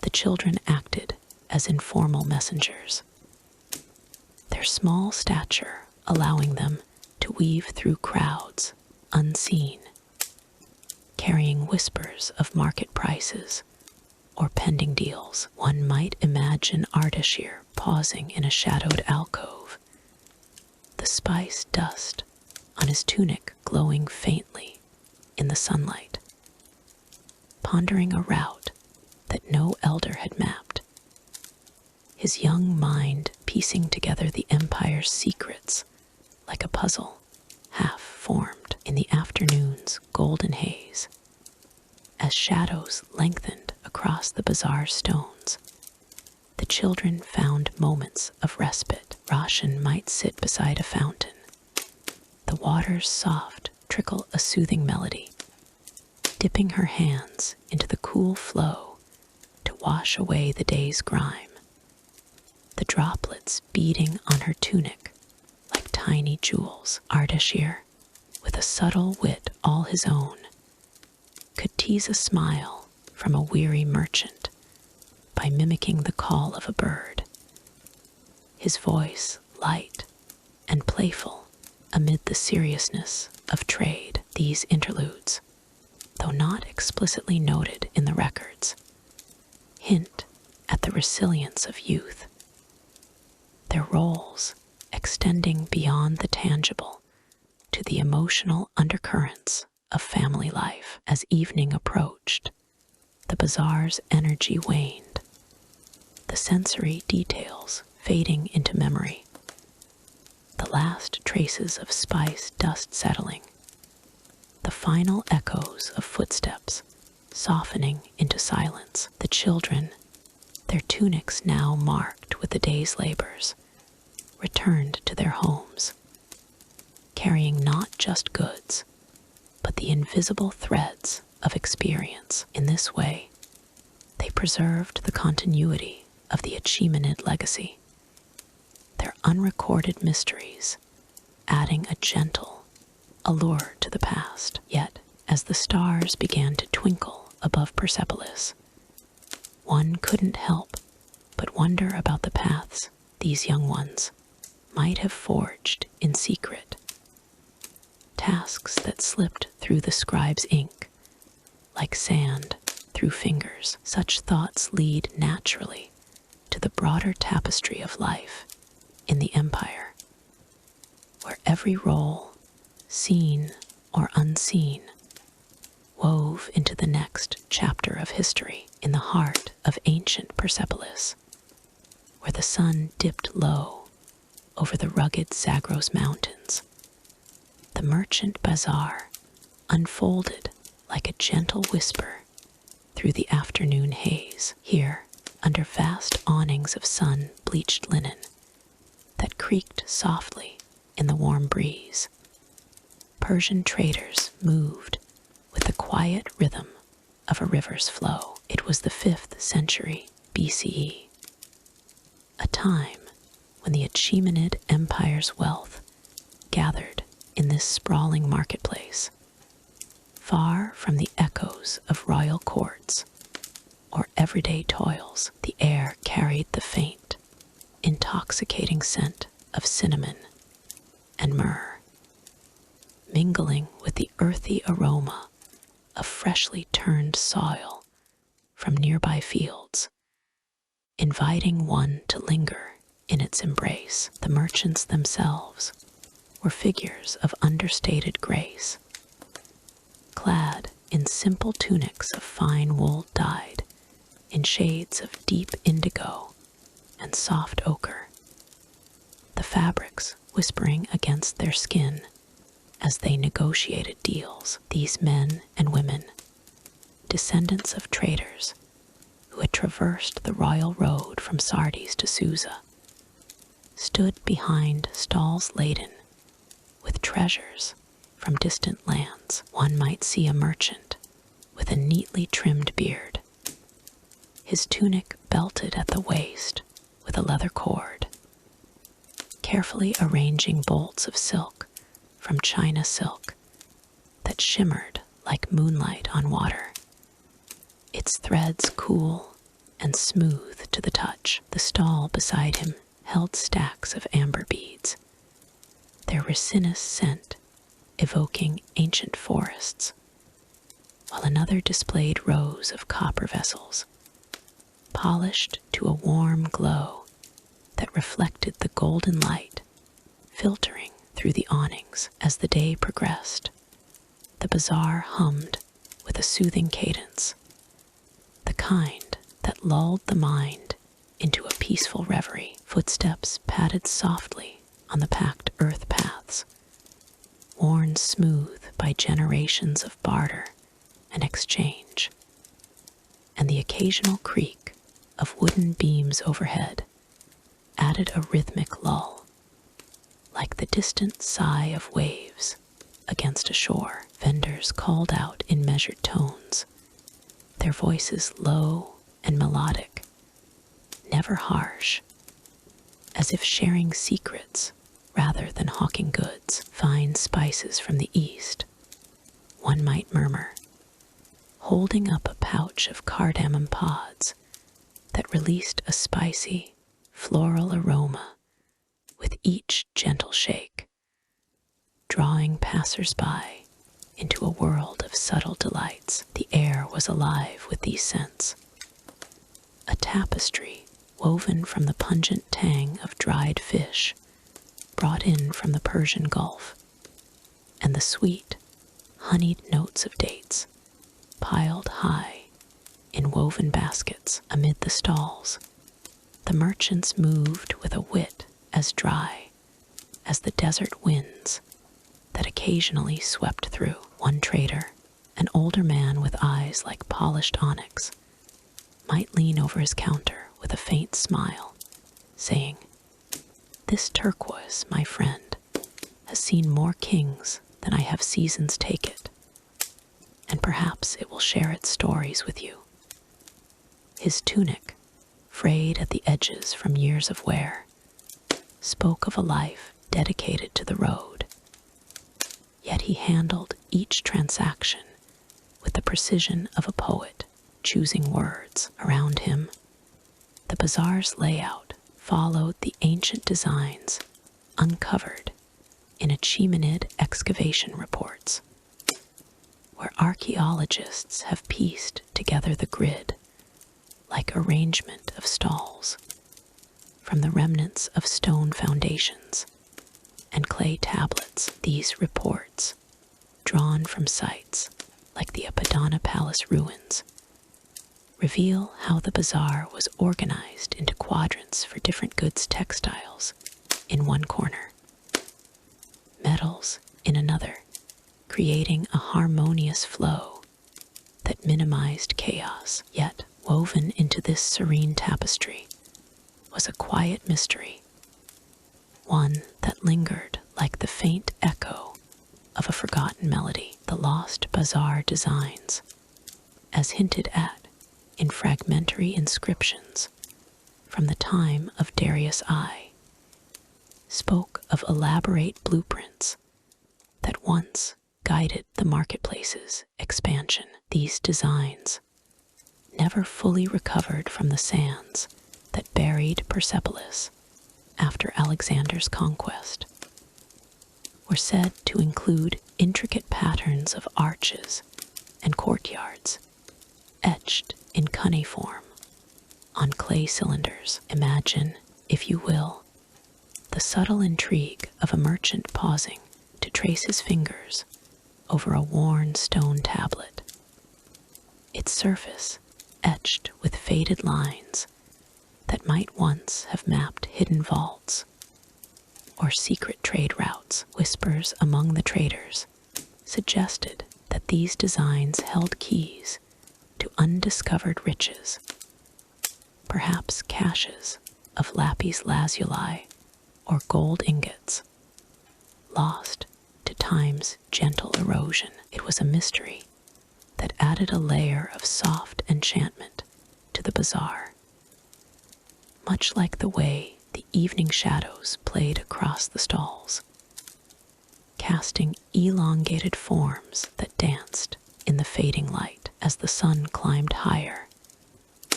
the children acted as informal messengers, their small stature allowing them to weave through crowds unseen, carrying whispers of market prices or pending deals. One might imagine Ardashir pausing in a shadowed alcove, the spice dust on his tunic glowing faintly in the sunlight, pondering a route that no elder had mapped, his young mind piecing together the empire's secrets like a puzzle half formed in the afternoon's golden haze. As shadows lengthened across the bazaar stones, the children found moments of respite. Roshan might sit beside a fountain, the water's soft trickle a soothing melody, dipping her hands into the cool flow to wash away the day's grime, the droplets beading on her tunic like tiny jewels. Ardashir, with a subtle wit all his own, could tease a smile from a weary merchant by mimicking the call of a bird, his voice light and playful amid the seriousness of trade. These interludes, though not explicitly noted in the records, hint at the resilience of youth, their roles extending beyond the tangible to the emotional undercurrents of family life. As evening approached, the bazaar's energy waned, the sensory details fading into memory, the last traces of spice dust settling, the final echoes of footsteps softening into silence. The children, their tunics now marked with the day's labors, returned to their homes, carrying not just goods, but the invisible threads of experience. In this way, they preserved the continuity of the Achaemenid legacy, their unrecorded mysteries adding a gentle allure to the past. Yet, as the stars began to twinkle above Persepolis, one couldn't help but wonder about the paths these young ones might have forged in secret, tasks that slipped through the scribe's ink like sand through fingers. Such thoughts lead naturally to the broader tapestry of life in the empire, where every role, seen or unseen, wove into the next chapter of history. In the heart of ancient Persepolis, where the sun dipped low over the rugged Zagros mountains, the merchant bazaar unfolded like a gentle whisper through the afternoon haze. Here, under vast awnings of sun-bleached linen that creaked softly in the warm breeze, Persian traders moved with the quiet rhythm of a river's flow. It was the 5th century BCE, a time when the Achaemenid Empire's wealth gathered in this sprawling marketplace, far from the echoes of royal courts or everyday toils. The air carried the faint, intoxicating scent of cinnamon and myrrh, mingling with the earthy aroma of freshly turned soil from nearby fields, inviting one to linger in its embrace. The merchants themselves were figures of understated grace, clad in simple tunics of fine wool dyed in shades of deep indigo and soft ochre, the fabrics whispering against their skin as they negotiated deals. These men and women, descendants of traders who had traversed the royal road from Sardis to Susa, stood behind stalls laden with treasures from distant lands. One might see a merchant with a neatly trimmed beard, his tunic belted at the waist with a leather cord, carefully arranging bolts of silk from China silk that shimmered like moonlight on water, its threads cool and smooth to the touch. The stall beside him held stacks of amber beads, their resinous scent evoking ancient forests, while another displayed rows of copper vessels, polished to a warm glow that reflected the golden light filtering through the awnings. As the day progressed, the bazaar hummed with a soothing cadence, the kind that lulled the mind into a peaceful reverie. Footsteps padded softly on the packed earth paths, worn smooth by generations of barter and exchange, and the occasional creak of wooden beams overhead added a rhythmic lull, like the distant sigh of waves against a shore. Vendors called out in measured tones, their voices low and melodic, never harsh, as if sharing secrets rather than hawking goods. Fine spices from the east, one might murmur, holding up a pouch of cardamom pods that released a spicy, floral aroma with each gentle shake, drawing passers-by into a world of subtle delights. The air was alive with these scents. A tapestry woven from the pungent tang of dried fish brought in from the Persian Gulf, and the sweet, honeyed notes of dates piled high in woven baskets amid the stalls. The merchants moved with a wit as dry as the desert winds that occasionally swept through. One trader, an older man with eyes like polished onyx, might lean over his counter with a faint smile, saying, "This turquoise, my friend, has seen more kings than I have seasons take it, and perhaps it will share its stories with you." His tunic, frayed at the edges from years of wear, spoke of a life dedicated to the road, yet he handled each transaction with the precision of a poet, choosing words. Around him, the bazaar's layout followed the ancient designs uncovered in Achaemenid excavation reports, where archaeologists have pieced together the grid like arrangement of stalls from the remnants of stone foundations and clay tablets. These reports, drawn from sites like the Apadana Palace ruins, reveal how the bazaar was organized into quadrants for different goods. Textiles in one corner, metals in another, creating a harmonious flow that minimized chaos. Yet, woven into this serene tapestry was a quiet mystery, one that lingered like the faint echo of a forgotten melody. The lost bazaar designs, as hinted at in fragmentary inscriptions from the time of Darius I, spoke of elaborate blueprints that once guided the marketplace's expansion. These designs, never fully recovered from the sands that buried Persepolis after Alexander's conquest, were said to include intricate patterns of arches and courtyards etched in cuneiform on clay cylinders. Imagine, if you will, the subtle intrigue of a merchant pausing to trace his fingers over a worn stone tablet, its surface etched with faded lines that might once have mapped hidden vaults or secret trade routes. Whispers among the traders suggested that these designs held keys to undiscovered riches, perhaps caches of lapis lazuli or gold ingots, lost to time's gentle erosion. It was a mystery that added a layer of soft enchantment to the bazaar, much like the way the evening shadows played across the stalls. casting elongated forms that danced in the fading light. As the sun climbed higher,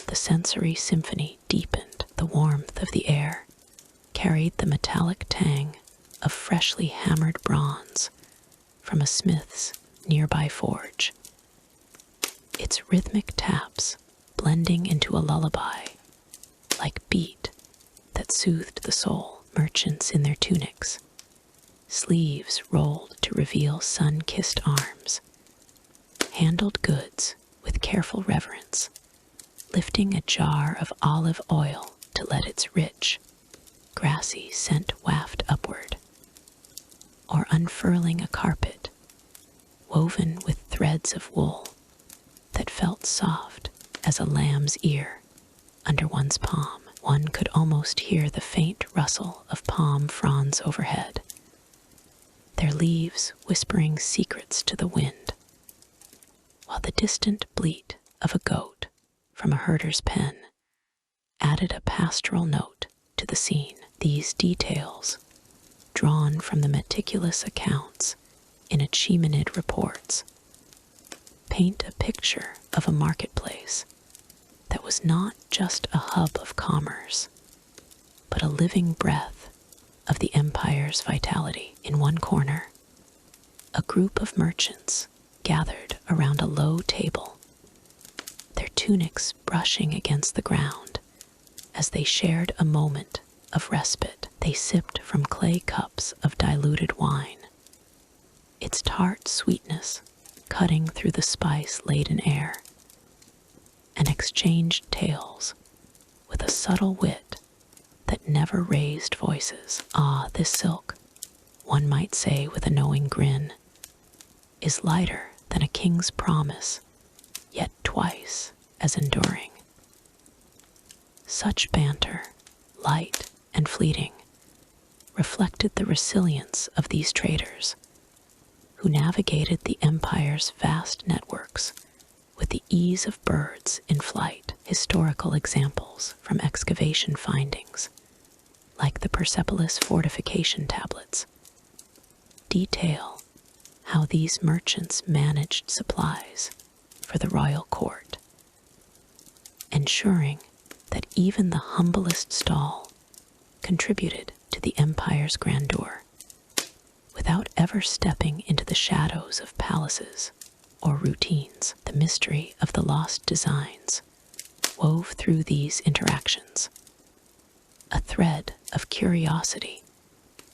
the sensory symphony deepened. The warmth of the air carried the metallic tang of freshly hammered bronze from a smith's nearby forge, its rhythmic taps blending into a lullaby like beat that soothed the soul. Merchants in their tunics, sleeves rolled to reveal sun-kissed arms, handled goods with careful reverence, lifting a jar of olive oil to let its rich, grassy scent waft upward, or unfurling a carpet woven with threads of wool that felt soft as a lamb's ear under one's palm. One could almost hear the faint rustle of palm fronds overhead, their leaves whispering secrets to the wind, while the distant bleat of a goat from a herder's pen added a pastoral note to the scene. These details, drawn from the meticulous accounts in Achaemenid reports, paint a picture of a marketplace that was not just a hub of commerce, but a living breath of the empire's vitality. In one corner, a group of merchants gathered around a low table, their tunics brushing against the ground as they shared a moment of respite. They sipped from clay cups of diluted wine, its tart sweetness cutting through the spice-laden air, and exchanged tales with a subtle wit that never raised voices. Ah, this silk, one might say with a knowing grin, is lighter than a king's promise, yet twice as enduring. Such banter, light and fleeting, reflected the resilience of these traders, who navigated the empire's vast networks with the ease of birds in flight. Historical examples from excavation findings, like the Persepolis fortification tablets, detail how these merchants managed supplies for the royal court, ensuring that even the humblest stall contributed to the empire's grandeur, without ever stepping into the shadows of palaces or routines. The mystery of the lost designs wove through these interactions, a thread of curiosity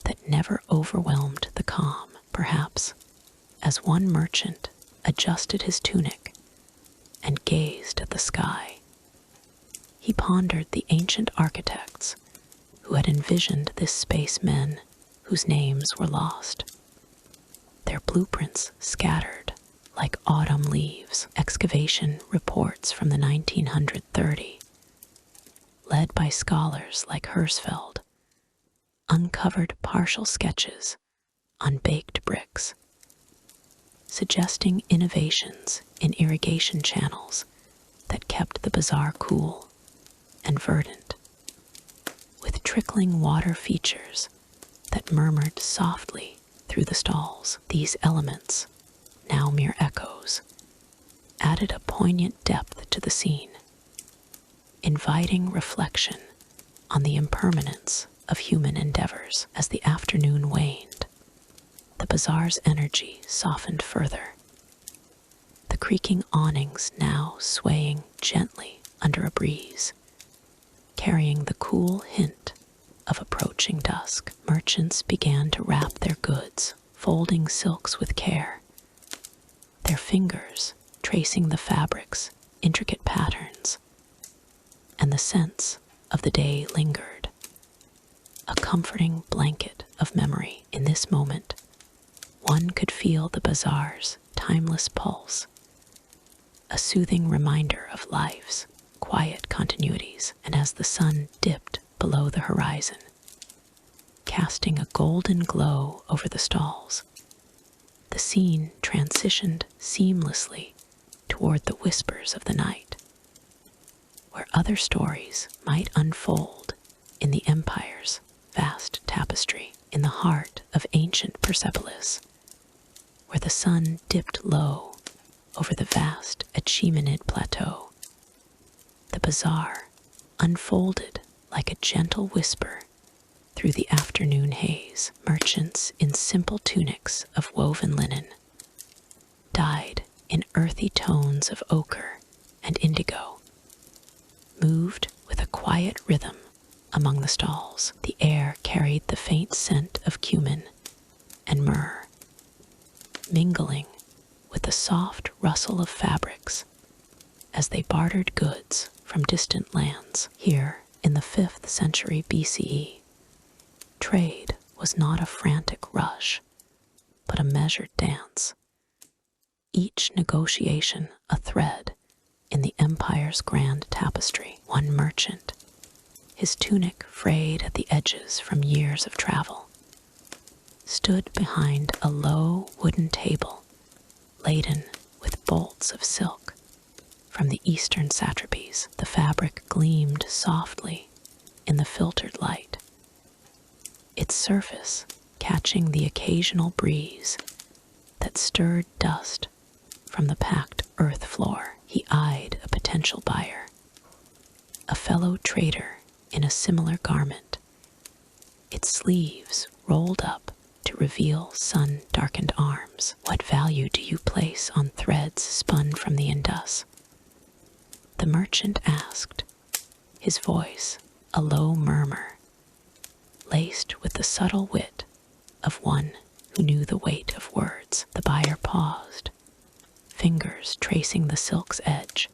that never overwhelmed the calm. Perhaps, as one merchant adjusted his tunic and gazed at the sky, he pondered the ancient architects who had envisioned this space, men whose names were lost, their blueprints scattered like autumn leaves. Excavation reports from the 1930, led by scholars like Hersfeld, uncovered partial sketches on baked bricks, suggesting innovations in irrigation channels that kept the bazaar cool and verdant, with trickling water features that murmured softly through the stalls. These elements, now mere echoes, added a poignant depth to the scene, inviting reflection on the impermanence of human endeavors. As the afternoon waned, the bazaar's energy softened further, the creaking awnings now swaying gently under a breeze, carrying the cool hint of approaching dusk. Merchants began to wrap their goods, folding silks with care, their fingers tracing the fabric's intricate patterns, and the scents of the day lingered, a comforting blanket of memory. In this moment, one could feel the bazaar's timeless pulse, a soothing reminder of life's quiet continuities. And as the sun dipped below the horizon, casting a golden glow over the stalls, the scene transitioned seamlessly toward the whispers of the night, where other stories might unfold in the empire's vast tapestry in the heart of ancient Persepolis, where the sun dipped low over the vast Achaemenid plateau. The bazaar unfolded like a gentle whisper through the afternoon haze. Merchants in simple tunics of woven linen, dyed in earthy tones of ochre and indigo, moved with a quiet rhythm among the stalls. The air carried the faint scent of cumin and myrrh, mingling with the soft rustle of fabrics as they bartered goods from distant lands. Here, in the 5th century BCE, trade was not a frantic rush, but a measured dance, each negotiation a thread in the empire's grand tapestry. One merchant, his tunic frayed at the edges from years of travel, stood behind a low wooden table laden with bolts of silk from the eastern satrapies. The fabric gleamed softly in the filtered light, its surface catching the occasional breeze that stirred dust from the packed earth floor. He eyed a potential buyer, a fellow trader in a similar garment, its sleeves rolled up to reveal sun-darkened arms. "What value do you place on threads spun from the Indus?" the merchant asked, his voice a low murmur, laced with the subtle wit of one who knew the weight of words. The buyer paused, fingers tracing the silk's edge,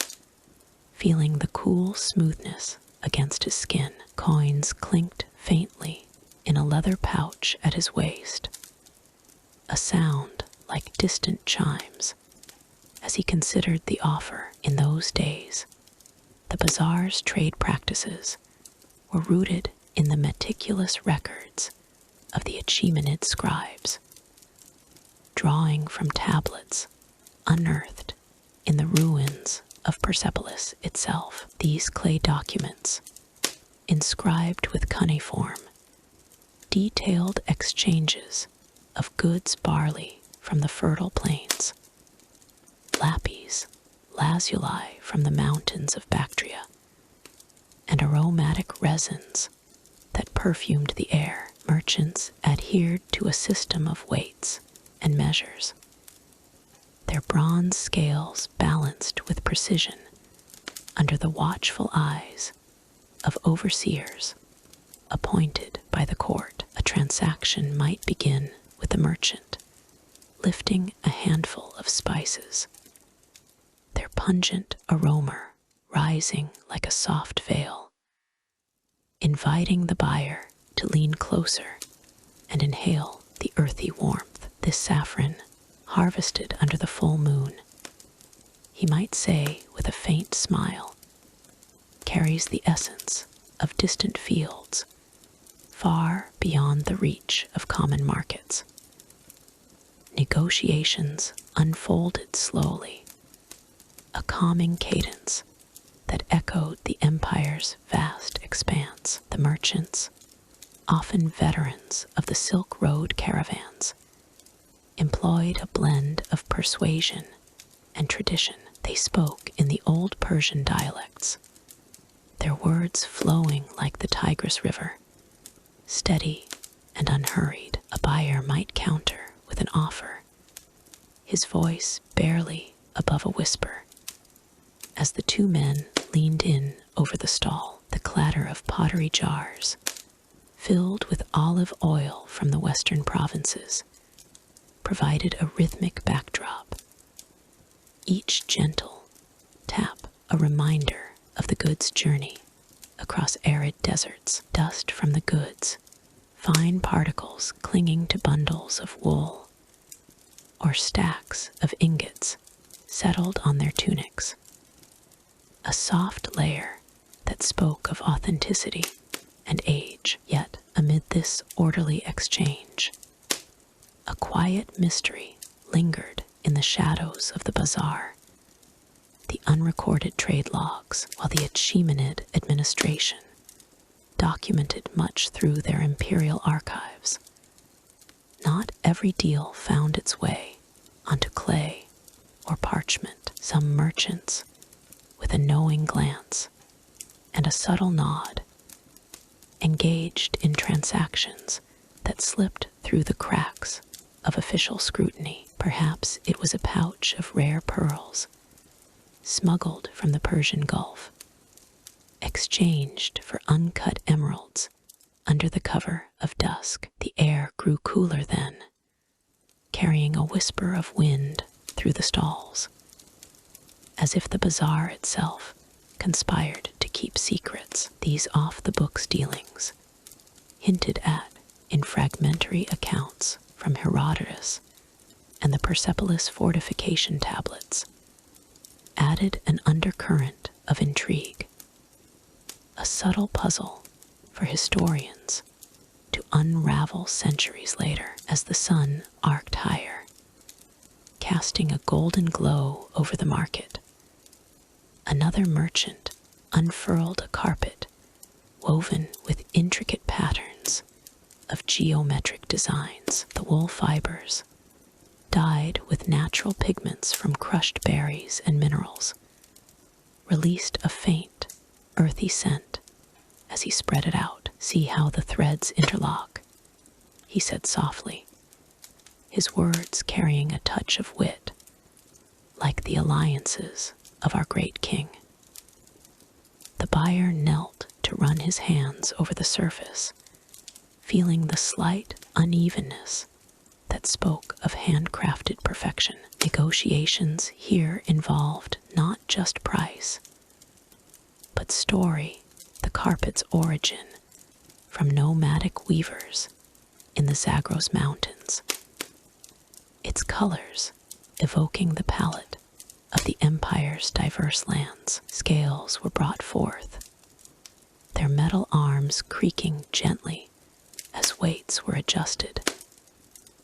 feeling the cool smoothness against his skin. Coins clinked faintly in a leather pouch at his waist, a sound like distant chimes as he considered the offer. In those days, the bazaar's trade practices were rooted in the meticulous records of the Achaemenid scribes, drawing from tablets unearthed in the ruins of Persepolis itself. These clay documents, inscribed with cuneiform, detailed exchanges of goods barley from the fertile plains, lapis lazuli from the mountains of Bactria, and aromatic resins that perfumed the air. Merchants adhered to a system of weights and measures, their bronze scales balanced with precision under the watchful eyes of overseers appointed by the court. A transaction might begin with the merchant lifting a handful of spices, their pungent aroma rising like a soft veil, inviting the buyer to lean closer and inhale the earthy warmth. This saffron, harvested under the full moon, he might say with a faint smile, carries the essence of distant fields far beyond the reach of common markets. Negotiations unfolded slowly, a calming cadence that echoed the empire's vast expanse. The merchants, often veterans of the Silk Road caravans, employed a blend of persuasion and tradition. They spoke in the old Persian dialects, their words flowing like the Tigris River, steady and unhurried. A buyer might counter with an offer, his voice barely above a whisper. As the two men leaned in over the stall, the clatter of pottery jars, filled with olive oil from the western provinces, provided a rhythmic backdrop. Each gentle tap a reminder of the goods' journey across arid deserts. Dust from the goods, fine particles clinging to bundles of wool, or stacks of ingots settled on their tunics, a soft layer that spoke of authenticity and age. Yet, amid this orderly exchange, a quiet mystery lingered in the shadows of the bazaar. The unrecorded trade logs, while the Achaemenid administration documented much through their imperial archives. Not every deal found its way onto clay or parchment. Some merchants, with a knowing glance and a subtle nod, engaged in transactions that slipped through the cracks of official scrutiny. Perhaps it was a pouch of rare pearls, smuggled from the Persian Gulf, exchanged for uncut emeralds under the cover of dusk. The air grew cooler then, carrying a whisper of wind through the stalls, as if the bazaar itself conspired to keep secrets. These off-the-books dealings, hinted at in fragmentary accounts from Herodotus and the Persepolis fortification tablets, added an undercurrent of intrigue, a subtle puzzle for historians to unravel centuries later. As the sun arced higher, casting a golden glow over the market, another merchant unfurled a carpet woven with intricate patterns of geometric designs. The wool fibers, dyed with natural pigments from crushed berries and minerals, released a faint, earthy scent as he spread it out. "See how the threads interlock," he said softly, his words carrying a touch of wit, like the alliances of our great king. The buyer knelt to run his hands over the surface, feeling the slight unevenness that spoke of handcrafted perfection. Negotiations here involved not just price, but story. The carpet's origin from nomadic weavers in the Zagros Mountains, its colors evoking the palette of the empire's diverse lands. Scales were brought forth, their metal arms creaking gently as weights were adjusted,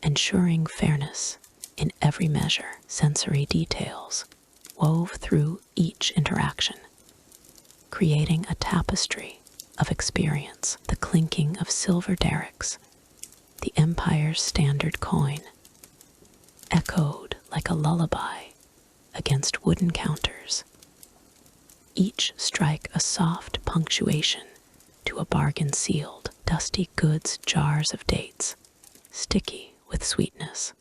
ensuring fairness in every measure. Sensory details wove through each interaction, creating a tapestry of experience. The clinking of silver derricks, the empire's standard coin, echoed like a lullaby against wooden counters, each strike a soft punctuation to a bargain sealed. Dusty goods jars of dates, sticky with sweetness,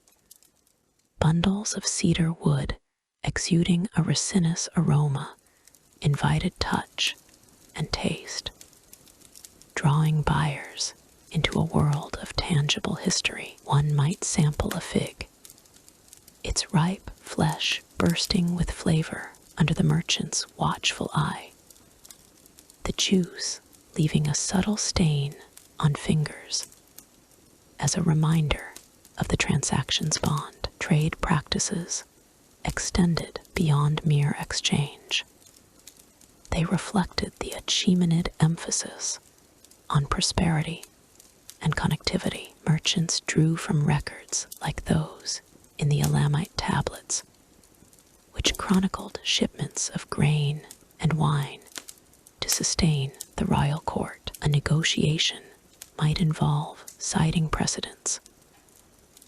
bundles of cedar wood exuding a resinous aroma, invited touch and taste, drawing buyers into a world of tangible history. One might sample a fig, its ripe flesh bursting with flavor under the merchant's watchful eye, the juice leaving a subtle stain on fingers as a reminder of the transaction's bond. Trade practices extended beyond mere exchange. They reflected the Achaemenid emphasis on prosperity and connectivity. Merchants drew from records like those in the Elamite tablets, which chronicled shipments of grain and wine to sustain the royal court. A negotiation might involve citing precedents,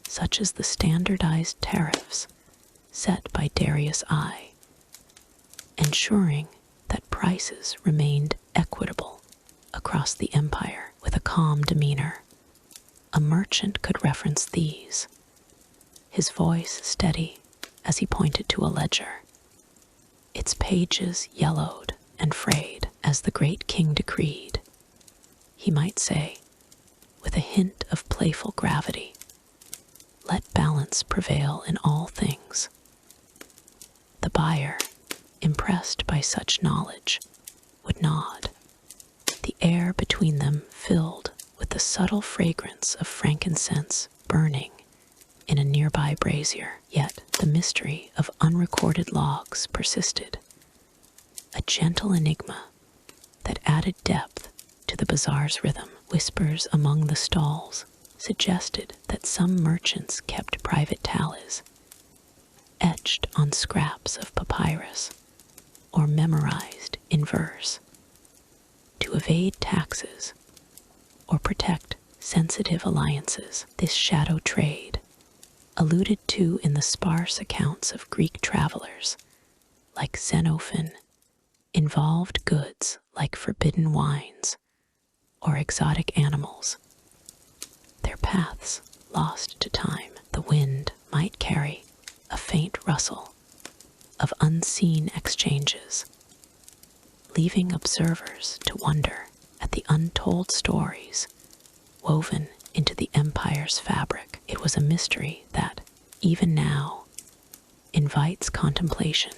such as the standardized tariffs set by Darius I, ensuring that prices remained equitable across the empire. With a calm demeanor, a merchant could reference these, his voice steady as he pointed to a ledger, its pages yellowed and frayed. As the great king decreed, he might say, with a hint of playful gravity, "Let balance prevail in all things." The buyer, impressed by such knowledge, would nod, the air between them filled with the subtle fragrance of frankincense burning in a nearby brazier. Yet the mystery of unrecorded logs persisted, a gentle enigma that added depth to the bazaar's rhythm. Whispers among the stalls suggested that some merchants kept private tallies, etched on scraps of papyrus or memorized in verse. To evade taxes or protect sensitive alliances. This shadow trade, alluded to in the sparse accounts of Greek travelers like Xenophon, involved goods like forbidden wines or exotic animals. Their paths lost to time, the wind might carry a faint rustle of unseen exchanges, leaving observers to wonder at the untold stories woven into the empire's fabric. It was a mystery that, even now, invites contemplation,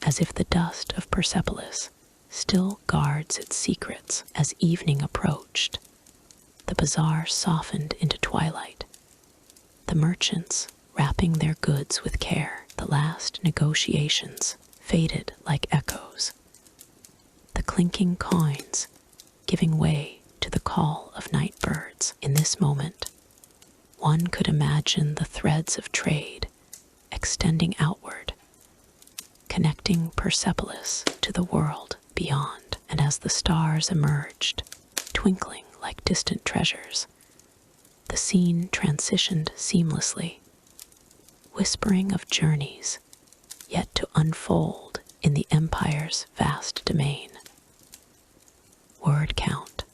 as if the dust of Persepolis still guards its secrets. As evening approached, the bazaar softened into twilight, the merchants wrapping their goods with care. The last negotiations faded like echoes, the clinking coins giving way to the call of night birds. In this moment, one could imagine the threads of trade extending outward, connecting Persepolis to the world beyond. And as the stars emerged, twinkling like distant treasures, the scene transitioned seamlessly, whispering of journeys yet to unfold in the empire's vast domain. Word count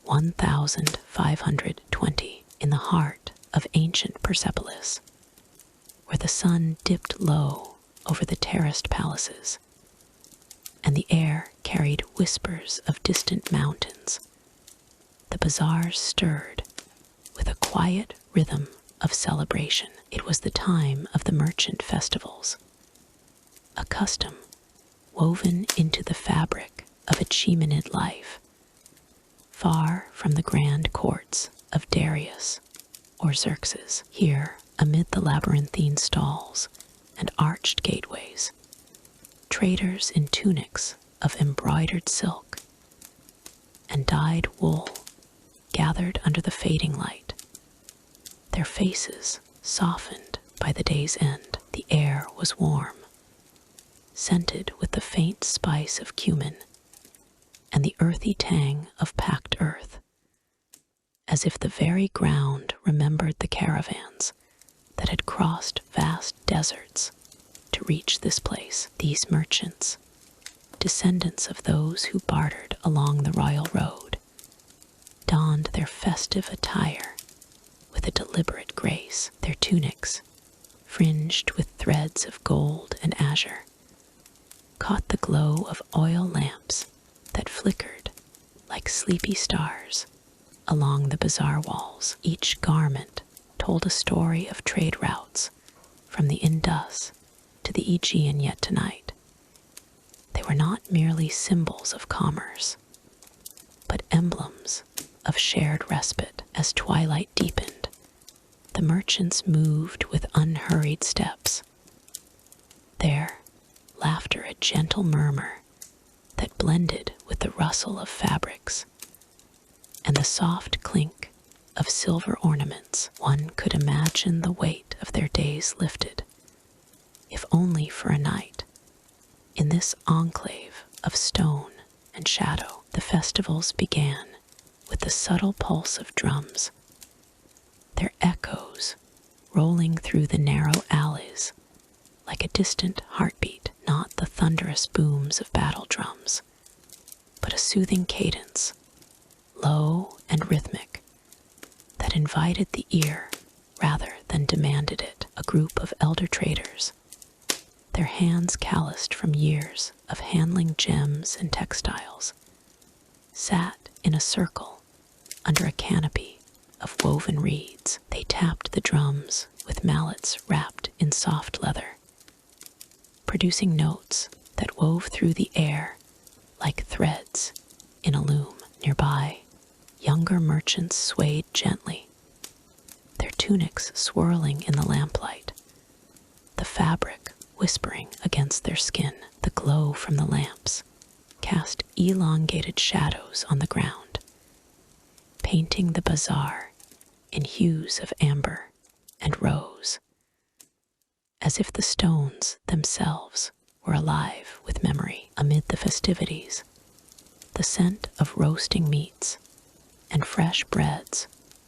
1,520 in the heart of ancient Persepolis, where the sun dipped low over the terraced palaces, and the air carried whispers of distant mountains. The bazaars stirred with a quiet rhythm of celebration. It was the time of the merchant festivals, a custom woven into the fabric of Achaemenid life, far from the grand courts of Darius or Xerxes. Here, amid the labyrinthine stalls and arched gateways, traders in tunics of embroidered silk and dyed wool gathered under the fading light, their faces softened by the day's end. The air was warm, scented with the faint spice of cumin and the earthy tang of packed earth, as if the very ground remembered the caravans that had crossed vast deserts to reach this place. These merchants, descendants of those who bartered along the royal road, donned their festive attire with a deliberate grace. Their tunics, fringed with threads of gold and azure, caught the glow of oil lamps that flickered like sleepy stars along the bazaar walls. Each garment told a story of trade routes from the Indus to the Aegean. Yet tonight, they were not merely symbols of commerce, but emblems of shared respite. As twilight deepened, the merchants moved with unhurried steps, their laughter a gentle murmur that blended with the rustle of fabrics and the soft clink of silver ornaments. One could imagine the weight of their days lifted, if only for a night, in this enclave of stone and shadow. The festivals began with the subtle pulse of drums, their echoes rolling through the narrow alleys like a distant heartbeat, not the thunderous booms of battle drums, but a soothing cadence, low and rhythmic, that invited the ear rather than demanded it. A group of elder traders, their hands calloused from years of handling gems and textiles, sat in a circle under a canopy of woven reeds. They tapped the drums with mallets wrapped in soft leather, producing notes that wove through the air like threads in a loom. Nearby, younger merchants swayed gently, their tunics swirling in the lamplight, the fabric whispering against their skin. The glow from the lamps cast elongated shadows on the ground, painting the bazaar in hues of amber and rose, as if the stones themselves were alive with memory. Amid the festivities, the scent of roasting meats and fresh breads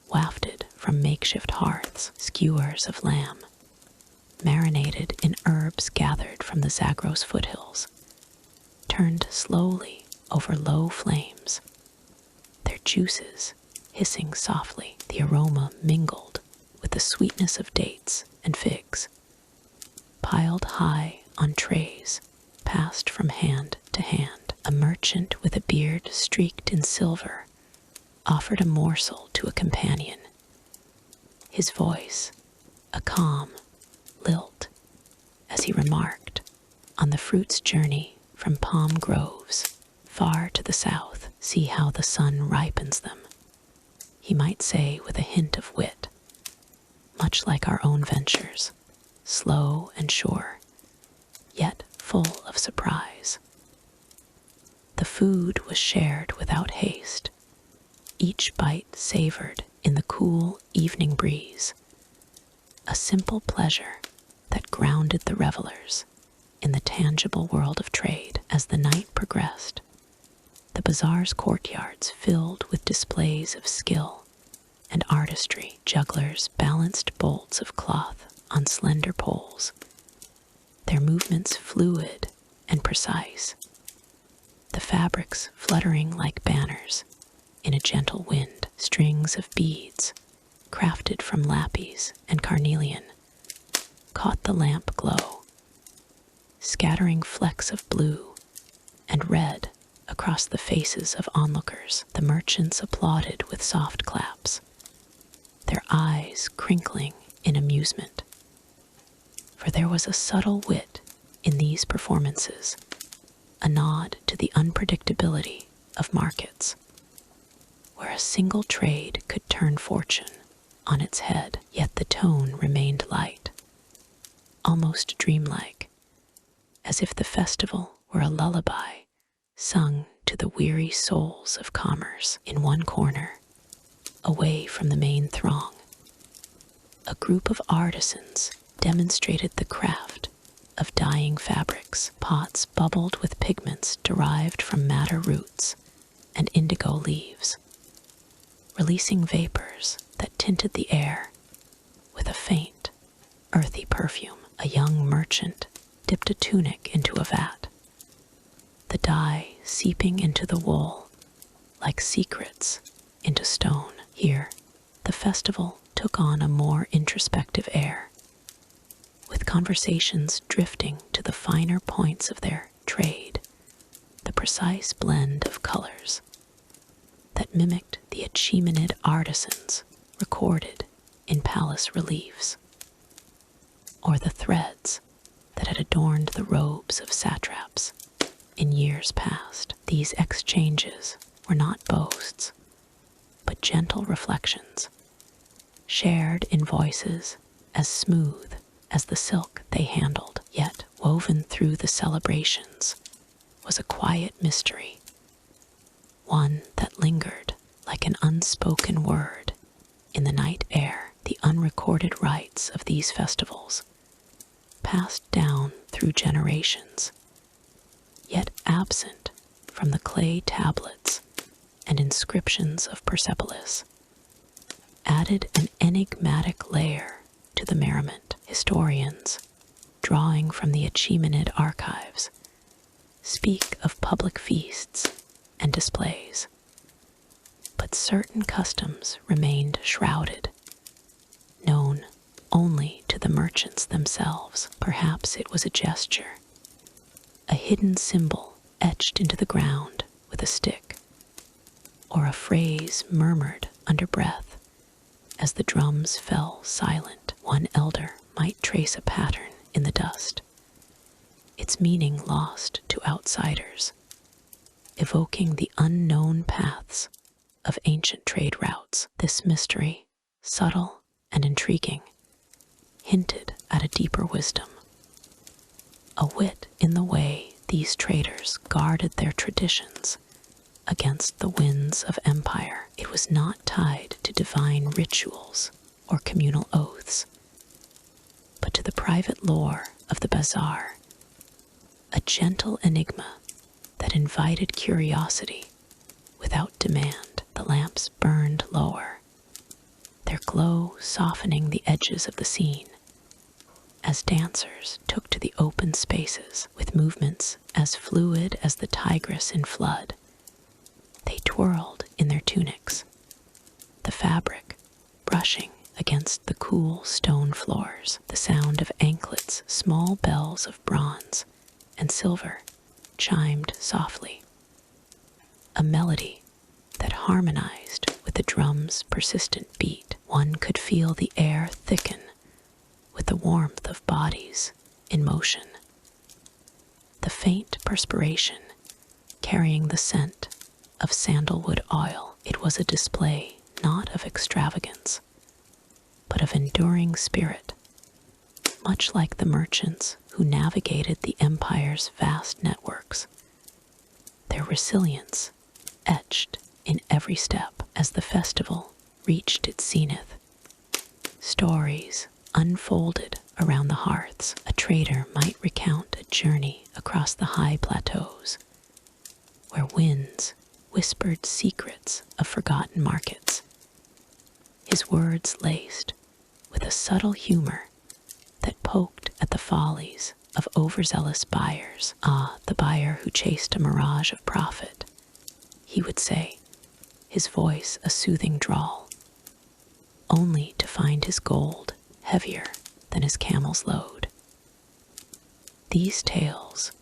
wafted from makeshift hearths, skewers of lamb, marinated in herbs gathered from the Zagros foothills, turned slowly over low flames, their juices hissing softly, the aroma mingled with the sweetness of dates and figs, piled high on trays, passed from hand to hand. A merchant with a beard streaked in silver offered a morsel to a companion, his voice a calm lilt as he remarked on the fruit's journey from palm groves far to the south. See how the sun ripens them, he might say with a hint of wit, much like our own ventures, slow and sure, yet full of surprise. The food was shared without haste, each bite savored in the cool evening breeze, a simple pleasure that grounded the revelers in the tangible world of trade. As the night progressed, the bazaar's courtyards filled with displays of skill and artistry. Jugglers balanced bolts of cloth on slender poles, their movements fluid and precise, the fabrics fluttering like banners in a gentle wind. Strings of beads, crafted from lapis and carnelian, caught the lamp glow, scattering flecks of blue and red across the faces of onlookers. The merchants applauded with soft claps, their eyes crinkling in amusement, for there was a subtle wit in these performances, a nod to the unpredictability of markets, where a single trade could turn fortune on its head. Yet the tone remained light, almost dreamlike, as if the festival were a lullaby sung to the weary souls of commerce. In one corner, away from the main throng, a group of artisans demonstrated the craft of dyeing fabrics. Pots bubbled with pigments derived from madder roots and indigo leaves, releasing vapors that tinted the air with a faint, earthy perfume. A young merchant dipped a tunic into a vat, the dye seeping into the wool like secrets into stone. Here, the festival took on a more introspective air, with conversations drifting to the finer points of their trade, the precise blend of colors that mimicked the Achaemenid artisans recorded in palace reliefs, or the threads that had adorned the robes of satraps in years past. These exchanges were not boasts, but gentle reflections, shared in voices as smooth as the silk they handled. Yet woven through the celebrations was a quiet mystery, one that lingered like an unspoken word in the night air. The unrecorded rites of these festivals, passed down through generations, yet absent from the clay tablets and inscriptions of Persepolis, added an enigmatic layer to the merriment. Historians, drawing from the Achaemenid archives, speak of public feasts and displays, but certain customs remained shrouded, known only to the merchants themselves. Perhaps it was a gesture, a hidden symbol etched into the ground with a stick, or a phrase murmured under breath as the drums fell silent. One elder might trace a pattern in the dust, its meaning lost to outsiders, evoking the unknown paths of ancient trade routes. This mystery, subtle and intriguing, hinted at a deeper wisdom, a wit in the way these traders guarded their traditions against the winds of empire. It was not tied to divine rituals or communal oaths, but to the private lore of the bazaar, a gentle enigma that invited curiosity without demand. The lamps burned lower, their glow softening the edges of the scene, as dancers took to the open spaces with movements as fluid as the Tigris in flood. They twirled in their tunics, the fabric brushing against the cool stone floors, the sound of anklets, small bells of bronze and silver chimed softly, a melody that harmonized with the drum's persistent beat. One could feel the air thicken with the warmth of bodies in motion, the faint perspiration carrying the scent of sandalwood oil. It was a display not of extravagance, but of enduring spirit, much like the merchants who navigated the empire's vast networks, their resilience etched in every step. As the festival reached its zenith, stories unfolded around the hearths. A trader might recount a journey across the high plateaus, where winds whispered secrets of forgotten markets, his words laced with a subtle humor that poked at the follies of overzealous buyers. Ah, the buyer who chased a mirage of profit, he would say, his voice a soothing drawl, only to find his gold heavier than his camel's load. These tales,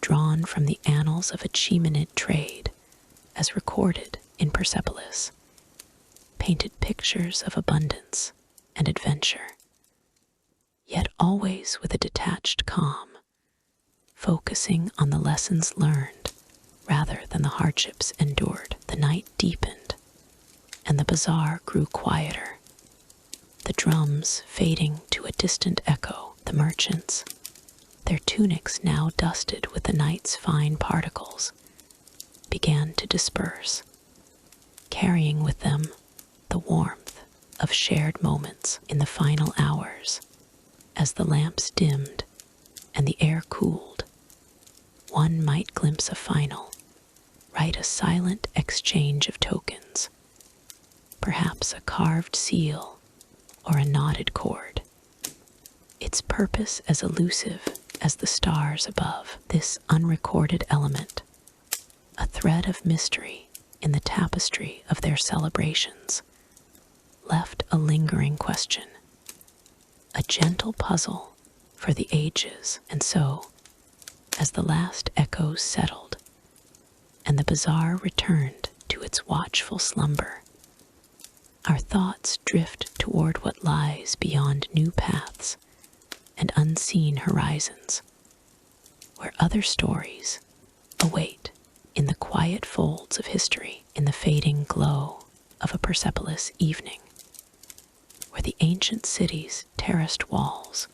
drawn from the annals of Achaemenid trade, as recorded in Persepolis, painted pictures of abundance and adventure, yet always with a detached calm, focusing on the lessons learned rather than the hardships endured. The night deepened, and the bazaar grew quieter, the drums fading to a distant echo. The merchants, their tunics now dusted with the night's fine particles, began to disperse, carrying with them the warmth of shared moments. In the final hours, as the lamps dimmed and the air cooled, one might glimpse a final, write a silent exchange of tokens, perhaps a carved seal or a knotted cord, its purpose as elusive as the stars above. This unrecorded element, a thread of mystery in the tapestry of their celebrations, left a lingering question, a gentle puzzle for the ages. And so, as the last echoes settled and the bazaar returned to its watchful slumber, our thoughts drift toward what lies beyond new paths and unseen horizons, where other stories await in the quiet folds of history. In the fading glow of a Persepolis evening, where the ancient city's terraced walls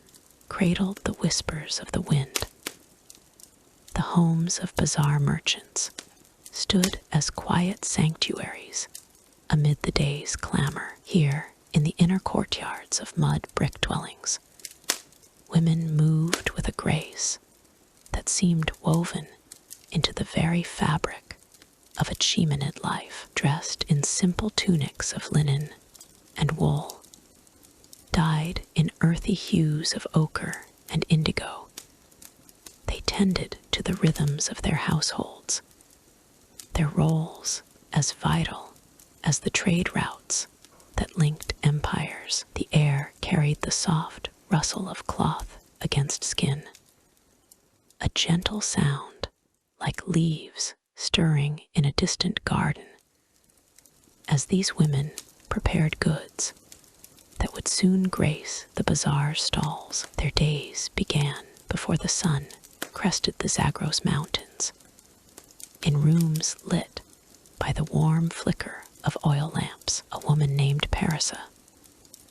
cradled the whispers of the wind, the homes of bazaar merchants stood as quiet sanctuaries amid the day's clamor. Here, in the inner courtyards of mud brick dwellings, women moved with a grace that seemed woven into the very fabric of Achaemenid life, dressed in simple tunics of linen and wool, dyed in earthy hues of ochre and indigo. They tended to the rhythms of their households, their roles as vital as the trade routes that linked empires. The air carried the soft rustle of cloth against skin, a gentle sound like leaves stirring in a distant garden, as these women prepared goods that would soon grace the bazaar stalls. Their days began before the sun crested the Zagros Mountains, in rooms lit by the warm flicker of oil lamps. A woman named Parisa,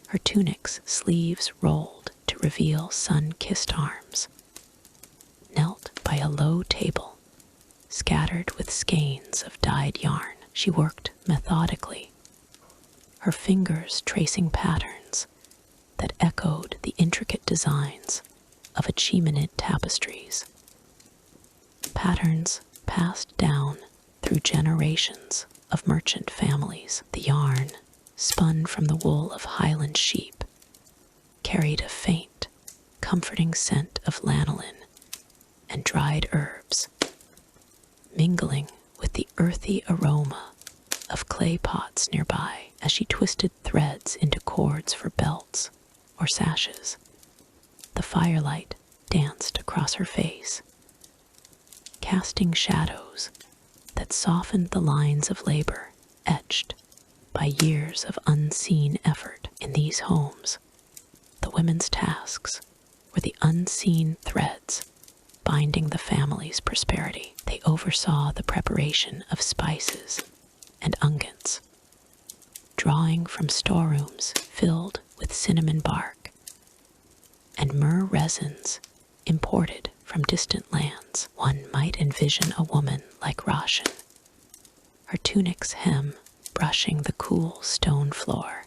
her tunic's sleeves rolled to reveal sun-kissed arms, knelt by a low table scattered with skeins of dyed yarn. She worked methodically, her fingers tracing patterns that echoed the intricate designs of Achaemenid tapestries, patterns passed down through generations of of merchant families. The yarn, spun from the wool of Highland sheep, carried a faint, comforting scent of lanolin and dried herbs, mingling with the earthy aroma of clay pots nearby. As she twisted threads into cords for belts or sashes, the firelight danced across her face, casting shadows that softened the lines of labor etched by years of unseen effort. In these homes, the women's tasks were the unseen threads binding the family's prosperity. They oversaw the preparation of spices and unguents, drawing from storerooms filled with cinnamon bark and myrrh resins imported from distant lands. One might envision a woman like Roshan, her tunic's hem brushing the cool stone floor,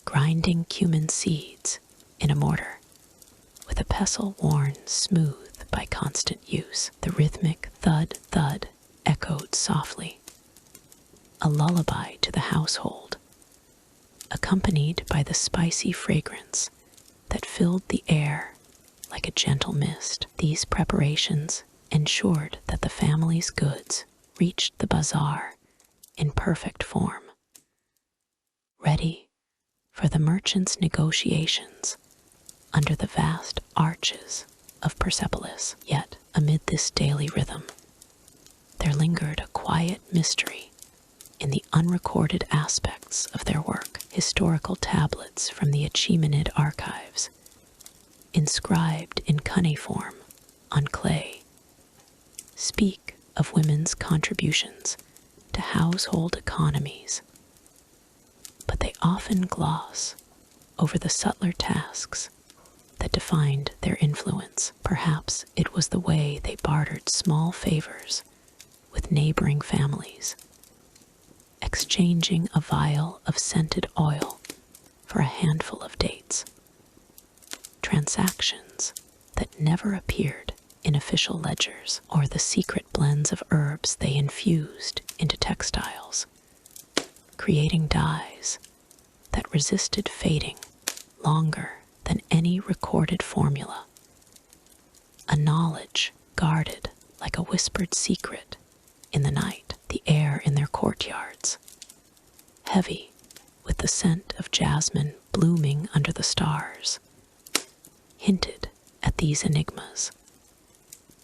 grinding cumin seeds in a mortar with a pestle worn smooth by constant use. The rhythmic thud-thud echoed softly, a lullaby to the household, accompanied by the spicy fragrance that filled the air like a gentle mist. These preparations ensured that the family's goods reached the bazaar in perfect form, ready for the merchants' negotiations under the vast arches of Persepolis. Yet, amid this daily rhythm, there lingered a quiet mystery in the unrecorded aspects of their work. Historical tablets from the Achaemenid archives, inscribed in cuneiform on clay, speak of women's contributions to household economies, but they often gloss over the subtler tasks that defined their influence. Perhaps it was the way they bartered small favors with neighboring families, exchanging a vial of scented oil for a handful of dates. Transactions that never appeared in official ledgers, or the secret blends of herbs they infused into textiles, creating dyes that resisted fading longer than any recorded formula. A knowledge guarded like a whispered secret in the night. The air in their courtyards, heavy with the scent of jasmine blooming under the stars, hinted at these enigmas,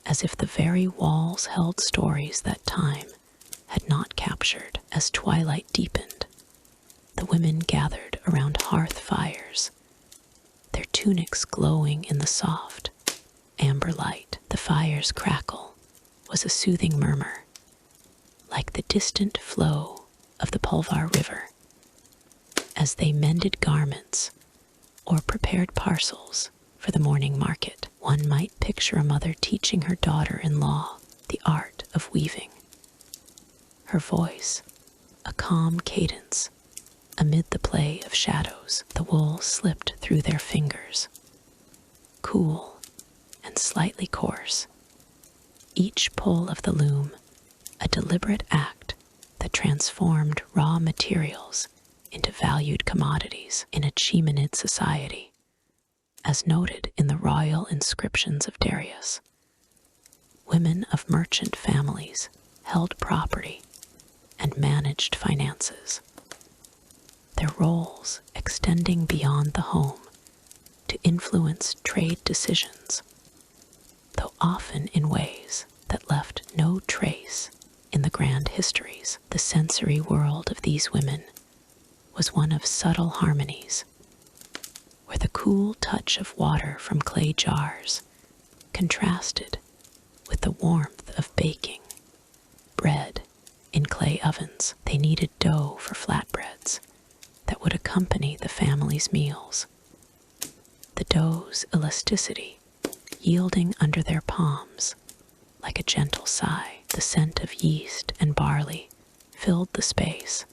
as if the very walls held stories that time had not captured. As twilight deepened, the women gathered around hearth fires, their tunics glowing in the soft, amber light. The fire's crackle was a soothing murmur, like the distant flow of the Pulvar River, as they mended garments or prepared parcels for the morning market. One might picture a mother teaching her daughter-in-law the art of weaving, her voice a calm cadence amid the play of shadows. The wool slipped through their fingers, cool and slightly coarse, each pull of the loom a deliberate act that transformed raw materials into valued commodities. In Achaemenid society, as noted in the royal inscriptions of Darius, women of merchant families held property and managed finances, their roles extending beyond the home to influence trade decisions, though often in ways that left no trace in the grand histories. The sensory world of these women was one of subtle harmonies, where the cool touch of water from clay jars contrasted with the warmth of baking bread in clay ovens. They kneaded dough for flatbreads that would accompany the family's meals, the dough's elasticity yielding under their palms like a gentle sigh. The scent of yeast and barley filled the space,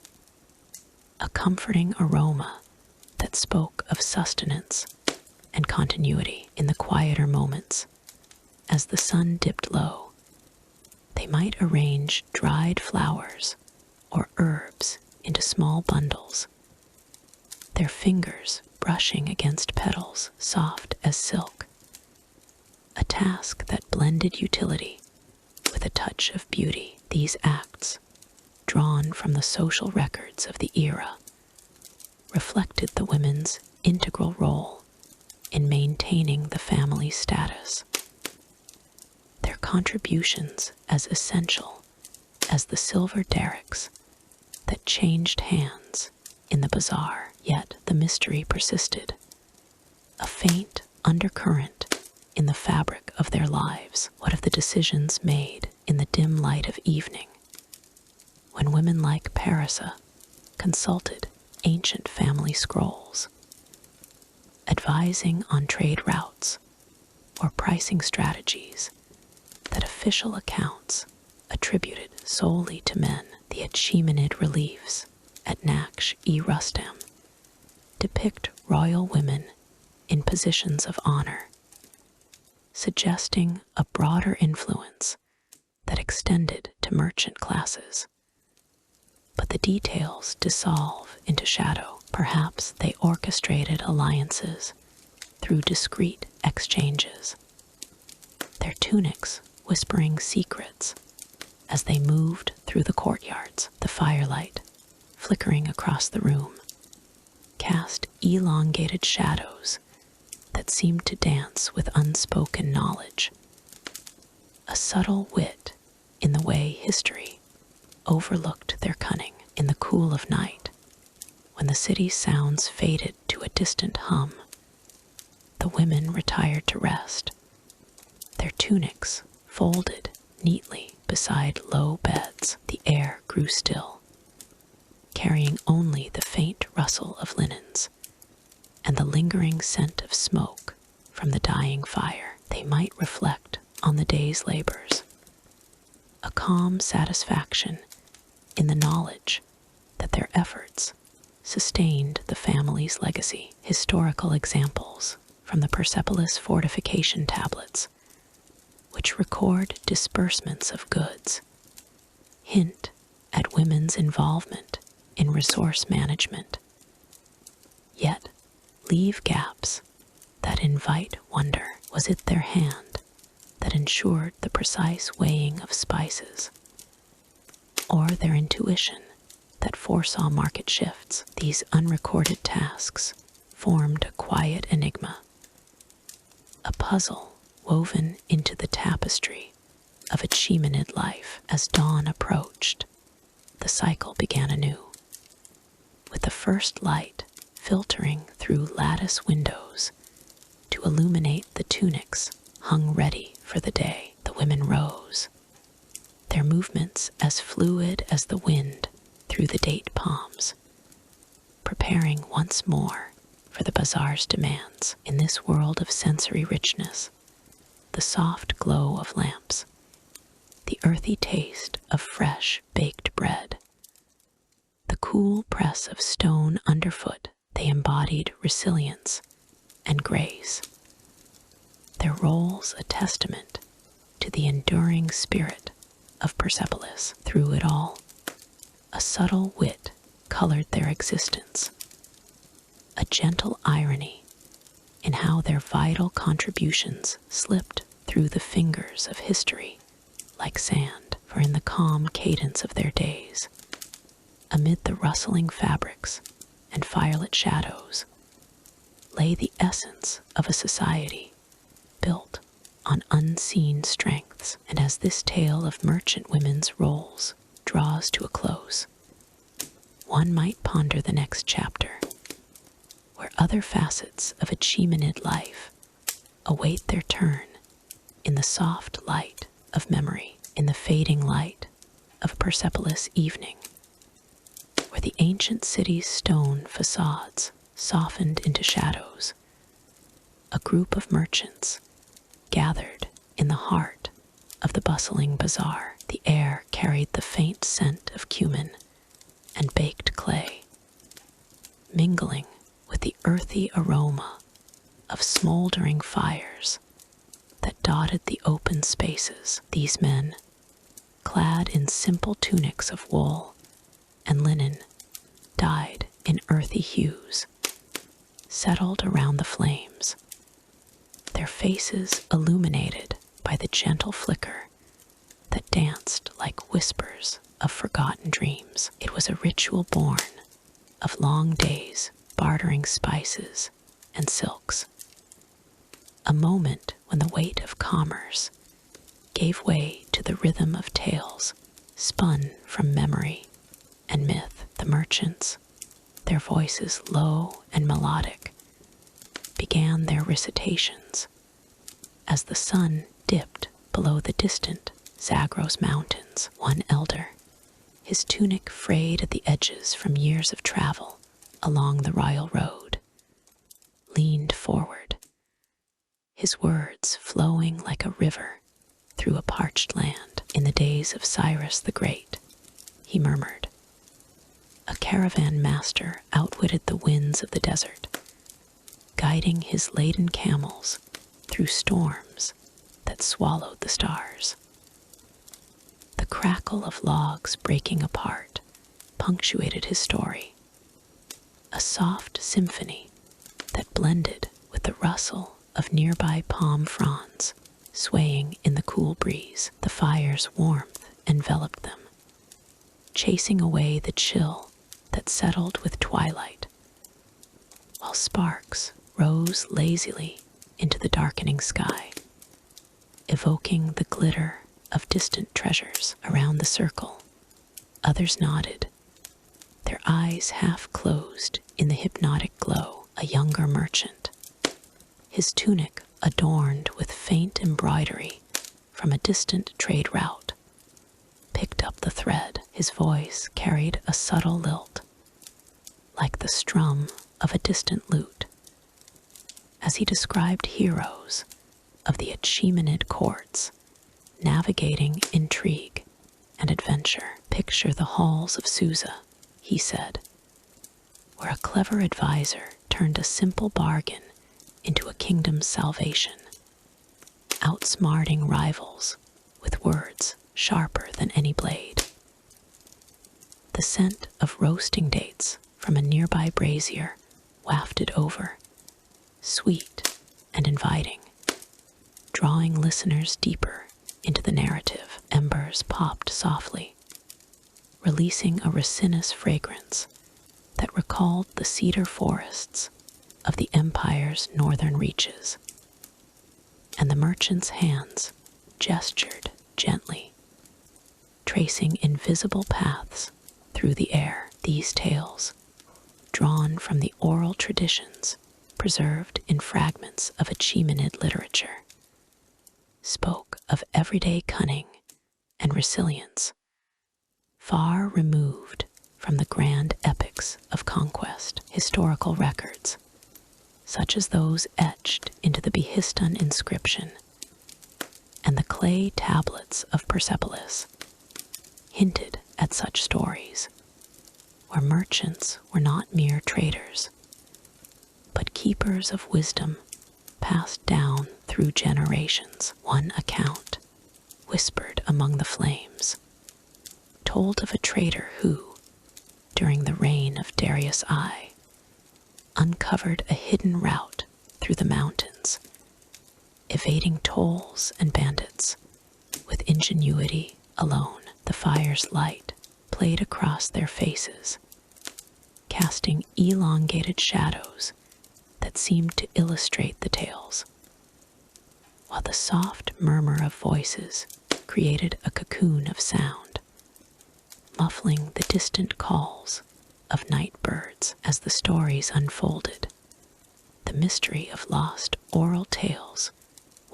a comforting aroma that spoke of sustenance and continuity. In the quieter moments, as the sun dipped low, they might arrange dried flowers or herbs into small bundles, their fingers brushing against petals soft as silk, a task that blended utility with a touch of beauty. These acts, drawn from the social records of the era, reflected the women's integral role in maintaining the family status, their contributions as essential as the silver derricks that changed hands in the bazaar. Yet the mystery persisted, a faint undercurrent in the fabric of their lives. What of the decisions made in the dim light of evening, when women like Parisa consulted ancient family scrolls, advising on trade routes or pricing strategies that official accounts attributed solely to men? The Achaemenid reliefs at Naksh-e-Rustam depict royal women in positions of honor, suggesting a broader influence that extended to merchant classes. But the details dissolve into shadow. Perhaps they orchestrated alliances through discreet exchanges, their tunics whispering secrets as they moved through the courtyards. The firelight, flickering across the room, cast elongated shadows that seemed to dance with unspoken knowledge, a subtle wit in the way history overlooked their cunning. In the cool of night, when the city's sounds faded to a distant hum, the women retired to rest, their tunics folded neatly beside low beds. The air grew still, carrying only the faint rustle of linens and the lingering scent of smoke from the dying fire. They might reflect on the day's labors, a calm satisfaction in the knowledge that their efforts sustained the family's legacy. Historical examples from the Persepolis fortification tablets, which record disbursements of goods, hint at women's involvement in resource management, yet leave gaps that invite wonder. Was it their hand that ensured the precise weighing of spices, or their intuition that foresaw market shifts? These unrecorded tasks formed a quiet enigma, a puzzle woven into the tapestry of Achaemenid life. As dawn approached, the cycle began anew, with the first light filtering through lattice windows to illuminate the tunics hung ready for the day. The women rose, their movements as fluid as the wind through the date palms, preparing once more for the bazaar's demands. In this world of sensory richness, the soft glow of lamps, the earthy taste of fresh baked bread, the cool press of stone underfoot, they embodied resilience and grace, their roles a testament to the enduring spirit of Persepolis. Through it all, a subtle wit colored their existence, a gentle irony in how their vital contributions slipped through the fingers of history like sand. For in the calm cadence of their days, amid the rustling fabrics and firelit shadows, lay the essence of a society built on unseen strengths. And as this tale of merchant women's roles draws to a close, one might ponder the next chapter, where other facets of Achaemenid life await their turn in the soft light of memory. In the fading light of Persepolis evening, where the ancient city's stone facades softened into shadows, a group of merchants gathered in the heart of the bustling bazaar. The air carried the faint scent of cumin and baked clay, mingling with the earthy aroma of smoldering fires that dotted the open spaces. These men, clad in simple tunics of wool and linen, dyed in earthy hues, settled around the flames, their faces illuminated by the gentle flicker that danced like whispers of forgotten dreams. It was a ritual born of long days bartering spices and silks, a moment when the weight of commerce gave way to the rhythm of tales spun from memory and myth. The merchants, their voices low and melodic, began their recitations as the sun dipped below the distant Zagros Mountains. One elder, his tunic frayed at the edges from years of travel along the royal road, leaned forward, his words flowing like a river through a parched land. In the days of Cyrus the Great, he murmured, a caravan master outwitted the winds of the desert, guiding his laden camels through storms that swallowed the stars. The crackle of logs breaking apart punctuated his story, a soft symphony that blended with the rustle of nearby palm fronds swaying in the cool breeze. The fire's warmth enveloped them, chasing away the chill that settled with twilight, while sparks rose lazily into the darkening sky, evoking the glitter of distant treasures. Around the circle, others nodded, their eyes half closed in the hypnotic glow. A younger merchant, his tunic adorned with faint embroidery from a distant trade route, picked up the thread. His voice carried a subtle lilt, like the strum of a distant lute, as he described heroes of the Achaemenid courts navigating intrigue and adventure. Picture the halls of Susa, he said, where a clever advisor turned a simple bargain into a kingdom's salvation, outsmarting rivals with words sharper than any blade. The scent of roasting dates from a nearby brazier wafted over, sweet and inviting, drawing listeners deeper into the narrative. Embers popped softly, releasing a resinous fragrance that recalled the cedar forests of the empire's northern reaches, and the merchant's hands gestured gently, tracing invisible paths through the air. These tales, drawn from the oral traditions preserved in fragments of Achaemenid literature, spoke of everyday cunning and resilience, far removed from the grand epics of conquest. Historical records, such as those etched into the Behistun inscription and the clay tablets of Persepolis, hinted at such stories, where merchants were not mere traders, but keepers of wisdom passed down through generations. One account, whispered among the flames, told of a trader who, during the reign of Darius I, uncovered a hidden route through the mountains, evading tolls and bandits with ingenuity alone. The fire's light played across their faces, casting elongated shadows that seemed to illustrate the tales, while the soft murmur of voices created a cocoon of sound, muffling the distant calls of night birds. As the stories unfolded, the mystery of lost oral tales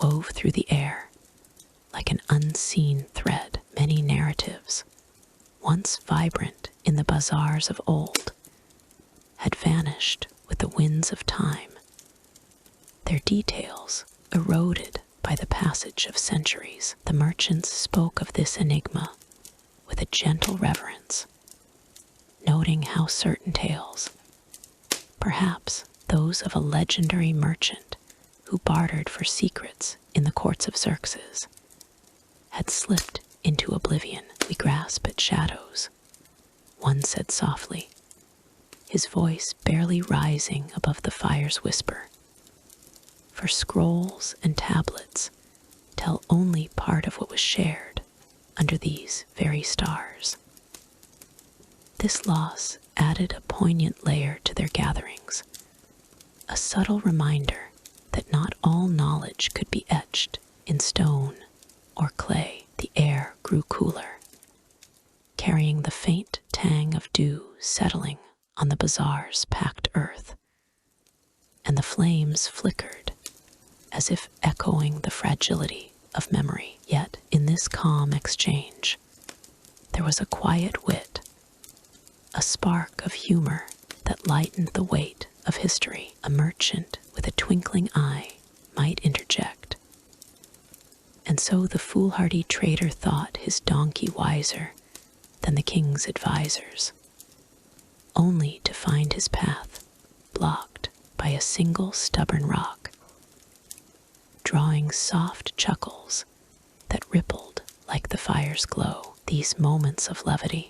wove through the air like an unseen thread. Many narratives, once vibrant in the bazaars of old, had vanished with the winds of time, their details eroded by the passage of centuries. The merchants spoke of this enigma with a gentle reverence, noting how certain tales, perhaps those of a legendary merchant who bartered for secrets in the courts of Xerxes, had slipped into oblivion. We grasp at shadows, one said softly, his voice barely rising above the fire's whisper. For scrolls and tablets tell only part of what was shared under these very stars. This loss added a poignant layer to their gatherings, a subtle reminder that not all knowledge could be etched in stone or clay. The air grew cooler, carrying the faint tang of dew settling on the bazaar's packed earth, and the flames flickered as if echoing the fragility of memory. Yet in this calm exchange, there was a quiet wit, a spark of humor that lightened the weight of history. A merchant with a twinkling eye might interject, and so the foolhardy trader thought his donkey wiser than the king's advisors, only to find his path blocked by a single stubborn rock, drawing soft chuckles that rippled like the fire's glow. These moments of levity,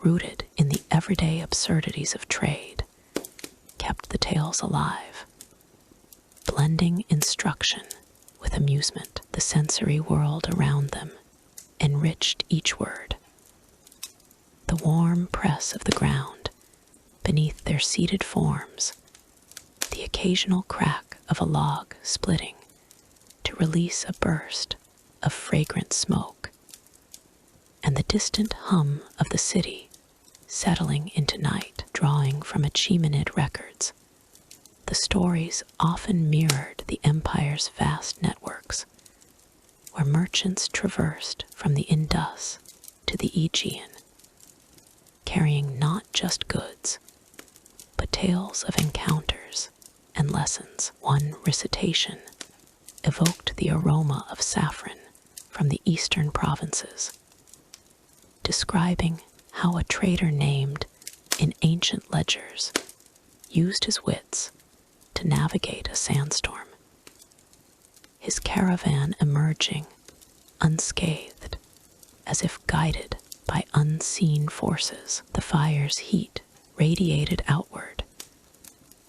rooted in the everyday absurdities of trade, kept the tales alive, blending instruction with amusement. The sensory world around them enriched each word. The warm press of the ground beneath their seated forms, the occasional crack of a log splitting to release a burst of fragrant smoke, and the distant hum of the city settling into night, drawing from Achaemenid records. The stories often mirrored the empire's vast networks, where merchants traversed from the Indus to the Aegean, carrying not just goods, but tales of encounters and lessons. One recitation evoked the aroma of saffron from the eastern provinces, describing how a trader named in ancient ledgers used his wits to navigate a sandstorm, his caravan emerging unscathed as if guided by unseen forces. The fire's heat radiated outward,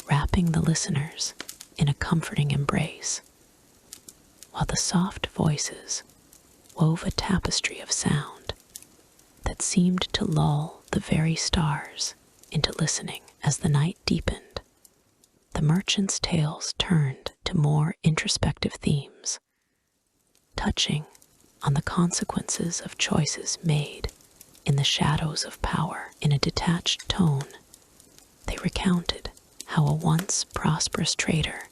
wrapping the listeners in a comforting embrace, while the soft voices wove a tapestry of sound that seemed to lull the very stars into listening. As the night deepened, the merchants' tales turned to more introspective themes, touching on the consequences of choices made in the shadows of power. In a detached tone, they recounted how a once prosperous trader,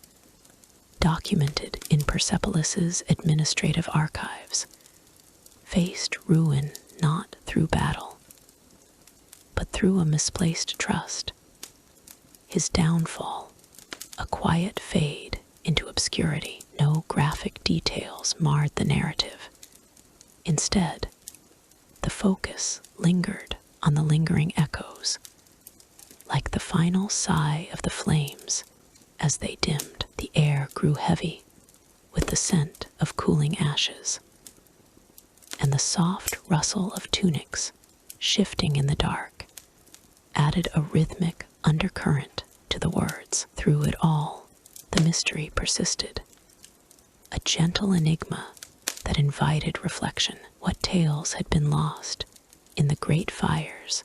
documented in Persepolis's administrative archives, faced ruin not through battle, but through a misplaced trust. His downfall, a quiet fade into obscurity. No graphic details marred the narrative. Instead, the focus lingered on the lingering echoes, like the final sigh of the flames as they dimmed. The air grew heavy with the scent of cooling ashes, and the soft rustle of tunics shifting in the dark added a rhythmic undercurrent to the words. Through it all, the mystery persisted, a gentle enigma that invited reflection. What tales had been lost in the great fires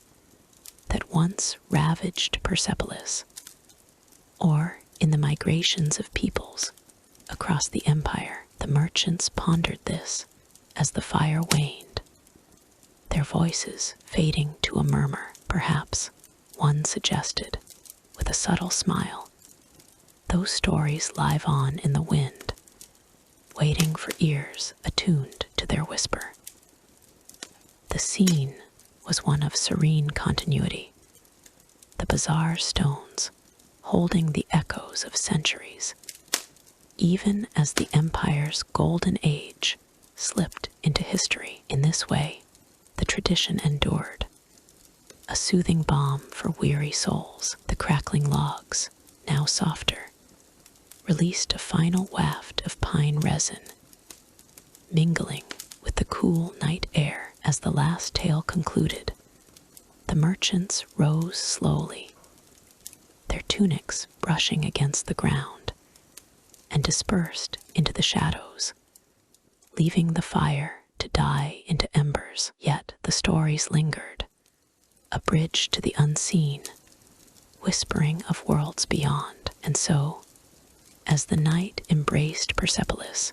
that once ravaged Persepolis, or in the migrations of peoples across the empire? The merchants pondered this as the fire waned, their voices fading to a murmur. Perhaps, one suggested, with a subtle smile, those stories live on in the wind, waiting for ears attuned to their whisper. The scene was one of serene continuity, the bazaar stones holding the echoes of centuries, even as the empire's golden age slipped into history. In this way, the tradition endured, a soothing balm for weary souls. The crackling logs, now softer, released a final waft of pine resin, mingling with the cool night air. As the last tale concluded, The merchants rose slowly, their tunics brushing against the ground, and dispersed into the shadows, leaving the fire to die into embers. Yet the stories lingered, a bridge to the unseen, whispering of worlds beyond. And so, as the night embraced Persepolis,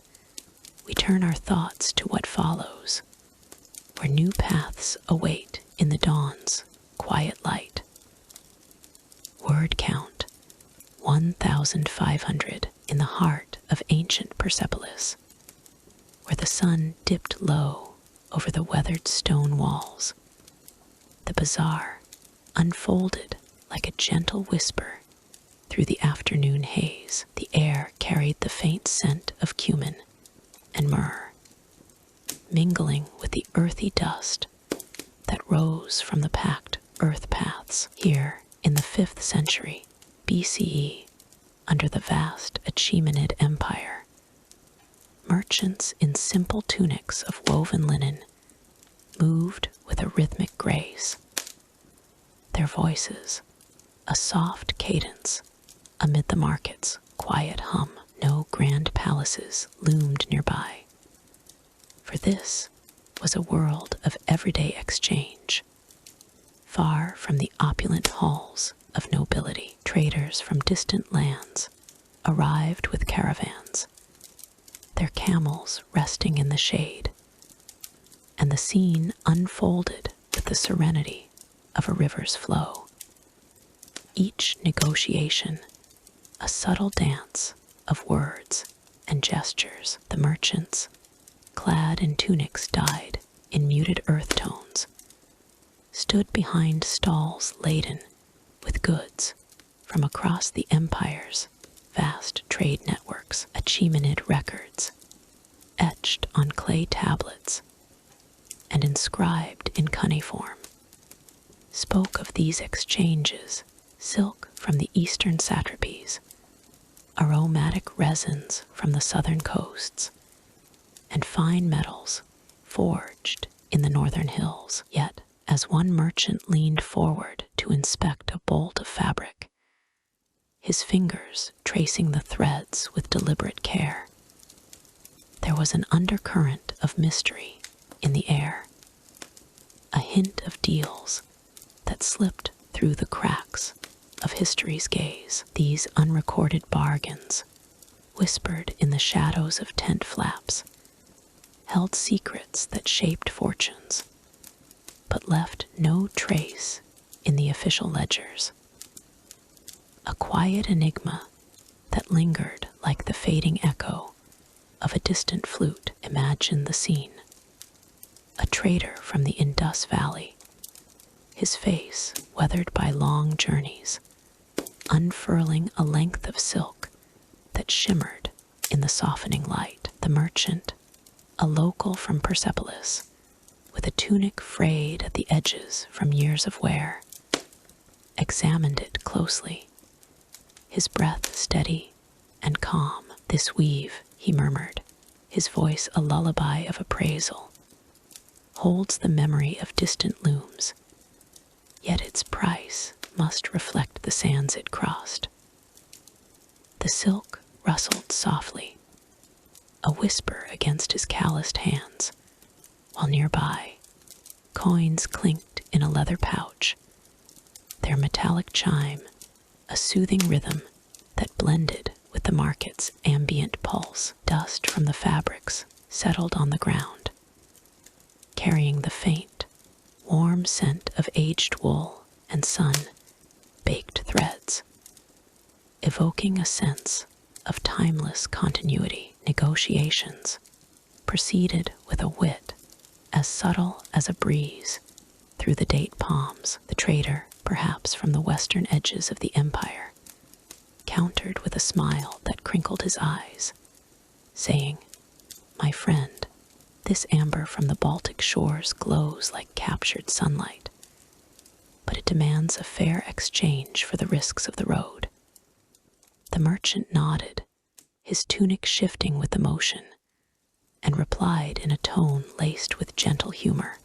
we turn our thoughts to what follows, where new paths await in the dawn's quiet light. Word count 1,500 in the heart of ancient Persepolis, where the sun dipped low over the weathered stone walls. The bazaar unfolded like a gentle whisper through the afternoon haze. The air carried the faint scent of cumin and myrrh, mingling with the earthy dust that rose from the packed earth paths. Here, in the 5th century BCE, under the vast Achaemenid Empire, merchants in simple tunics of woven linen moved with a rhythmic grace, their voices a soft cadence amid the market's quiet hum. No grand palaces loomed nearby, for this was a world of everyday exchange. Far from the opulent halls of nobility, traders from distant lands arrived with caravans, their camels resting in the shade, and the scene unfolded with the serenity of a river's flow. Each negotiation a subtle dance of words and gestures. The merchants, clad in tunics dyed in muted earth tones, stood behind stalls laden with goods from across the empire's vast trade networks. Achaemenid records, etched on clay tablets and inscribed in cuneiform, spoke of these exchanges: silk from the eastern satrapies, aromatic resins from the southern coasts, and fine metals forged in the northern hills. Yet, as one merchant leaned forward to inspect a bolt of fabric, his fingers tracing the threads with deliberate care, there was an undercurrent of mystery in the air, a hint of deals that slipped through the cracks of history's gaze. These unrecorded bargains, whispered in the shadows of tent flaps, held secrets that shaped fortunes, but left no trace in the official ledgers. A quiet enigma that lingered like the fading echo of a distant flute. Imagine the scene. A trader from the Indus Valley, his face weathered by long journeys, unfurling a length of silk that shimmered in the softening light. The merchant, a local from Persepolis, with a tunic frayed at the edges from years of wear, examined it closely, his breath steady and calm. "This weave," he murmured, his voice a lullaby of appraisal, "holds the memory of distant looms, yet its price must reflect the sands it crossed." The silk rustled softly, a whisper against his calloused hands, while nearby, coins clinked in a leather pouch, their metallic chime a soothing rhythm that blended with the market's ambient pulse. Dust from the fabrics settled on the ground, carrying the faint, warm scent of aged wool and sun-baked threads, evoking a sense of timeless continuity. Negotiations proceeded with a wit as subtle as a breeze through the date palms. The trader, perhaps from the western edges of the empire, countered with a smile that crinkled his eyes, saying, "My friend, this amber from the Baltic shores glows like captured sunlight, but it demands a fair exchange for the risks of the road." The merchant nodded, his tunic shifting with emotion, and replied in a tone laced with gentle humor,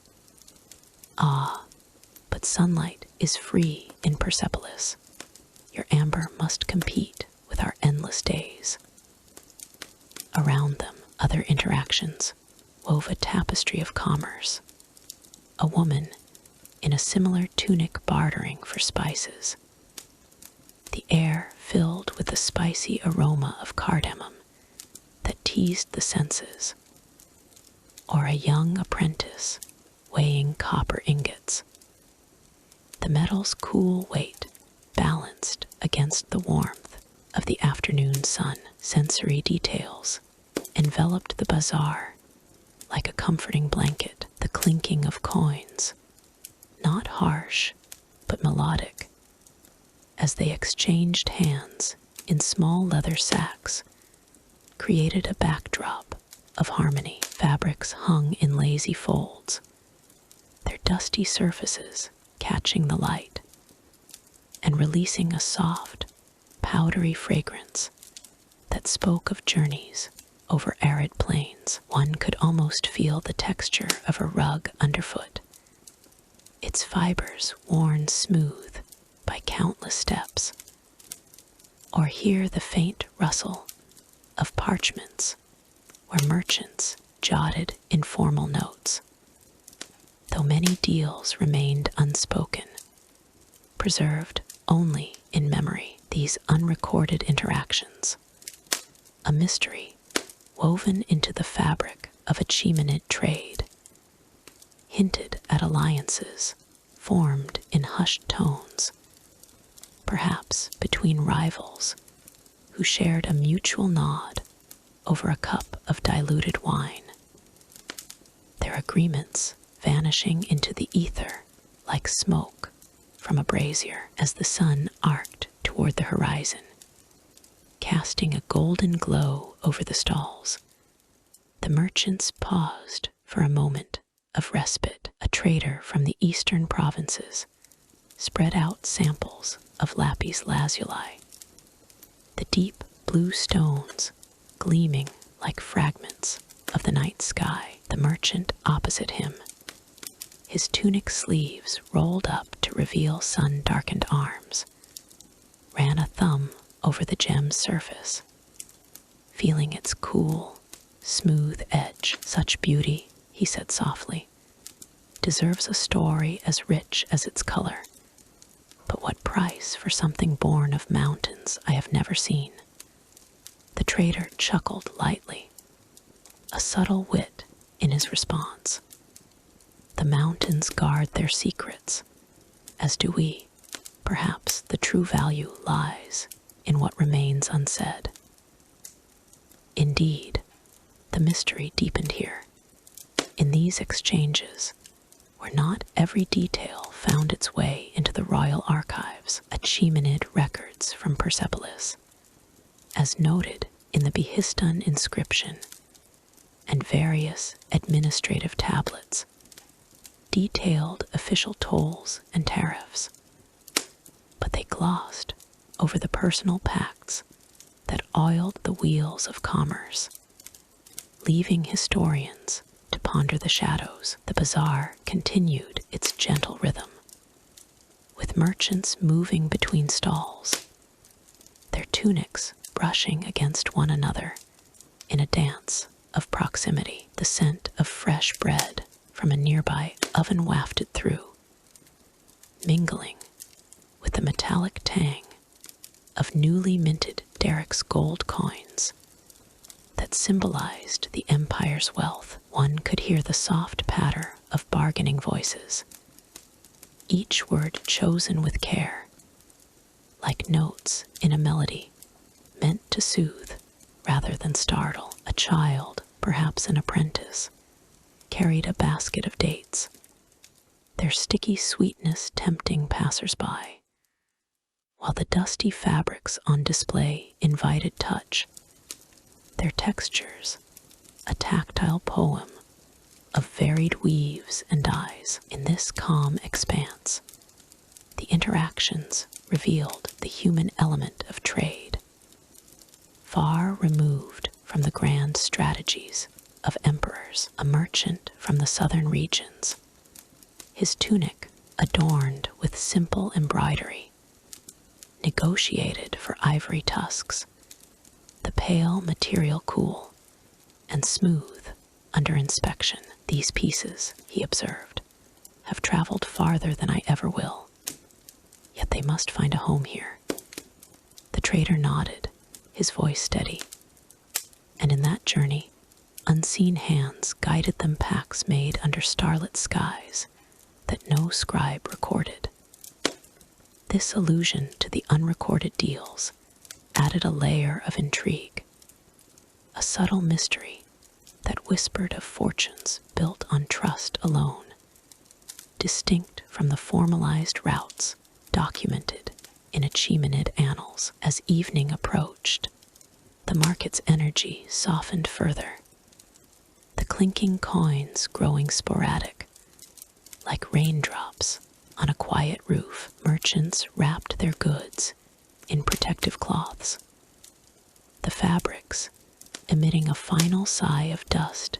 "Ah, but But sunlight is free in Persepolis. Your amber must compete with our endless days. Around them, other interactions wove a tapestry of commerce. A woman in a similar tunic bartering for spices. The air filled with the spicy aroma of cardamom that teased the senses. Or a young apprentice weighing copper ingots. The metal's cool weight balanced against the warmth of the afternoon sun. Sensory details enveloped the bazaar like a comforting blanket. The clinking of coins, not harsh, but melodic, as they exchanged hands in small leather sacks, created a backdrop of harmony. Fabrics hung in lazy folds, their dusty surfaces catching the light and releasing a soft, powdery fragrance that spoke of journeys over arid plains. One could almost feel the texture of a rug underfoot, its fibers worn smooth by countless steps, or hear the faint rustle of parchments where merchants jotted informal notes. Though many deals remained unspoken, preserved only in memory, these unrecorded interactions, a mystery woven into the fabric of Achaemenid trade, hinted at alliances formed in hushed tones, perhaps between rivals who shared a mutual nod over a cup of diluted wine, their agreements vanishing into the ether like smoke from a brazier as the sun arced toward the horizon, casting a golden glow over the stalls. The merchants paused for a moment of respite. A trader from the eastern provinces spread out samples of lapis lazuli, the deep blue stones gleaming like fragments of the night sky. The merchant opposite him, his tunic sleeves rolled up to reveal sun-darkened arms, ran a thumb over the gem's surface, feeling its cool, smooth edge. Such beauty, he said softly, deserves a story as rich as its color. But what price for something born of mountains I have never seen? The trader chuckled lightly, a subtle wit in his response. The mountains guard their secrets, as do we. Perhaps the true value lies in what remains unsaid. Indeed, the mystery deepened here. In these exchanges, where not every detail found its way into the royal archives, Achaemenid records from Persepolis, as noted in the Behistun inscription, and various administrative tablets, detailed official tolls and tariffs, but they glossed over the personal pacts that oiled the wheels of commerce, leaving historians to ponder the shadows. The bazaar continued its gentle rhythm, with merchants moving between stalls, their tunics brushing against one another in a dance of proximity. The scent of fresh bread from a nearby oven wafted through, mingling with the metallic tang of newly minted Derek's gold coins that symbolized the empire's wealth. One could hear the soft patter of bargaining voices, each word chosen with care, like notes in a melody meant to soothe rather than startle. A child, perhaps an apprentice, carried a basket of dates, their sticky sweetness tempting passers-by, while the dusty fabrics on display invited touch, their textures a tactile poem of varied weaves and dyes. In this calm expanse, the interactions revealed the human element of trade, far removed from the grand strategies of emperors. A merchant from the southern regions, his tunic adorned with simple embroidery, negotiated for ivory tusks, the pale material cool and smooth under inspection. These pieces, he observed, have traveled farther than I ever will, yet they must find a home here. The trader nodded, his voice steady, and in that journey, unseen hands guided them packs made under starlit skies that no scribe recorded. This allusion to the unrecorded deals added a layer of intrigue, a subtle mystery that whispered of fortunes built on trust alone, distinct from the formalized routes documented in Achaemenid annals. As evening approached, the market's energy softened further, the clinking coins growing sporadic, like raindrops on a quiet roof. Merchants wrapped their goods in protective cloths, the fabrics emitting a final sigh of dust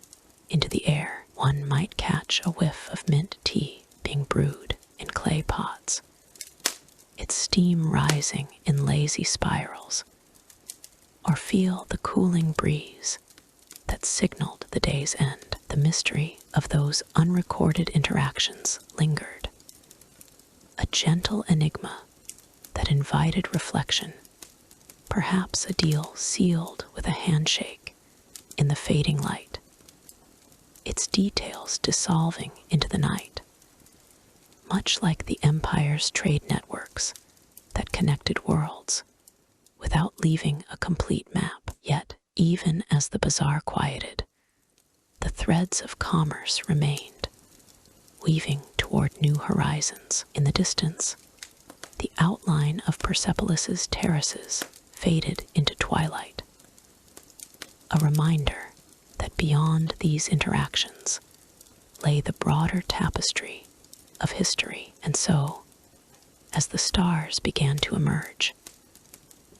into the air. One might catch a whiff of mint tea being brewed in clay pots, its steam rising in lazy spirals, or feel the cooling breeze that signaled the day's end. The mystery of those unrecorded interactions lingered, a gentle enigma that invited reflection, perhaps a deal sealed with a handshake in the fading light, its details dissolving into the night, much like the empire's trade networks that connected worlds without leaving a complete map. Yet, even as the bazaar quieted, the threads of commerce remained, weaving toward new horizons. In the distance, the outline of Persepolis's terraces faded into twilight, a reminder that beyond these interactions lay the broader tapestry of history. And so, as the stars began to emerge,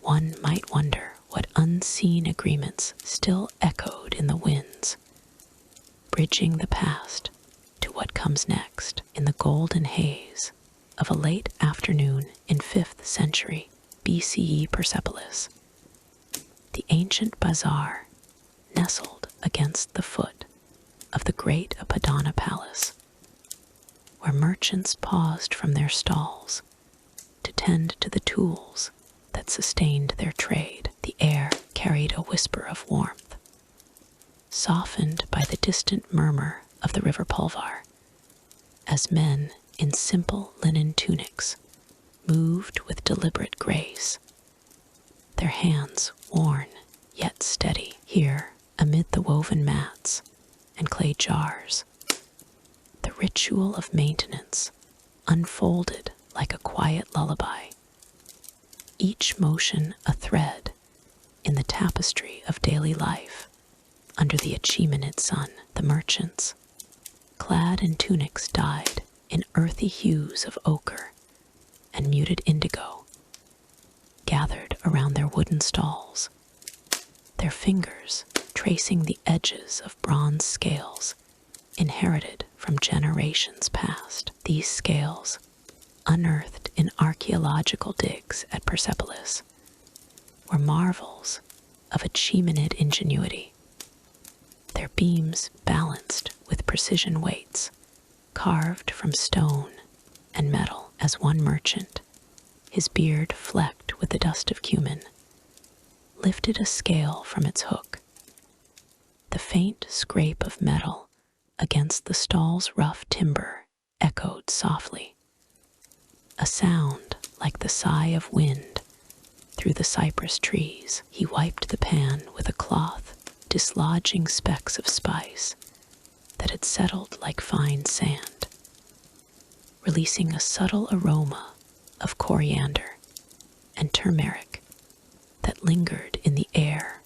one might wonder what unseen agreements still echoed in the winds, bridging the past to what comes next. In the golden haze of a late afternoon in 5th century BCE Persepolis, the ancient bazaar nestled against the foot of the great Apadana Palace, where merchants paused from their stalls to tend to the tools that sustained their trade. The air carried a whisper of warmth, softened by the distant murmur of the river Pulvar, as men in simple linen tunics moved with deliberate grace, their hands worn yet steady. Here, amid the woven mats and clay jars, the ritual of maintenance unfolded like a quiet lullaby, each motion a thread in the tapestry of daily life. Under the Achaemenid sun, the merchants, clad in tunics dyed in earthy hues of ochre and muted indigo, gathered around their wooden stalls, their fingers tracing the edges of bronze scales inherited from generations past. These scales, unearthed in archaeological digs at Persepolis, were marvels of Achaemenid ingenuity, their beams balanced with precision weights carved from stone and metal. As one merchant, his beard flecked with the dust of cumin, lifted a scale from its hook, the faint scrape of metal against the stall's rough timber echoed softly, a sound like the sigh of wind through the cypress trees. He wiped the pan with a cloth, dislodging specks of spice that had settled like fine sand, releasing a subtle aroma of coriander and turmeric that lingered in the air,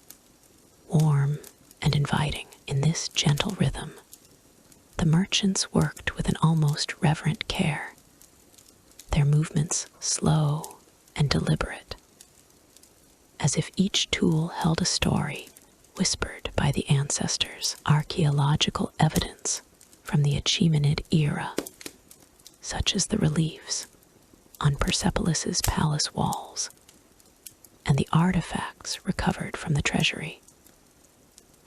warm and inviting. In this gentle rhythm, the merchants worked with an almost reverent care, their movements slow and deliberate, as if each tool held a story whispered by the ancestors. Archaeological evidence from the Achaemenid era such as the reliefs on Persepolis's palace walls and the artifacts recovered from the treasury,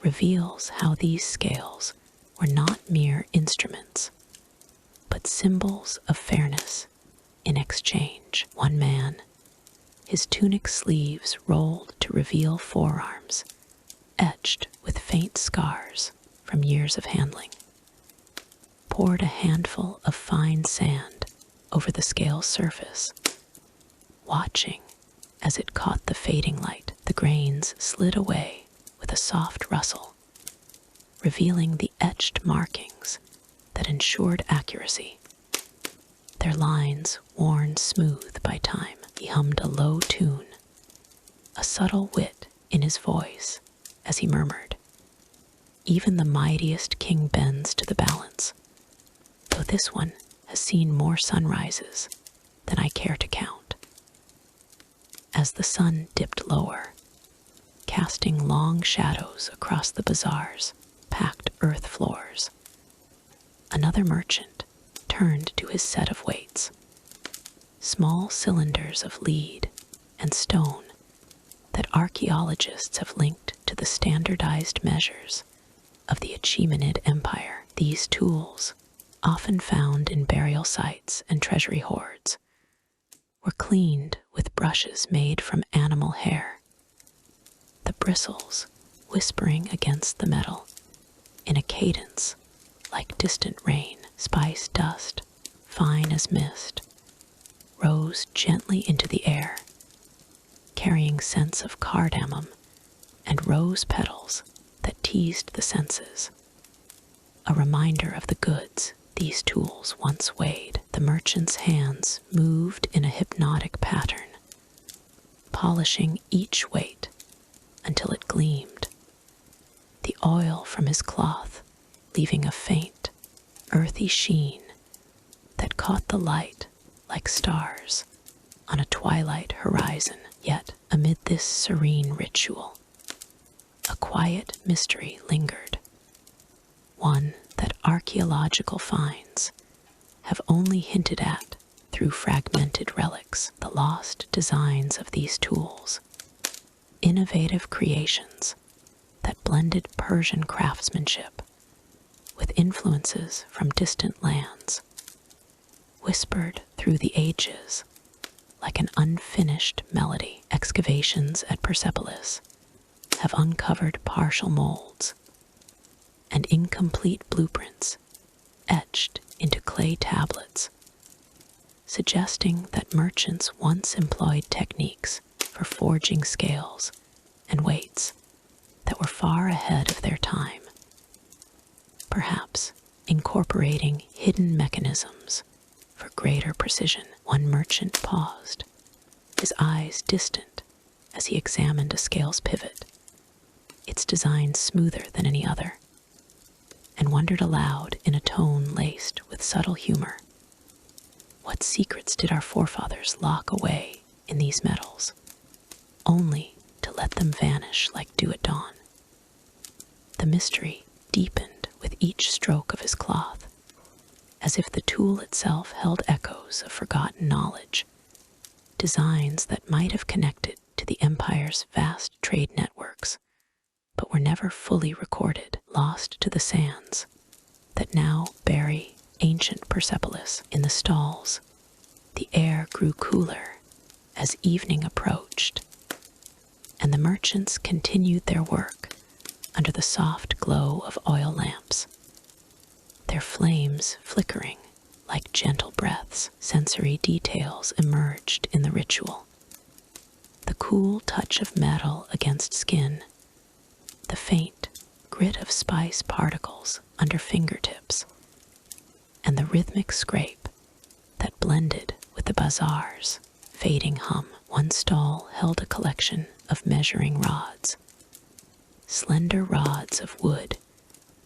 reveals how these scales were not mere instruments, but symbols of fairness in exchange. One man, his tunic sleeves rolled to reveal forearms, etched with faint scars from years of handling, poured a handful of fine sand over the scale's surface. Watching as it caught the fading light, the grains slid away with a soft rustle, revealing the etched markings that ensured accuracy. Their lines worn smooth by time. He hummed a low tune, a subtle wit in his voice as he murmured, "Even the mightiest king bends to the balance, though this one has seen more sunrises than I care to count." As the sun dipped lower, casting long shadows across the bazaar's packed earth floors, another merchant turned to his set of weights. Small cylinders of lead and stone that archaeologists have linked to the standardized measures of the Achaemenid Empire. These tools, often found in burial sites and treasury hoards, were cleaned with brushes made from animal hair, the bristles whispering against the metal in a cadence like distant rain. Spice dust, fine as mist, rose gently into the air, carrying scents of cardamom and rose petals that teased the senses, a reminder of the goods these tools once weighed. The merchant's hands moved in a hypnotic pattern, polishing each weight until it gleamed, the oil from his cloth leaving a faint, earthy sheen that caught the light like stars on a twilight horizon. Yet, amid this serene ritual, a quiet mystery lingered, one that archaeological finds have only hinted at through fragmented relics. The lost designs of these tools, innovative creations that blended Persian craftsmanship with influences from distant lands, whispered through the ages like an unfinished melody. Excavations at Persepolis have uncovered partial molds and incomplete blueprints etched into clay tablets, suggesting that merchants once employed techniques for forging scales and weights that were far ahead of their time, perhaps incorporating hidden mechanisms for greater precision. One merchant paused, his eyes distant as he examined a scale's pivot, its design smoother than any other, and wondered aloud in a tone laced with subtle humor. What secrets did our forefathers lock away in these metals, only to let them vanish like dew at dawn? The mystery deepened with each stroke of his cloth, as if the tool itself held echoes of forgotten knowledge, designs that might have connected to the empire's vast trade networks, but were never fully recorded, lost to the sands that now bury ancient Persepolis. In the stalls, the air grew cooler as evening approached, and the merchants continued their work under the soft glow of oil lamps, their flames flickering like gentle breaths. Sensory details emerged in the ritual. The cool touch of metal against skin, the faint grit of spice particles under fingertips, and the rhythmic scrape that blended with the bazaar's fading hum. One stall held a collection of measuring rods, slender rods of wood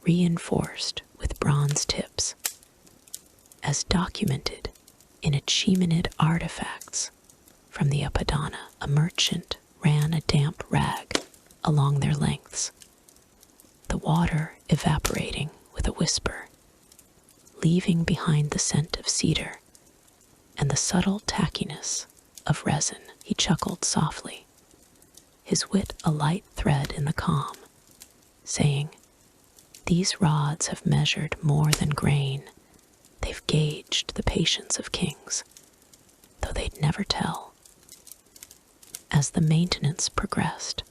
reinforced with bronze tips, as documented in Achaemenid artifacts from the Apadana. A merchant ran a damp rag along their lengths, the water evaporating with a whisper, leaving behind the scent of cedar and the subtle tackiness of resin. He chuckled softly, his wit a light thread in the calm, saying, "These rods have measured more than grain. They've gauged the patience of kings, though they'd never tell." As the maintenance progressed,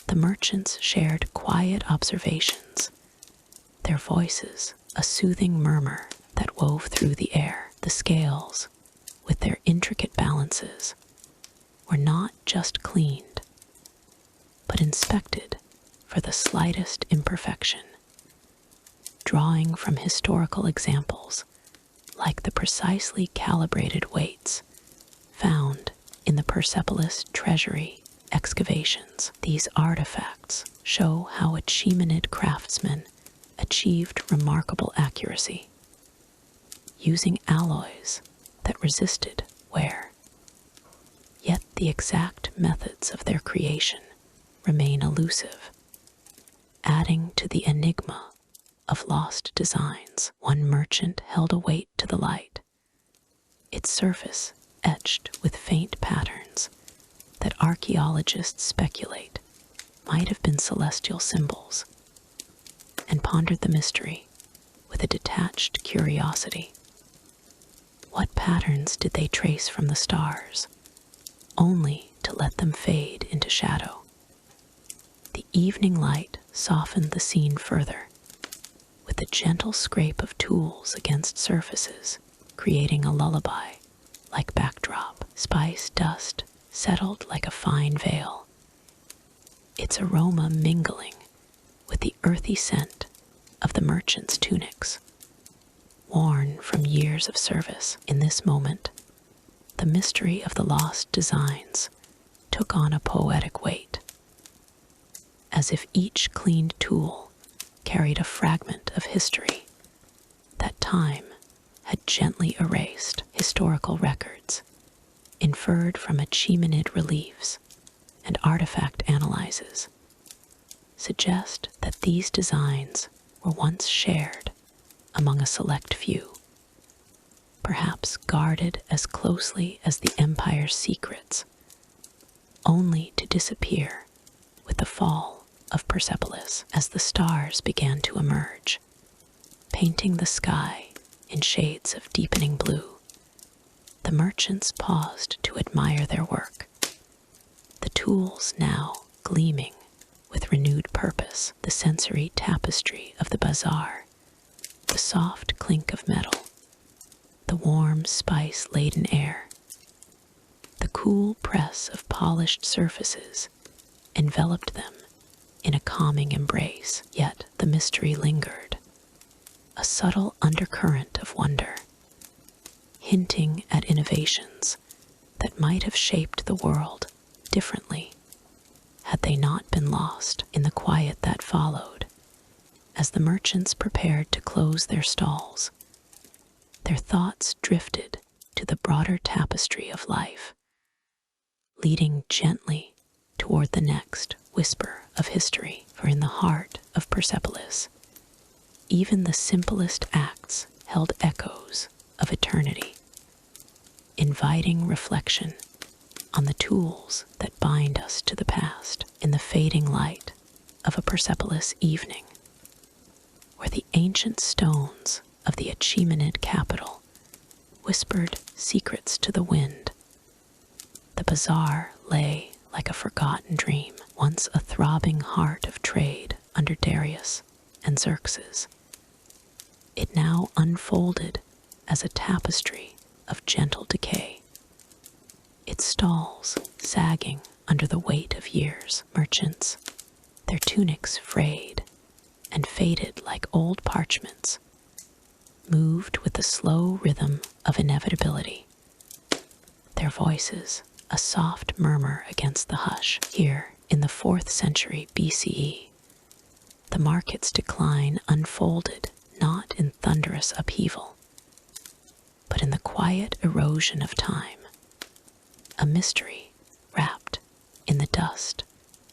the merchants shared quiet observations, their voices a soothing murmur that wove through the air. The scales, with their intricate balances, were not just cleaned, but inspected for the slightest imperfection, drawing from historical examples like the precisely calibrated weights found in the Persepolis treasury excavations. These artifacts show how Achaemenid craftsmen achieved remarkable accuracy, using alloys that resisted wear. Yet the exact methods of their creation remain elusive, adding to the enigma of lost designs. One merchant held a weight to the light, its surface etched with faint patterns that archaeologists speculate might have been celestial symbols, and pondered the mystery with a detached curiosity. What patterns did they trace from the stars, only to let them fade into shadow? The evening light softened the scene further, with the gentle scrape of tools against surfaces, creating a lullaby-like backdrop. Spice dust settled like a fine veil, its aroma mingling with the earthy scent of the merchants' tunics, worn from years of service. In this moment, the mystery of the lost designs took on a poetic weight, as if each cleaned tool carried a fragment of history that time had gently erased. Historical records, inferred from Achaemenid reliefs and artifact analyses, suggest that these designs were once shared among a select few, perhaps guarded as closely as the empire's secrets, only to disappear with the fall of Persepolis. As the stars began to emerge, painting the sky in shades of deepening blue, the merchants paused to admire their work, the tools now gleaming with renewed purpose. The sensory tapestry of the bazaar, the soft clink of metal, the warm spice-laden air, the cool press of polished surfaces enveloped them in a calming embrace. Yet the mystery lingered, a subtle undercurrent of wonder, hinting at innovations that might have shaped the world differently had they not been lost. In the quiet that followed, as the merchants prepared to close their stalls, their thoughts drifted to the broader tapestry of life, leading gently toward the next whisper of history. For in the heart of Persepolis, even the simplest acts held echoes of eternity, inviting reflection on the tools that bind us to the past. In the fading light of a Persepolis evening, where the ancient stones of the Achaemenid capital whispered secrets to the wind, the bazaar lay like a forgotten dream, once a throbbing heart of trade under Darius and Xerxes. It now unfolded as a tapestry of gentle decay, its stalls sagging under the weight of years. Merchants, their tunics frayed and faded like old parchments, moved with the slow rhythm of inevitability, their voices a soft murmur against the hush. Here, in the 4th century BCE, the market's decline unfolded not in thunderous upheaval, but in the quiet erosion of time, a mystery wrapped in the dust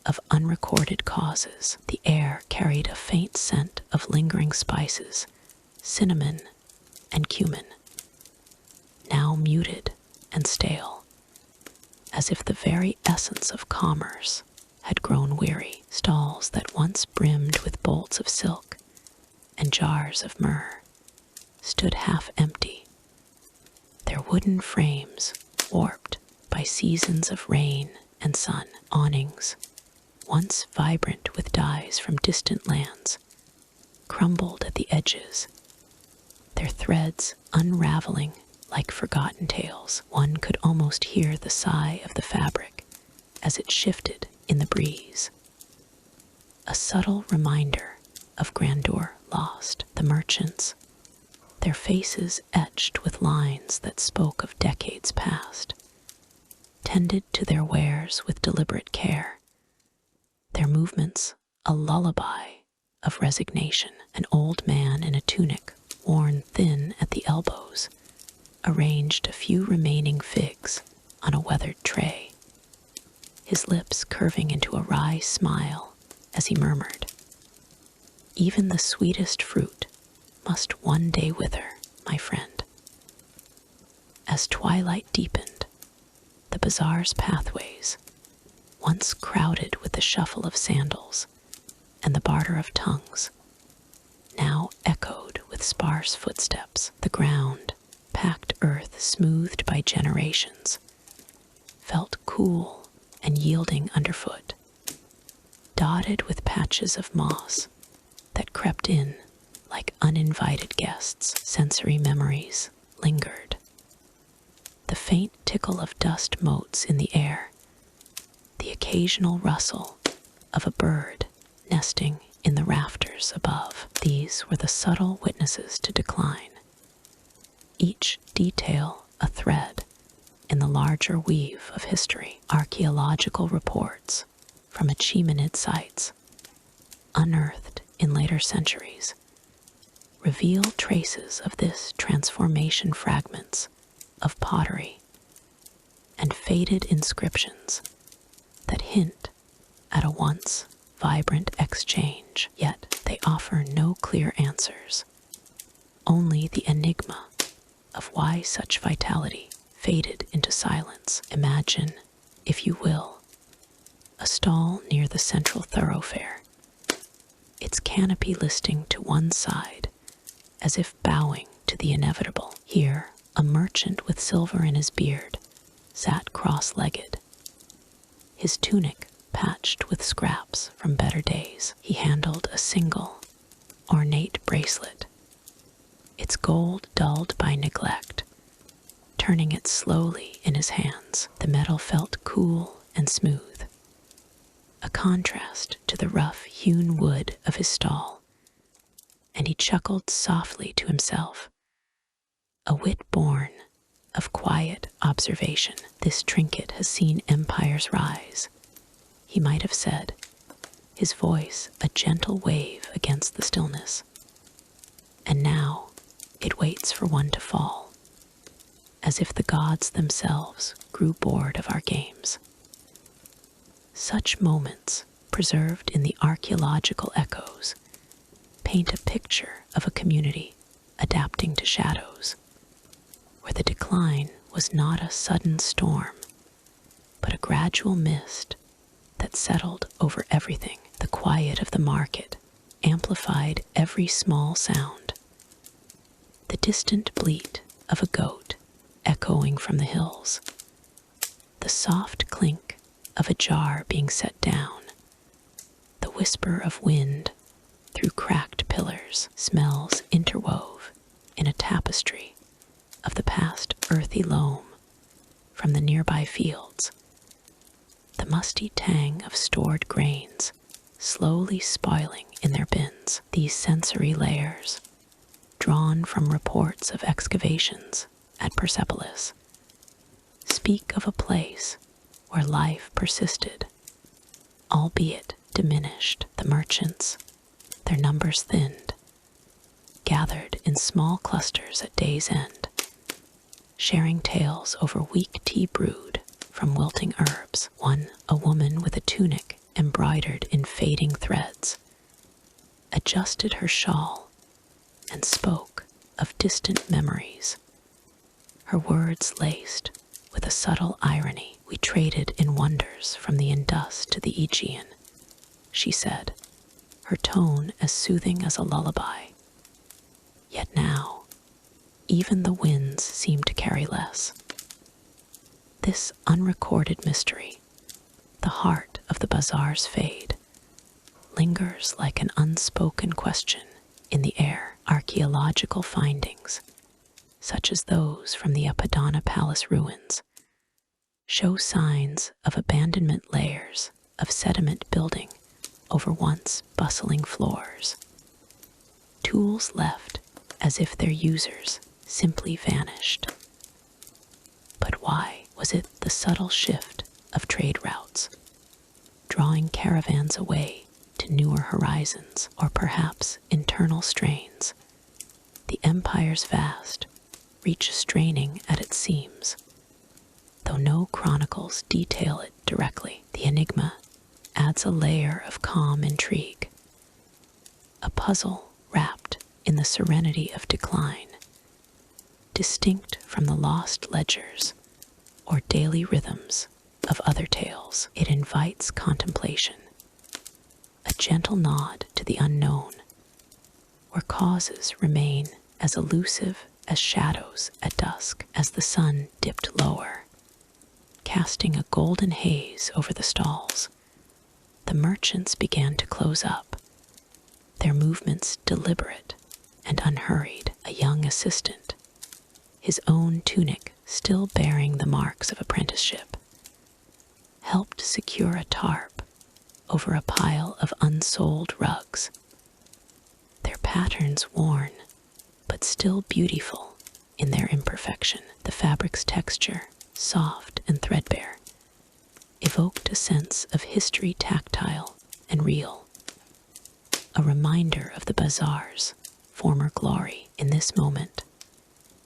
of unrecorded causes. The air carried a faint scent of lingering spices, cinnamon and cumin, now muted and stale, as if the very essence of commerce had grown weary. Stalls that once brimmed with bolts of silk and jars of myrrh stood half empty, their wooden frames warped by seasons of rain and sun. Awnings, once vibrant with dyes from distant lands, crumbled at the edges, their threads unraveling like forgotten tales. One could almost hear the sigh of the fabric as it shifted in the breeze, a subtle reminder of grandeur lost. The merchants, their faces etched with lines that spoke of decades past, tended to their wares with deliberate care, their movements a lullaby of resignation. An old man in a tunic worn thin at the elbows arranged a few remaining figs on a weathered tray, his lips curving into a wry smile as he murmured, "Even the sweetest fruit must one day wither, my friend." As twilight deepened, the bazaar's pathways, once crowded with the shuffle of sandals and the barter of tongues, now echoed with sparse footsteps. The ground, packed earth smoothed by generations, felt cool and yielding underfoot, dotted with patches of moss that crept in like uninvited guests. Sensory memories lingered. The faint tickle of dust motes in the air, the occasional rustle of a bird nesting in the rafters above. These were the subtle witnesses to decline, each detail a thread in the larger weave of history. Archaeological reports from Achaemenid sites, unearthed in later centuries, reveal traces of this transformation. Fragments of pottery and faded inscriptions that hint at a once vibrant exchange, yet they offer no clear answers, only the enigma of why such vitality faded into silence. Imagine, if you will, a stall near the central thoroughfare, its canopy listing to one side as if bowing to the inevitable. Here, a merchant with silver in his beard sat cross-legged, his tunic patched with scraps from better days. He handled a single, ornate bracelet, its gold dulled by neglect, turning it slowly in his hands. The metal felt cool and smooth, a contrast to the rough-hewn wood of his stall, and he chuckled softly to himself, a wit born of quiet observation. "This trinket has seen empires rise," he might have said, his voice a gentle wave against the stillness. "And now it waits for one to fall, as if the gods themselves grew bored of our games." Such moments, preserved in the archaeological echoes, paint a picture of a community adapting to shadows, where the decline was not a sudden storm, but a gradual mist that settled over everything. The quiet of the market amplified every small sound, the distant bleat of a goat echoing from the hills, the soft clink of a jar being set down, the whisper of wind through cracked pillars. Smells interwove in a tapestry of the past earthy loam from the nearby fields, the musty tang of stored grains slowly spoiling in their bins. These sensory layers, drawn from reports of excavations at Persepolis, speak of a place where life persisted, albeit diminished. The merchants, their numbers thinned, gathered in small clusters at day's end, sharing tales over weak tea brewed from wilting herbs. One, a woman with a tunic embroidered in fading threads, adjusted her shawl and spoke of distant memories, her words laced with a subtle irony. "We traded in wonders from the Indus to the Aegean," she said, her tone as soothing as a lullaby. Yet now, even the winds seem to carry less. This unrecorded mystery, the heart of the bazaar's fade, lingers like an unspoken question in the air. Archaeological findings, such as those from the Apadana Palace ruins, show signs of abandonment, layers of sediment building over once bustling floors. Tools left as if their users simply vanished. But why? Was it the subtle shift of trade routes, drawing caravans away to newer horizons, or perhaps internal strains? The empire's vast reach straining at its seams. Though no chronicles detail it directly, the enigma adds a layer of calm intrigue, a puzzle wrapped in the serenity of decline, distinct from the lost ledgers or daily rhythms of other tales. It invites contemplation, a gentle nod to the unknown, where causes remain as elusive as shadows at dusk. As the sun dipped lower, casting a golden haze over the stalls, the merchants began to close up, their movements deliberate and unhurried. A young assistant, his own tunic still bearing the marks of apprenticeship, helped secure a tarp over a pile of unsold rugs, their patterns worn but still beautiful in their imperfection. The fabric's texture, soft and threadbare, evoked a sense of history, tactile and real, a reminder of the bazaar's former glory. In this moment,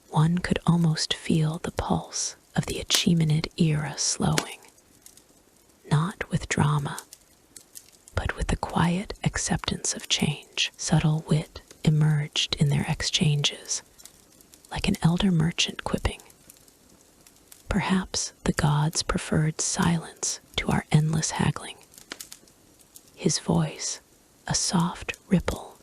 one could almost feel the pulse of the Achaemenid era slowing, not with drama, but with the quiet acceptance of change. Subtle wit emerged in their exchanges, like an elder merchant quipping, "Perhaps the gods preferred silence to our endless haggling." His voice, a soft ripple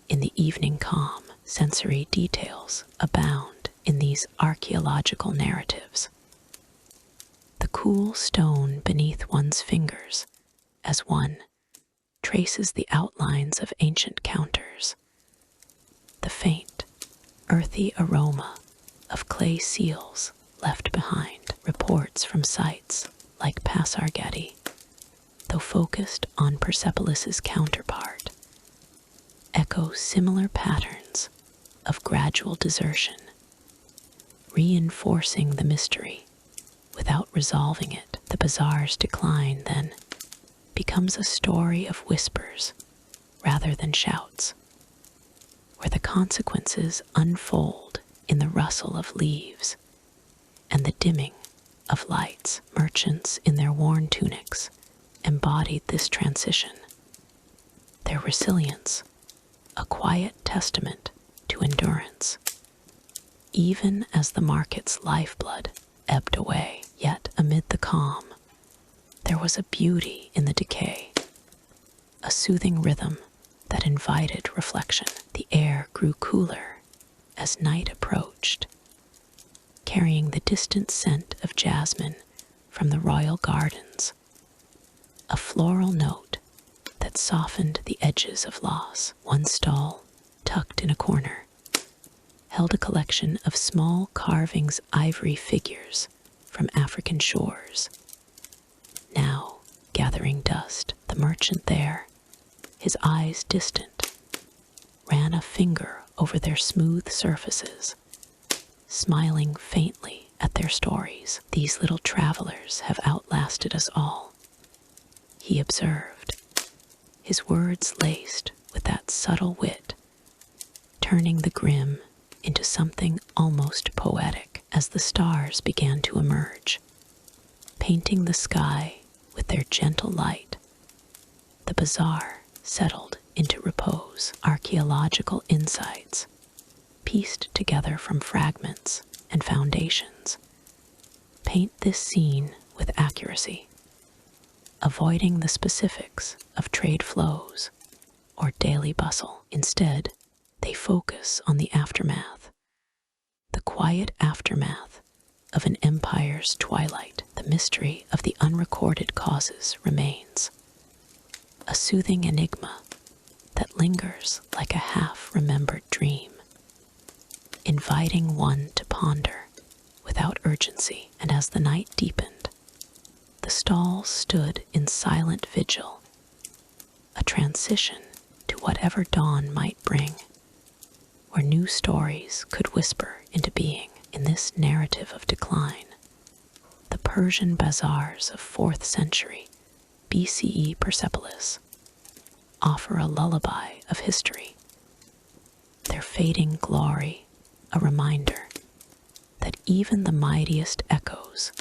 in the evening calm. Sensory details abound in these archaeological narratives. The cool stone beneath one's fingers as one traces the outlines of ancient counters, the faint, earthy aroma of clay seals left behind. Reports from sites like Pasargadae, though focused on Persepolis's counterpart, echo similar patterns of gradual desertion, reinforcing the mystery without resolving it. The bazaar's decline, then, becomes a story of whispers rather than shouts, where the consequences unfold in the rustle of leaves and the dimming of lights. Merchants in their worn tunics embodied this transition, their resilience a quiet testament to endurance, even as the market's lifeblood ebbed away. Yet amid the calm, there was a beauty in the decay, a soothing rhythm that invited reflection. The air grew cooler as night approached, carrying the distant scent of jasmine from the royal gardens, a floral note that softened the edges of loss. One stall, tucked in a corner, held a collection of small carvings, ivory figures from African shores, now gathering dust. The merchant there, his eyes distant, ran a finger over their smooth surfaces, smiling faintly at their stories. "These little travelers have outlasted us all," he observed, his words laced with that subtle wit, turning the grim into something almost poetic. As the stars began to emerge, painting the sky with their gentle light, the bazaar settled into repose. Archaeological insights, pieced together from fragments and foundations. Paint this scene with accuracy, avoiding the specifics of trade flows or daily bustle. Instead, they focus on the aftermath, the quiet aftermath of an empire's twilight. The mystery of the unrecorded causes remains, a soothing enigma that lingers like a half-remembered dream, inviting one to ponder without urgency. And as the night deepened, the stalls stood in silent vigil, a transition to whatever dawn might bring, where new stories could whisper into being. In this narrative of decline, the Persian bazaars of 4th century BCE Persepolis offer a lullaby of history, their fading glory a reminder that even the mightiest echoes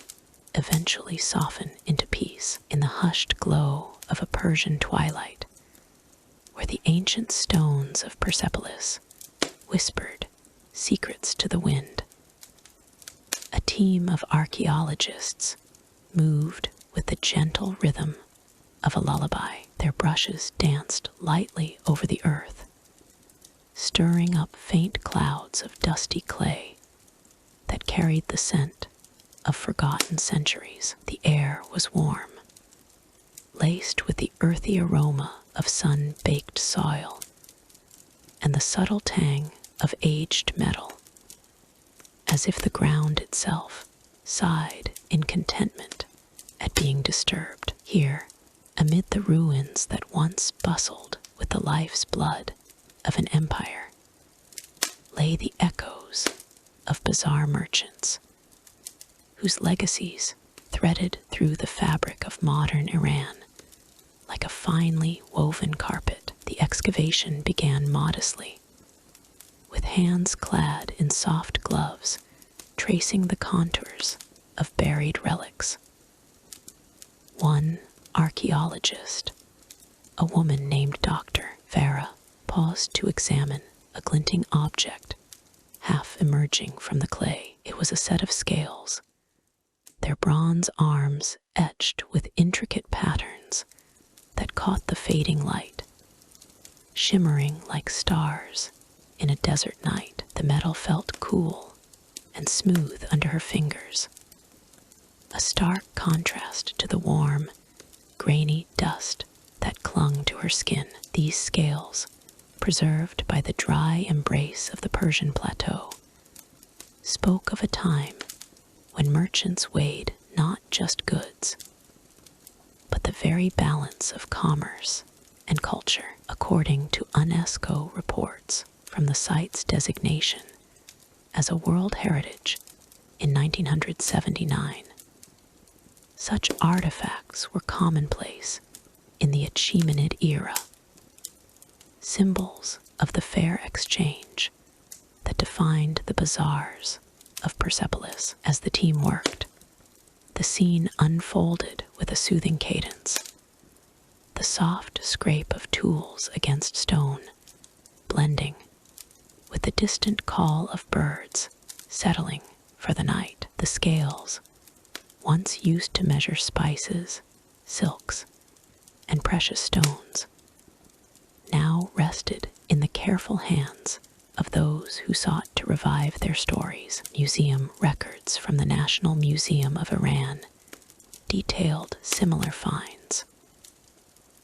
eventually soften into peace. In the hushed glow of a Persian twilight, where the ancient stones of Persepolis whispered secrets to the wind, a team of archaeologists moved with the gentle rhythm of a lullaby. Their brushes danced lightly over the earth, stirring up faint clouds of dusty clay that carried the scent of forgotten centuries. The air was warm, laced with the earthy aroma of sun-baked soil and the subtle tang of aged metal, as if the ground itself sighed in contentment at being disturbed. Here, amid the ruins that once bustled with the life's blood of an empire, lay the echoes of bazaar merchants, whose legacies threaded through the fabric of modern Iran like a finely woven carpet. The excavation began modestly, with hands clad in soft gloves, tracing the contours of buried relics. One archaeologist, a woman named Dr. Farah, paused to examine a glinting object half emerging from the clay. It was a set of scales, their bronze arms etched with intricate patterns that caught the fading light, shimmering like stars in a desert night. The metal felt cool and smooth under her fingers, a stark contrast to the warm, grainy dust that clung to her skin. These scales, preserved by the dry embrace of the Persian plateau, spoke of a time when merchants weighed not just goods, but the very balance of commerce and culture. According to UNESCO reports from the site's designation as a World Heritage in 1979, such artifacts were commonplace in the Achaemenid era, symbols of the fair exchange that defined the bazaars of Persepolis. As the team worked, the scene unfolded with a soothing cadence, the soft scrape of tools against stone blending with the distant call of birds settling for the night. The scales, once used to measure spices, silks, and precious stones, now rested in the careful hands of those who sought to revive their stories. Museum records from the National Museum of Iran detailed similar finds,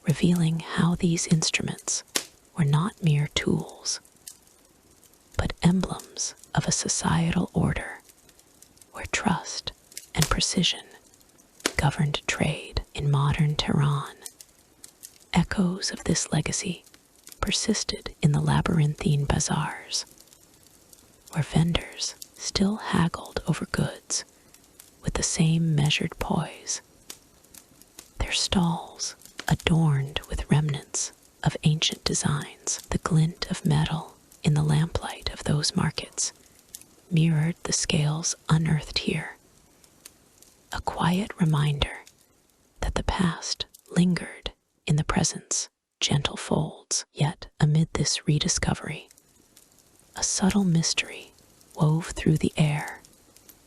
revealing how these instruments were not mere tools, but emblems of a societal order where trust and precision governed trade. In modern Tehran, echoes of this legacy persisted in the labyrinthine bazaars, where vendors still haggled over goods with the same measured poise, their stalls adorned with remnants of ancient designs. The glint of metal in the lamplight of those markets mirrored the scales unearthed here, a quiet reminder that the past lingered in the present's gentle folds. Yet, amid this rediscovery, a subtle mystery wove through the air.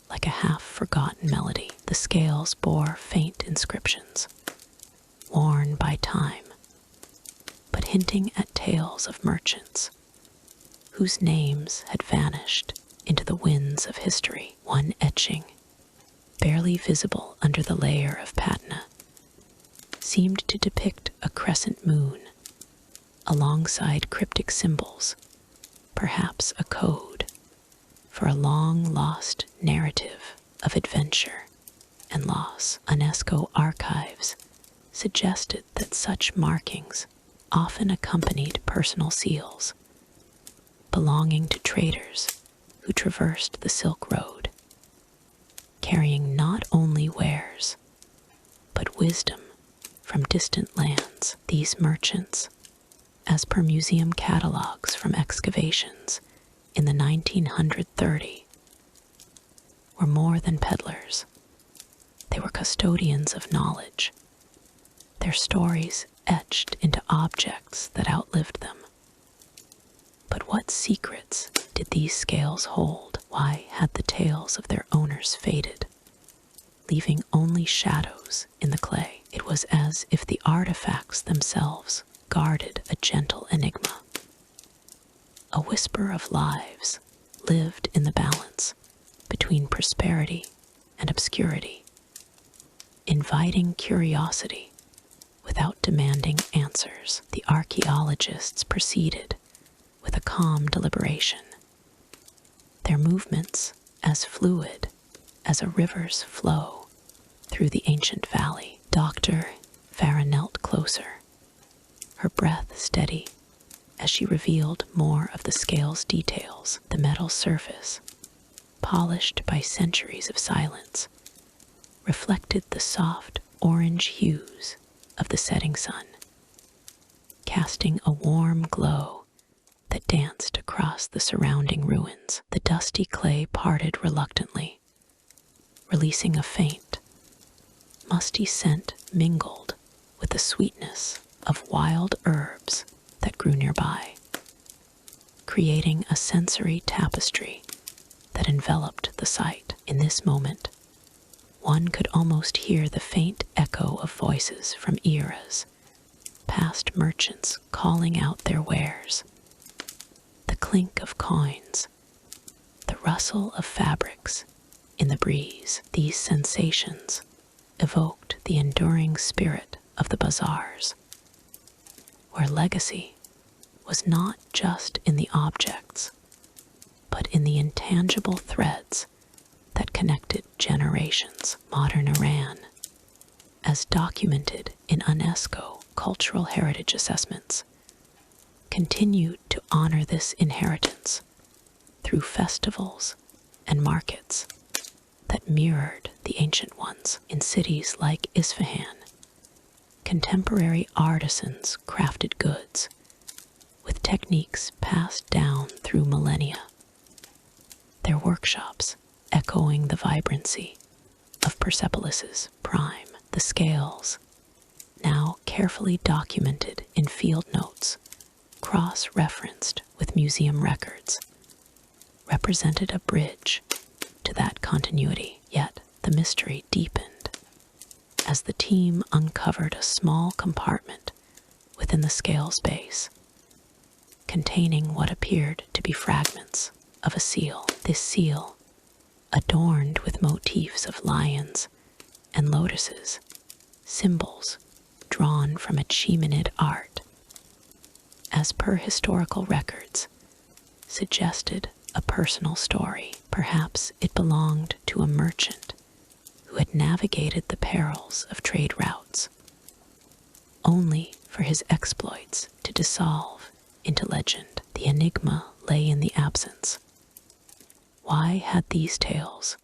like a half-forgotten melody. The scales bore faint inscriptions, worn by time, but hinting at tales of merchants whose names had vanished into the winds of history. One etching, barely visible under the layer of patina, seemed to depict a crescent moon alongside cryptic symbols, perhaps a code for a long-lost narrative of adventure and loss. UNESCO archives suggested that such markings often accompanied personal seals belonging to traders who traversed the Silk Road, carrying not only wares, but wisdom from distant lands. These merchants, as per museum catalogs from excavations in the 1930s, were more than peddlers. They were custodians of knowledge, their stories etched into objects that outlived them. But what secrets did these scales hold? Why had the tales of their owners faded, leaving only shadows in the clay? It was as if the artifacts themselves guarded a gentle enigma. A whisper of lives lived in the balance between prosperity and obscurity, inviting curiosity without demanding answers. The archaeologists proceeded with a calm deliberation, their movements as fluid as a river's flow through the ancient valley. Dr. Farah knelt closer, her breath steady as she revealed more of the scale's details. The metal surface, polished by centuries of silence, reflected the soft orange hues of the setting sun, casting a warm glow that danced across the surrounding ruins. The dusty clay parted reluctantly, releasing a faint, musty scent mingled with the sweetness of wild herbs that grew nearby, creating a sensory tapestry that enveloped the site. In this moment, one could almost hear the faint echo of voices from eras past, merchants calling out their wares, the clink of coins, the rustle of fabrics in the breeze. These sensations evoked the enduring spirit of the bazaars, where legacy was not just in the objects, but in the intangible threads that connected generations. Modern Iran, as documented in UNESCO cultural heritage assessments, continued to honor this inheritance through festivals and markets that mirrored the ancient ones. In cities like Isfahan, contemporary artisans crafted goods with techniques passed down through millennia, their workshops echoing the vibrancy of Persepolis's prime. The scales, now carefully documented in field notes, cross-referenced with museum records, represented a bridge to that continuity. Yet the mystery deepened as the team uncovered a small compartment within the scale's base, containing what appeared to be fragments of a seal. This seal, adorned with motifs of lions and lotuses, symbols drawn from Achaemenid art, as per historical records, suggested a personal story. Perhaps it belonged to a merchant who had navigated the perils of trade routes, only for his exploits to dissolve into legend. The enigma lay in the absence. Why had these tales,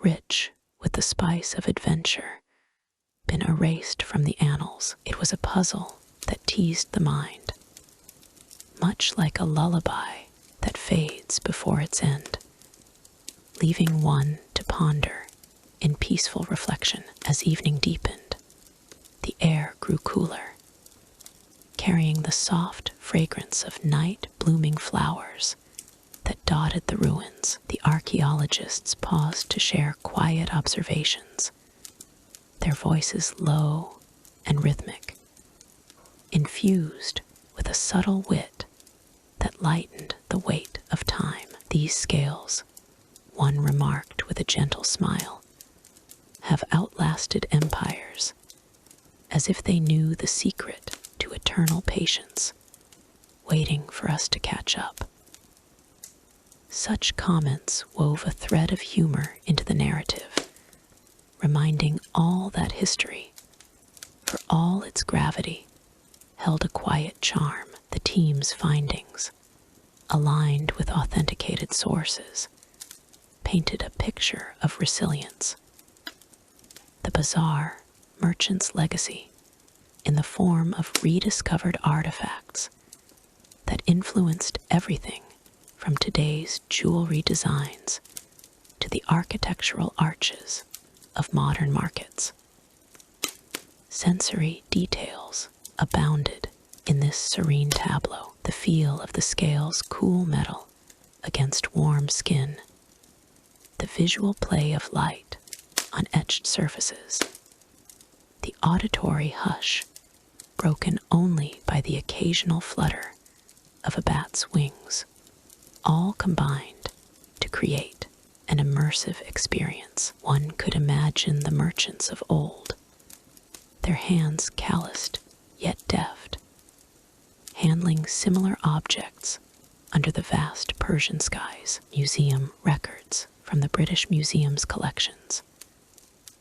rich with the spice of adventure, been erased from the annals? It was a puzzle that teased the mind, much like a lullaby that fades before its end, leaving one to ponder in peaceful reflection. As evening deepened, the air grew cooler, carrying the soft fragrance of night blooming flowers that dotted the ruins. The archaeologists paused to share quiet observations, their voices low and rhythmic, infused with a subtle wit that lightened the weight of time. These scales, one remarked with a gentle smile, have outlasted empires, as if they knew the secret to eternal patience, waiting for us to catch up. Such comments wove a thread of humor into the narrative, reminding all that history, for all its gravity, held a quiet charm. The team's findings, aligned with authenticated sources, painted a picture of resilience. The bazaar merchant's legacy, in the form of rediscovered artifacts that influenced everything from today's jewelry designs to the architectural arches of modern markets. Sensory details abounded in this serene tableau. The feel of the scale's cool metal against warm skin, the visual play of light on etched surfaces, the auditory hush broken only by the occasional flutter of a bat's wings, all combined to create an immersive experience. One could imagine the merchants of old, their hands calloused yet deft, handling similar objects under the vast Persian skies. Museum records from the British Museum's collections,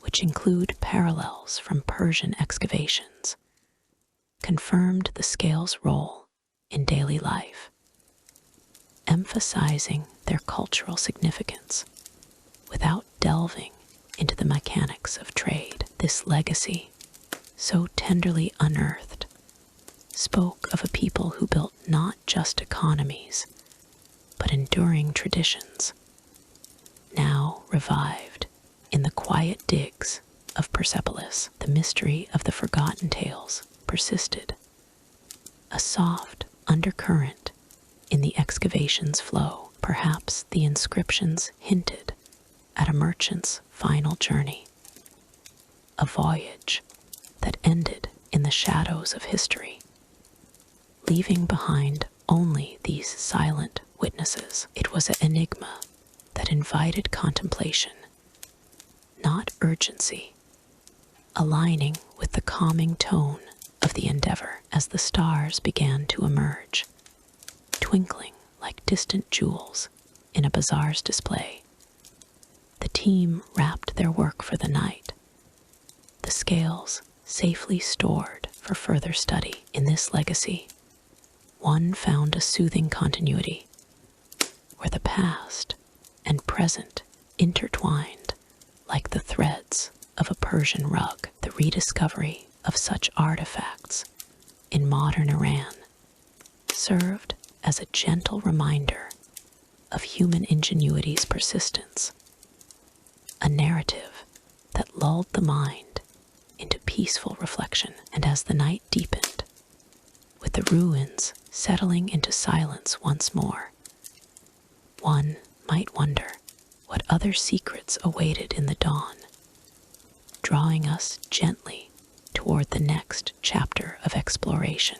which include parallels from Persian excavations, confirmed the scale's role in daily life, emphasizing their cultural significance without delving into the mechanics of trade. This legacy, so tenderly unearthed, spoke of a people who built not just economies, but enduring traditions, now revived in the quiet digs of Persepolis. The mystery of the forgotten tales persisted, a soft undercurrent in the excavation's flow. Perhaps the inscriptions hinted at a merchant's final journey, a voyage that ended in the shadows of history, leaving behind only these silent witnesses. It was an enigma that invited contemplation, not urgency, aligning with the calming tone of the endeavor. As the stars began to emerge, twinkling like distant jewels in a bazaar's display, the team wrapped their work for the night, the scales safely stored for further study. In this legacy, one found a soothing continuity, where the past and present intertwined like the threads of a Persian rug. The rediscovery of such artifacts in modern Iran served as a gentle reminder of human ingenuity's persistence, a narrative that lulled the mind into peaceful reflection. And as the night deepened, with the ruins settling into silence once more, one might wonder what other secrets awaited in the dawn, drawing us gently toward the next chapter of exploration.